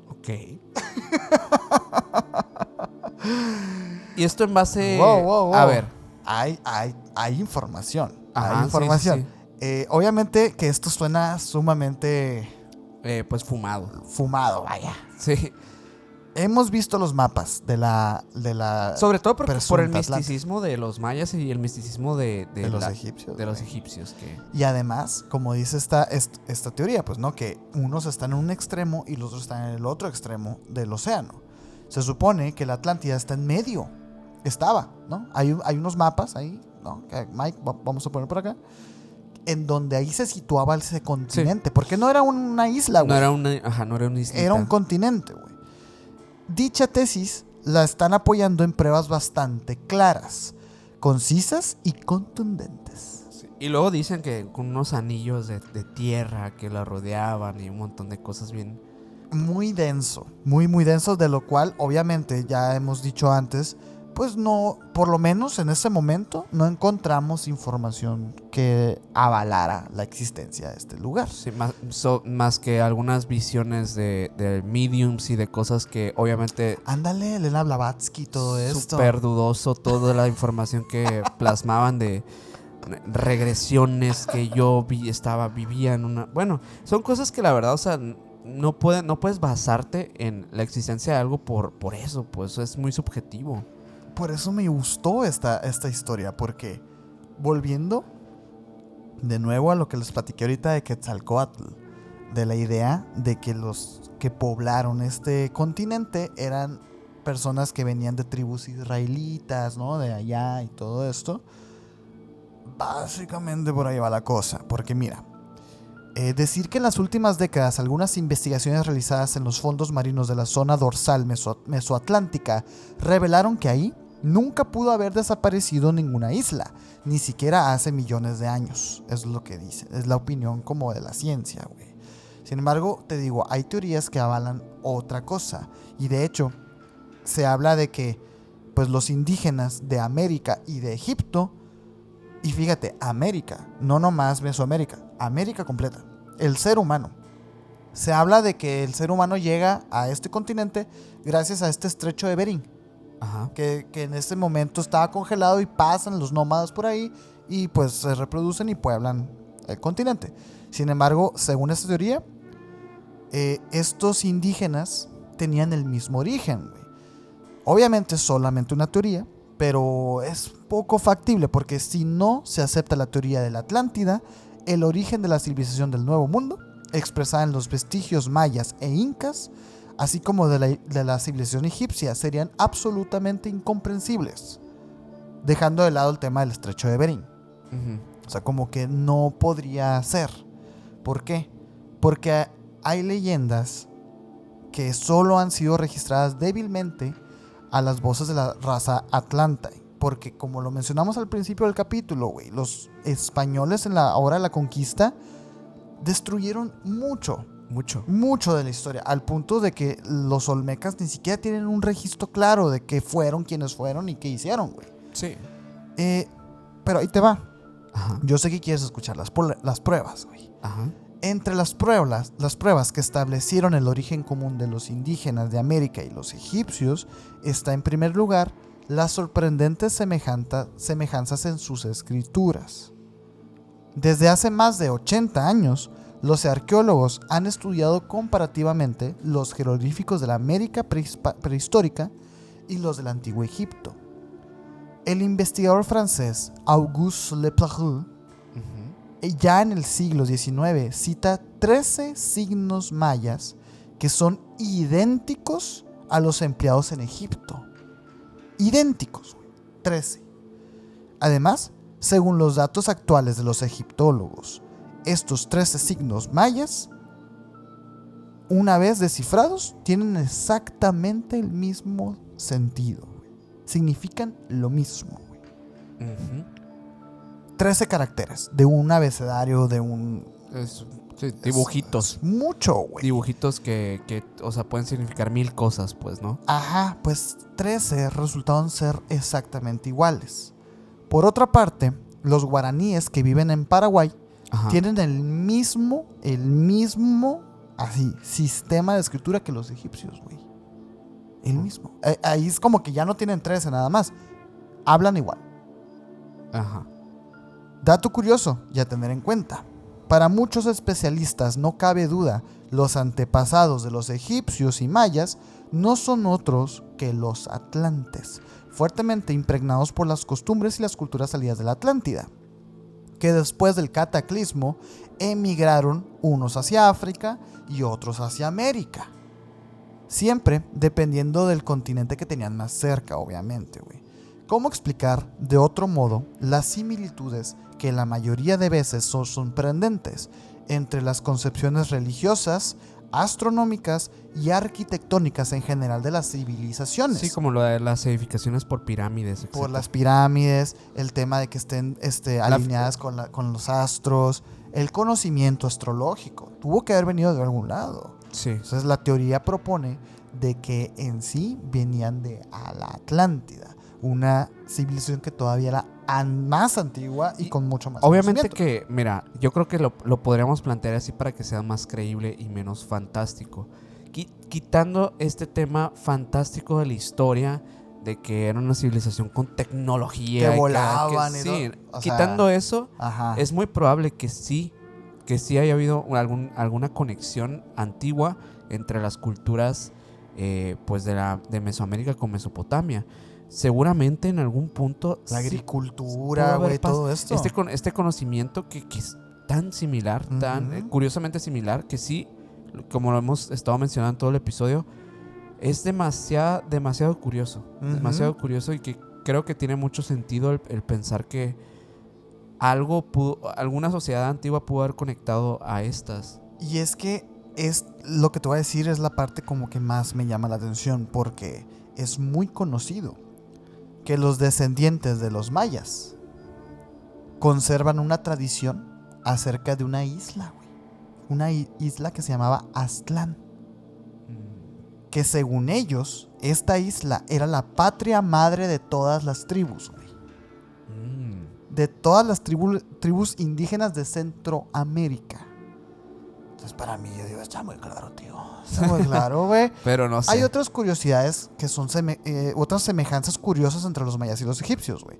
Ok. Y esto en base... Wow. A ver. Hay información. Ajá, hay información. sí. Obviamente que esto suena sumamente Pues fumado. fumado, vaya. Sí. Hemos visto los mapas de la Sobre todo por el presunta misticismo de los mayas y el misticismo de los egipcios. De los egipcios. Que... Y además, como dice esta teoría, pues, ¿no? Que unos están en un extremo y los otros están en el otro extremo del océano. Se supone que la Atlántida está en medio. Estaba, ¿no? Hay unos mapas ahí, ¿no? Que Mike, vamos a poner por acá. En donde ahí se situaba ese continente. Sí. Porque no era una isla, güey. No era una isla. Era un continente, güey. Dicha tesis la están apoyando en pruebas bastante claras, concisas y contundentes. Sí. Y luego dicen que con unos anillos de tierra que la rodeaban y un montón de cosas bien... Muy denso, muy denso, de lo cual obviamente ya hemos dicho antes, pues no, por lo menos en ese momento no encontramos información que avalara la existencia de este lugar. Sí, más que algunas visiones de mediums y de cosas que obviamente... Ándale, Elena Blavatsky y todo esto. Súper dudoso toda la información que plasmaban de regresiones que yo vivía en una... Bueno, son cosas que la verdad, o sea... No puedes basarte en la existencia de algo por eso, pues es muy subjetivo. Por eso me gustó esta historia, porque volviendo de nuevo a lo que les platiqué ahorita de Quetzalcóatl, de la idea de que los que poblaron este continente eran personas que venían de tribus israelitas, ¿no? De allá y todo esto. Básicamente por ahí va la cosa, porque mira, decir que en las últimas décadas algunas investigaciones realizadas en los fondos marinos de la zona dorsal mesoatlántica revelaron que ahí, nunca pudo haber desaparecido ninguna isla, ni siquiera hace millones de años. Es lo que dice, es la opinión como de la ciencia, güey. Sin embargo, te digo, hay teorías que avalan otra cosa. Y de hecho, se habla de que pues los indígenas de América y de Egipto, y fíjate, América, no nomás Mesoamérica, América completa, el ser humano. Se habla de que el ser humano llega a este continente gracias a este estrecho de Bering, Ajá. que en este momento estaba congelado y pasan los nómadas por ahí y pues se reproducen y pueblan el continente. Sin embargo, según esta teoría, estos indígenas tenían el mismo origen, güey. Obviamente es solamente una teoría, pero es poco factible porque si no se acepta la teoría de la Atlántida, el origen de la civilización del Nuevo Mundo, expresada en los vestigios mayas e incas, así como de la civilización egipcia, serían absolutamente incomprensibles, dejando de lado el tema del estrecho de Bering. Ujú. O sea, como que no podría ser. ¿Por qué? Porque hay leyendas que solo han sido registradas débilmente a las voces de la raza atlanta. Porque como lo mencionamos al principio del capítulo, güey, los españoles en la hora de la conquista destruyeron mucho de la historia, al punto de que los olmecas ni siquiera tienen un registro claro de qué fueron, quiénes fueron y qué hicieron, güey. Sí. Pero ahí te va. Ajá. Yo sé que quieres escuchar las pruebas, güey. Ajá. Entre las pruebas que establecieron el origen común de los indígenas de América y los egipcios, está en primer lugar las sorprendentes semejanzas en sus escrituras. Desde hace más de 80 años, los arqueólogos han estudiado comparativamente los jeroglíficos de la América prehistórica y los del Antiguo Egipto. El investigador francés Auguste Lepage, ya en el siglo XIX, cita 13 signos mayas que son idénticos a los empleados en Egipto. Idénticos, 13. Además, según los datos actuales de los egiptólogos, estos 13 signos mayas, una vez descifrados, tienen exactamente el mismo sentido. Significan lo mismo. Ujú. 13 caracteres de un abecedario, de un... Sí, dibujitos. Es mucho, güey. Dibujitos que, o sea, pueden significar 1000 cosas, pues, ¿no? Ajá, pues 13 resultaron ser exactamente iguales. Por otra parte, los guaraníes que viven en Paraguay Ajá. tienen el mismo, así, sistema de escritura que los egipcios, güey. El mismo. Ahí es como que ya no tienen 13 nada más. Hablan igual. Ajá. Dato curioso y a tener en cuenta. Para muchos especialistas no cabe duda, los antepasados de los egipcios y mayas no son otros que los atlantes, fuertemente impregnados por las costumbres y las culturas salidas de la Atlántida, que después del cataclismo emigraron unos hacia África y otros hacia América. Siempre dependiendo del continente que tenían más cerca, obviamente, güey. ¿Cómo explicar de otro modo las similitudes que la mayoría de veces son sorprendentes entre las concepciones religiosas, astronómicas y arquitectónicas en general de las civilizaciones? Sí, como lo de las edificaciones por pirámides, etc. Por las pirámides, el tema de que estén alineadas con los astros, el conocimiento astrológico. Tuvo que haber venido de algún lado. Sí. Entonces la teoría propone de que en sí venían de a la Atlántida, una civilización que todavía era más antigua y con mucho más Obviamente conocimiento. que, mira, yo creo que lo podríamos plantear así para que sea más creíble y menos fantástico. Quitando este tema fantástico de la historia, de que era una civilización con tecnología. Que volaban y sí, todo. O quitando sea, eso, ajá. es muy probable que sí haya habido alguna conexión antigua entre las culturas pues de Mesoamérica con Mesopotamia. Seguramente en algún punto La sí agricultura, pudo haber güey, todo esto. este conocimiento que es tan similar, tan Ujú. curiosamente similar, que sí, como lo hemos estado mencionando en todo el episodio, es demasiado curioso. Ujú. Demasiado curioso, y que creo que tiene mucho sentido el pensar que alguna sociedad antigua pudo haber conectado a estas. Y es que lo que te voy a decir es la parte como que más me llama la atención, porque es muy conocido que los descendientes de los mayas conservan una tradición acerca de una isla, güey. Una isla que se llamaba Aztlán. Que según ellos, esta isla era la patria madre de todas las tribus, güey. De todas las tribus indígenas de Centroamérica. Entonces, para mí, yo digo, está muy claro, tío. Está muy claro, güey. Pero no sé. Hay otras curiosidades que son otras semejanzas curiosas entre los mayas y los egipcios, güey.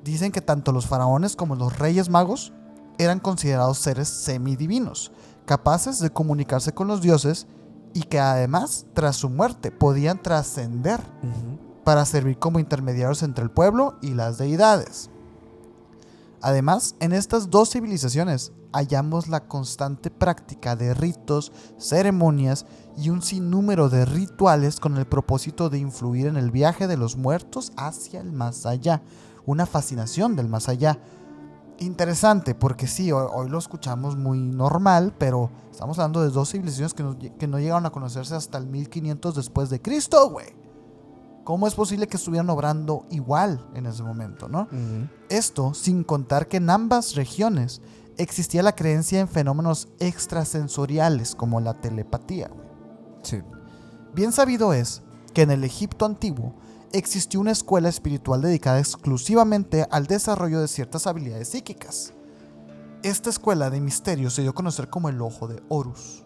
Dicen que tanto los faraones como los reyes magos eran considerados seres semidivinos, capaces de comunicarse con los dioses y que además, tras su muerte, podían trascender para servir como intermediarios entre el pueblo y las deidades. Además, en estas dos civilizaciones hallamos la constante práctica de ritos, ceremonias y un sinnúmero de rituales con el propósito de influir en el viaje de los muertos hacia el más allá. Una fascinación del más allá. Interesante, porque sí, hoy lo escuchamos muy normal, pero estamos hablando de dos civilizaciones que no llegaron a conocerse hasta el 1500 después de Cristo, güey. ¿Cómo es posible que estuvieran obrando igual en ese momento, no? Esto sin contar que en ambas regiones existía la creencia en fenómenos extrasensoriales como la telepatía, güey. Sí. Bien sabido es que en el Egipto antiguo existió una escuela espiritual dedicada exclusivamente al desarrollo de ciertas habilidades psíquicas. Esta escuela de misterio se dio a conocer como el Ojo de Horus.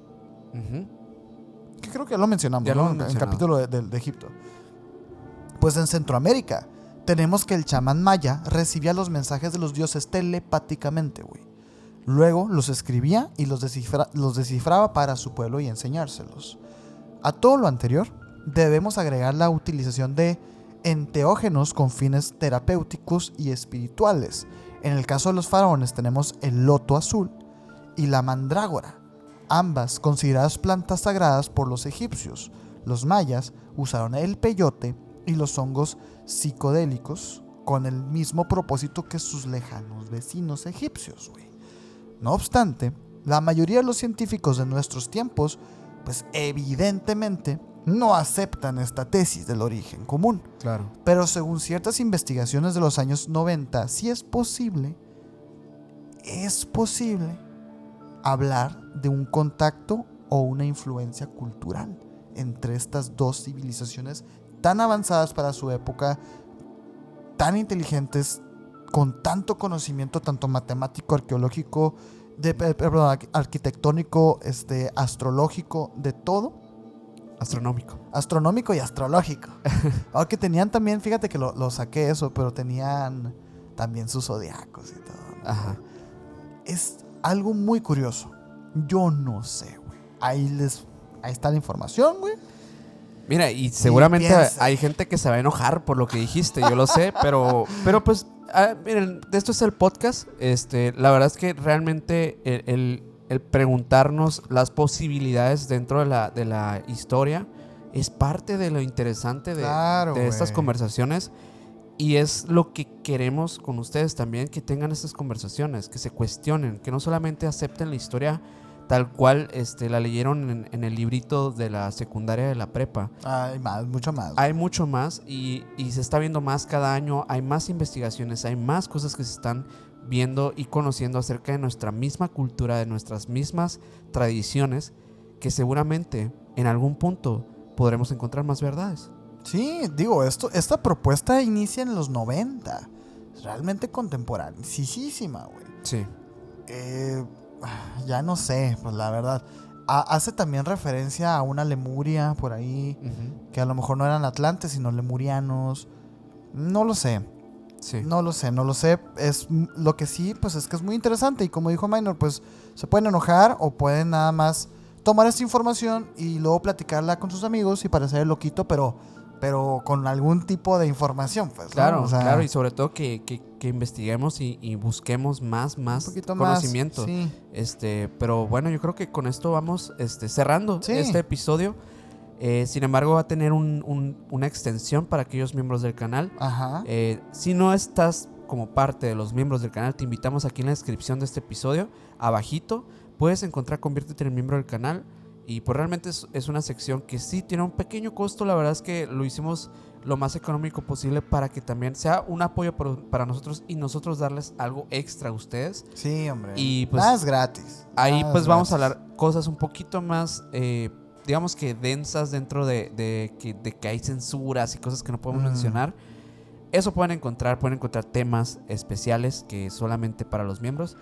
Que creo que ya lo mencionamos, ya lo ¿no? En el capítulo de Egipto. Pues en Centroamérica tenemos que el chamán maya recibía los mensajes de los dioses telepáticamente, güey. Luego los escribía y los descifraba para su pueblo y enseñárselos. A todo lo anterior debemos agregar la utilización de enteógenos con fines terapéuticos y espirituales. En el caso de los faraones tenemos el loto azul y la mandrágora, ambas consideradas plantas sagradas por los egipcios. Los mayas usaron el peyote y los hongos psicodélicos con el mismo propósito que sus lejanos vecinos egipcios, güey. No obstante, la mayoría de los científicos de nuestros tiempos, pues evidentemente no aceptan esta tesis del origen común. Claro. Pero según ciertas investigaciones de los años 90, sí es posible hablar de un contacto o una influencia cultural entre estas dos civilizaciones tan avanzadas para su época, tan inteligentes, con tanto conocimiento, tanto matemático, arqueológico, arquitectónico, astrológico, de todo. Astronómico y astrológico. Aunque tenían también, fíjate que lo saqué eso, pero tenían también sus zodiacos y todo. Ajá. Es algo muy curioso. Yo no sé, güey. Ahí está la información, güey. Mira, y seguramente hay gente que se va a enojar por lo que dijiste, yo lo sé, pero pues, miren, esto es el podcast. La verdad es que realmente el preguntarnos las posibilidades dentro de la historia es parte de lo interesante de estas conversaciones. Y es lo que queremos con ustedes también, que tengan estas conversaciones, que se cuestionen, que no solamente acepten la historia tal cual la leyeron en el librito de la secundaria de la prepa. Hay más, mucho más. Hay mucho más y se está viendo más cada año. Hay más investigaciones, hay más cosas que se están viendo y conociendo acerca de nuestra misma cultura, de nuestras mismas tradiciones, que seguramente en algún punto podremos encontrar más verdades. Sí, digo, esta propuesta inicia en los 90. Es realmente contemporáneísima, güey. Sí. Ya no sé, pues la verdad. Hace también referencia a una Lemuria por ahí, que a lo mejor no eran atlantes, sino lemurianos. No lo sé. Sí. No lo sé. Es lo que sí, pues es que es muy interesante. Y como dijo Minor, pues se pueden enojar o pueden nada más tomar esta información y luego platicarla con sus amigos y parecer loquito, pero con algún tipo de información, pues. Claro, ¿no? O sea, claro, y sobre todo que investiguemos y busquemos más conocimiento. Más, sí. Pero bueno, yo creo que con esto vamos cerrando Sí. este episodio. Sin embargo, va a tener una extensión para aquellos miembros del canal. Ajá. Si no estás como parte de los miembros del canal, te invitamos aquí en la descripción de este episodio, abajito, puedes encontrar Conviértete en miembro del canal. Y pues realmente es una sección que sí tiene un pequeño costo. La verdad es que lo hicimos lo más económico posible para que también sea un apoyo para nosotros y nosotros darles algo extra a ustedes. Sí, hombre. Y pues nada es gratis. ahí Nada pues es vamos a gratis. hablar cosas un poquito más, digamos que densas dentro de que hay censuras y cosas que no podemos mencionar. Eso pueden encontrar temas especiales que solamente para los miembros.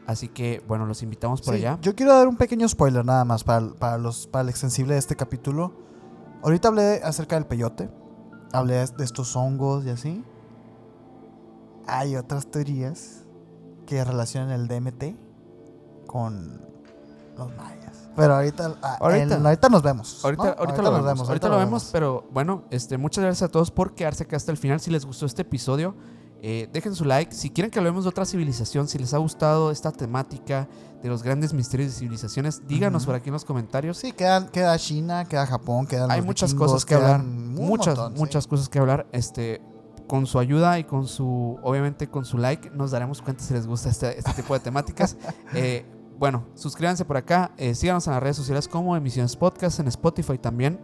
Así que, bueno, los invitamos por Sí, allá. yo quiero dar un pequeño spoiler nada más para el extensible de este capítulo. Ahorita hablé acerca del peyote. Hablé de estos hongos y así. Hay otras teorías que relacionan el DMT con los mayas. Pero ahorita nos vemos. ¿no? Ahorita lo vemos, pero bueno, muchas gracias a todos por quedarse acá hasta el final. Si les gustó este episodio, dejen su like. Si quieren que hablemos de otra civilización, si les ha gustado esta temática de los grandes misterios de civilizaciones, díganos por aquí en los comentarios. Sí, queda China, queda Japón, quedan Hay los muchas vikingos, cosas que hablar, quedan muchas cosas que hablar. Con su ayuda y obviamente con su like, nos daremos cuenta si les gusta este tipo de temáticas. Bueno, suscríbanse por acá, síganos en las redes sociales como Emisiones Podcast, en Spotify también.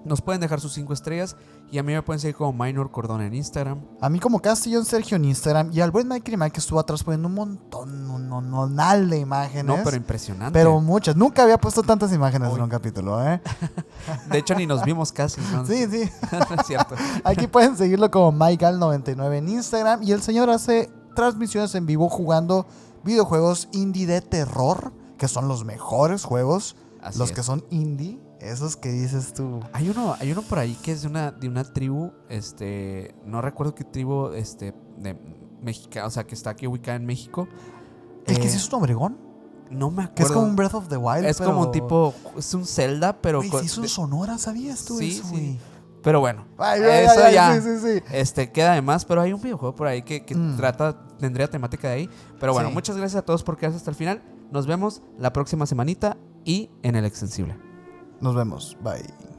Nos pueden dejar sus 5 estrellas y a mí me pueden seguir como Minor Cordón en Instagram. A mí como Castellón Sergio en Instagram y al buen Mike Mike que estuvo atrás poniendo un montonal de imágenes. No, pero impresionante. Pero muchas. Nunca había puesto tantas imágenes en un capítulo, ¿eh? De hecho, ni nos vimos casi, ¿no? Sí. No es cierto. Aquí pueden seguirlo como MikeGal99 en Instagram. Y el señor hace transmisiones en vivo jugando videojuegos indie de terror, que son los mejores juegos. Así los es. que son indie. Esos que dices tú. Hay uno por ahí que es de una tribu, no recuerdo qué tribu, de México, o sea, que está aquí ubicada en México. ¿El que sí es un Obregón? No me acuerdo. Que es como un Breath of the Wild. Es como un tipo, es un Zelda, pero Güey, sí es un Sonora, ¿sabías tú sí, eso, sí. güey? Pero bueno, Ay, eso ya sí. queda de más, pero hay un videojuego por ahí que tendría temática de ahí. Pero bueno, Sí. muchas gracias a todos por quedarse hasta el final. Nos vemos la próxima semanita y en el extensible. Nos vemos. Bye.